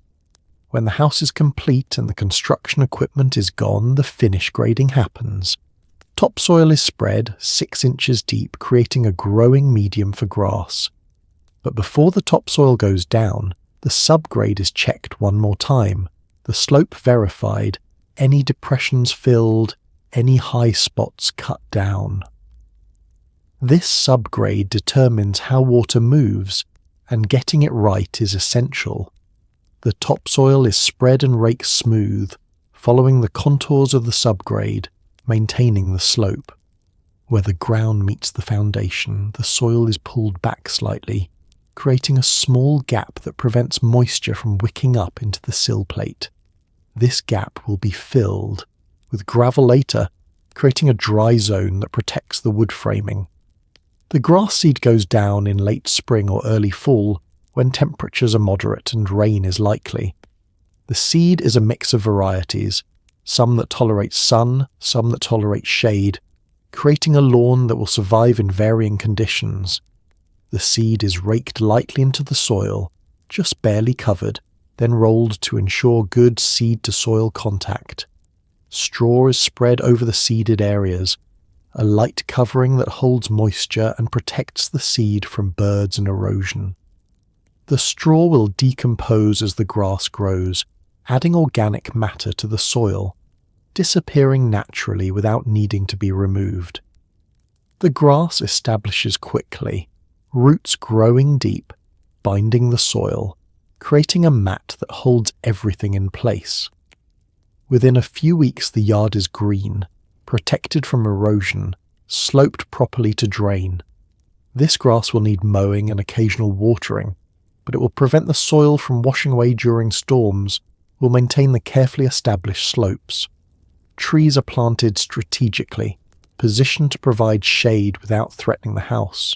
When the house is complete and the construction equipment is gone, the finish grading happens. Topsoil is spread 6 inches deep, creating a growing medium for grass. But before the topsoil goes down, the subgrade is checked one more time, the slope verified, any depressions filled, any high spots cut down. This subgrade determines how water moves, and getting it right is essential. The topsoil is spread and raked smooth, following the contours of the subgrade, maintaining the slope. Where the ground meets the foundation, the soil is pulled back slightly, creating a small gap that prevents moisture from wicking up into the sill plate. This gap will be filled with gravel later, creating a dry zone that protects the wood framing. The grass seed goes down in late spring or early fall when temperatures are moderate and rain is likely. The seed is a mix of varieties, some that tolerate sun, some that tolerate shade, creating a lawn that will survive in varying conditions. The seed is raked lightly into the soil, just barely covered, then rolled to ensure good seed-to-soil contact. Straw is spread over the seeded areas, a light covering that holds moisture and protects the seed from birds and erosion. The straw will decompose as the grass grows, adding organic matter to the soil, disappearing naturally without needing to be removed. The grass establishes quickly, roots growing deep, binding the soil, creating a mat that holds everything in place. Within a few weeks the yard is green, protected from erosion, sloped properly to drain. This grass will need mowing and occasional watering, but it will prevent the soil from washing away during storms, will maintain the carefully established slopes. Trees are planted strategically, positioned to provide shade without threatening the house.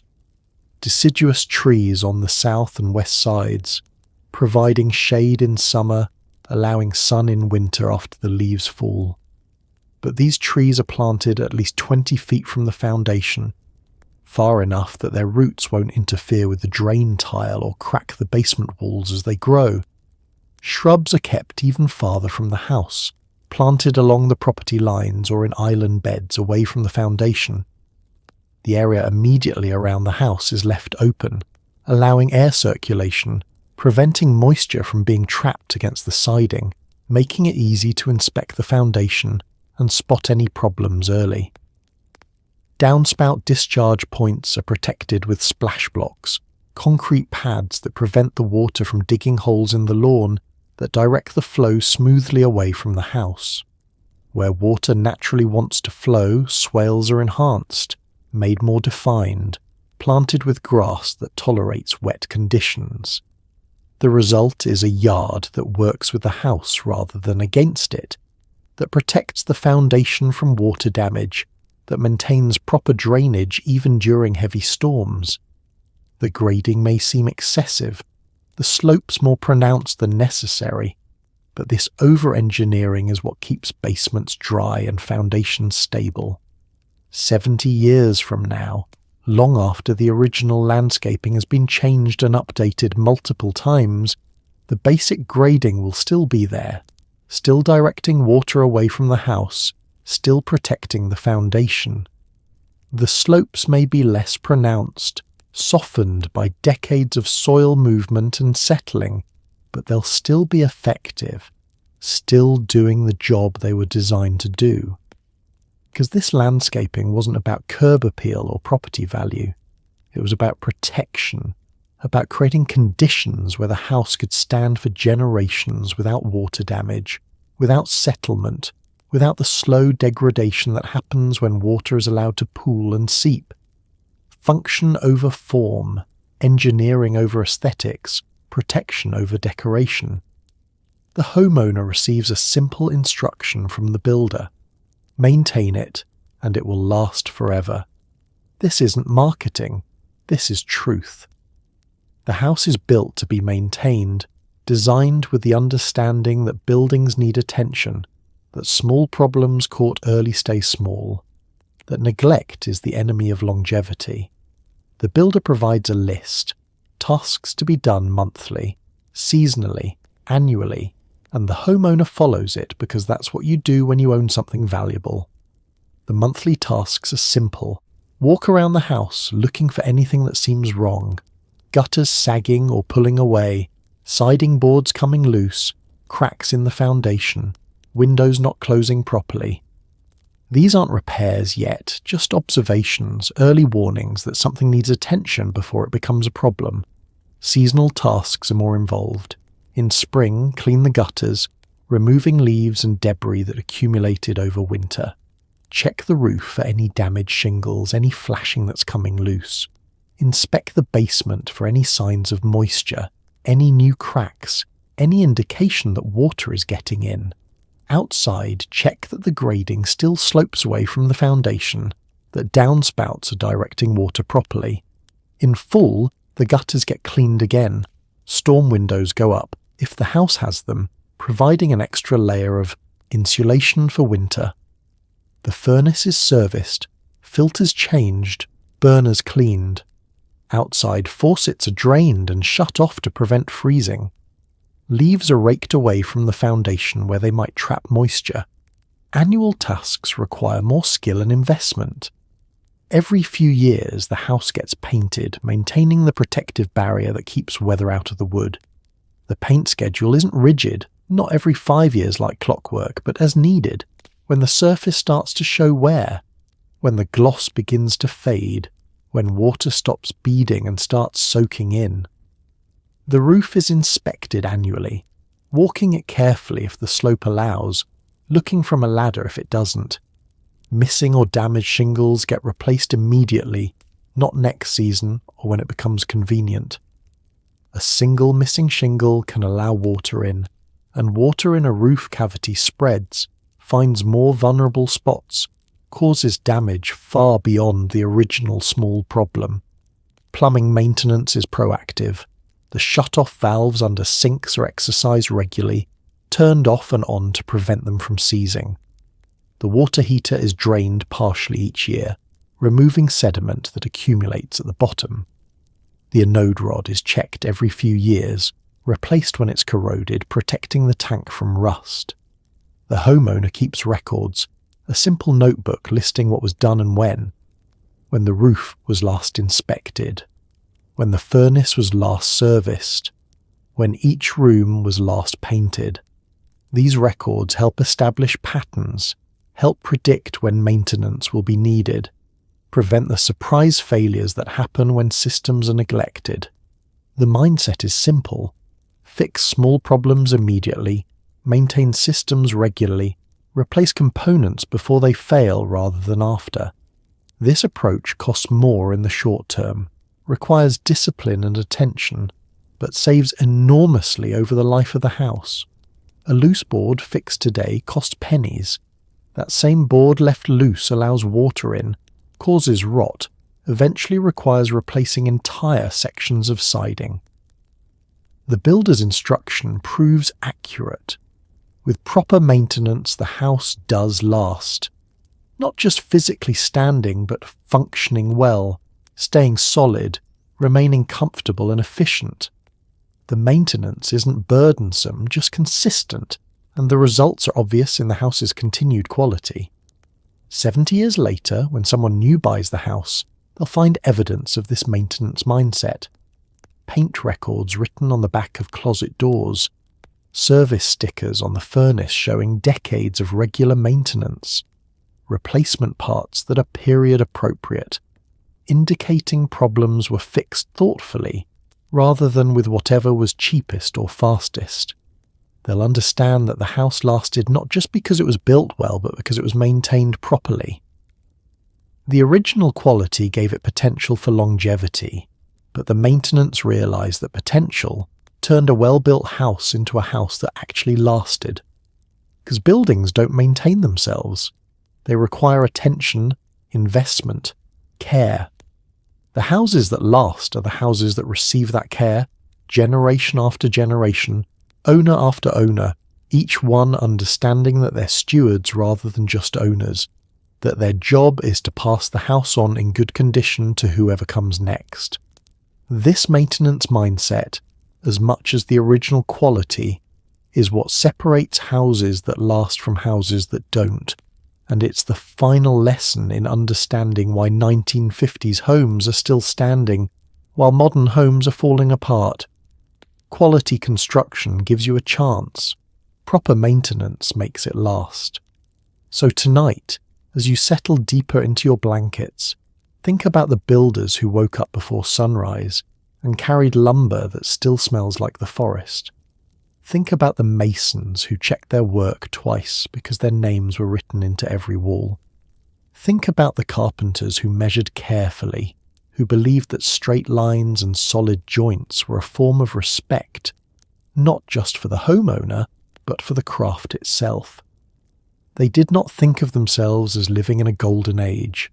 Deciduous trees on the south and west sides, providing shade in summer, allowing sun in winter after the leaves fall. But these trees are planted at least 20 feet from the foundation, far enough that their roots won't interfere with the drain tile or crack the basement walls as they grow. Shrubs are kept even farther from the house, planted along the property lines or in island beds away from the foundation. The area immediately around the house is left open, allowing air circulation, preventing moisture from being trapped against the siding, making it easy to inspect the foundation and spot any problems early. Downspout discharge points are protected with splash blocks, concrete pads that prevent the water from digging holes in the lawn that direct the flow smoothly away from the house. Where water naturally wants to flow, swales are enhanced, made more defined, planted with grass that tolerates wet conditions. The result is a yard that works with the house rather than against it, that protects the foundation from water damage, that maintains proper drainage even during heavy storms. The grading may seem excessive, the slopes more pronounced than necessary, but this over-engineering is what keeps basements dry and foundations stable. 70 years from now, long after the original landscaping has been changed and updated multiple times, the basic grading will still be there, still directing water away from the house, still protecting the foundation. The slopes may be less pronounced, softened by decades of soil movement and settling, but they'll still be effective, still doing the job they were designed to do. Because this landscaping wasn't about curb appeal or property value. It was about protection, about creating conditions where the house could stand for generations without water damage, without settlement, without the slow degradation that happens when water is allowed to pool and seep. Function over form, engineering over aesthetics, protection over decoration. The homeowner receives a simple instruction from the builder. Maintain it, and it will last forever. This isn't marketing, this is truth. The house is built to be maintained, designed with the understanding that buildings need attention, that small problems caught early stay small, that neglect is the enemy of longevity. The builder provides a list, tasks to be done monthly, seasonally, annually, and the homeowner follows it because that's what you do when you own something valuable. The monthly tasks are simple. Walk around the house looking for anything that seems wrong. Gutters sagging or pulling away, siding boards coming loose, cracks in the foundation, windows not closing properly. These aren't repairs yet, just observations, early warnings that something needs attention before it becomes a problem. Seasonal tasks are more involved. In spring, clean the gutters, removing leaves and debris that accumulated over winter. Check the roof for any damaged shingles, any flashing that's coming loose. Inspect the basement for any signs of moisture, any new cracks, any indication that water is getting in. Outside, check that the grading still slopes away from the foundation, that downspouts are directing water properly. In fall, the gutters get cleaned again. Storm windows go up, if the house has them, providing an extra layer of insulation for winter. The furnace is serviced, filters changed, burners cleaned. Outside, faucets are drained and shut off to prevent freezing. Leaves are raked away from the foundation where they might trap moisture. Annual tasks require more skill and investment. Every few years, the house gets painted, maintaining the protective barrier that keeps weather out of the wood. The paint schedule isn't rigid, not every 5 years like clockwork, but as needed, when the surface starts to show wear, when the gloss begins to fade, when water stops beading and starts soaking in. The roof is inspected annually, walking it carefully if the slope allows, looking from a ladder if it doesn't. Missing or damaged shingles get replaced immediately, not next season or when it becomes convenient. A single missing shingle can allow water in, and water in a roof cavity spreads, finds more vulnerable spots, causes damage far beyond the original small problem. Plumbing maintenance is proactive. The shut-off valves under sinks are exercised regularly, turned off and on to prevent them from seizing. The water heater is drained partially each year, removing sediment that accumulates at the bottom. The anode rod is checked every few years, replaced when it's corroded, protecting the tank from rust. The homeowner keeps records, a simple notebook listing what was done and when the roof was last inspected, when the furnace was last serviced, when each room was last painted. These records help establish patterns, help predict when maintenance will be needed, prevent the surprise failures that happen when systems are neglected. The mindset is simple: fix small problems immediately, maintain systems regularly, replace components before they fail rather than after. This approach costs more in the short term, requires discipline and attention, but saves enormously over the life of the house. A loose board fixed today costs pennies. That same board left loose allows water in, causes rot, eventually requires replacing entire sections of siding. The builder's instruction proves accurate. With proper maintenance, the house does last. Not just physically standing, but functioning well, staying solid, remaining comfortable and efficient. The maintenance isn't burdensome, just consistent, and the results are obvious in the house's continued quality. 70 years later, when someone new buys the house, they'll find evidence of this maintenance mindset. Paint records written on the back of closet doors, service stickers on the furnace showing decades of regular maintenance, replacement parts that are period appropriate, indicating problems were fixed thoughtfully rather than with whatever was cheapest or fastest. They'll understand that the house lasted not just because it was built well, but because it was maintained properly. The original quality gave it potential for longevity, but the maintenance realized that potential turned a well-built house into a house that actually lasted. Because buildings don't maintain themselves. They require attention, investment, care. The houses that last are the houses that receive that care, generation after generation, owner after owner, each one understanding that they're stewards rather than just owners, that their job is to pass the house on in good condition to whoever comes next. This maintenance mindset, as much as the original quality, is what separates houses that last from houses that don't, and it's the final lesson in understanding why 1950s homes are still standing while modern homes are falling apart. Quality construction gives you a chance. Proper maintenance makes it last. So tonight, as you settle deeper into your blankets, think about the builders who woke up before sunrise and carried lumber that still smells like the forest. Think about the masons who checked their work twice because their names were written into every wall. Think about the carpenters who measured carefully, who believed that straight lines and solid joints were a form of respect, not just for the homeowner, but for the craft itself. They did not think of themselves as living in a golden age.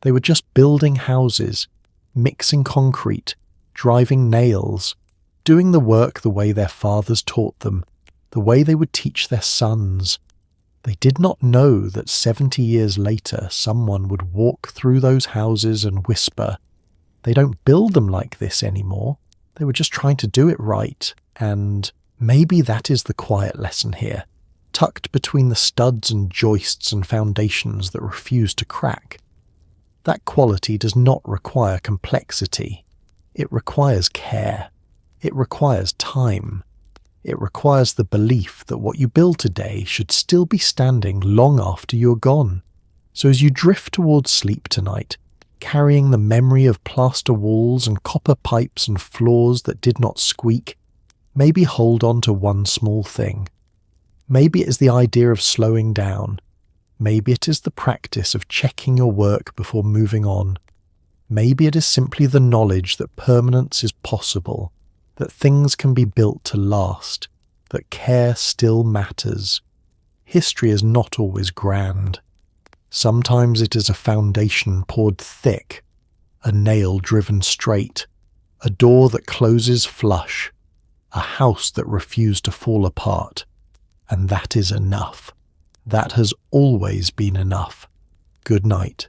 They were just building houses, mixing concrete, driving nails, doing the work the way their fathers taught them, the way they would teach their sons. They did not know that 70 years later someone would walk through those houses and whisper, "They don't build them like this anymore. They were just trying to do it right." And maybe that is the quiet lesson here, tucked between the studs and joists and foundations that refuse to crack. That quality does not require complexity. It requires care. It requires time. It requires the belief that what you build today should still be standing long after you're gone. So as you drift towards sleep tonight, carrying the memory of plaster walls and copper pipes and floors that did not squeak, maybe hold on to one small thing. Maybe it is the idea of slowing down. Maybe it is the practice of checking your work before moving on. Maybe it is simply the knowledge that permanence is possible, that things can be built to last, that care still matters. History is not always grand. Sometimes it is a foundation poured thick, a nail driven straight, a door that closes flush, a house that refused to fall apart. and that is enough. That has always been enough. Good night.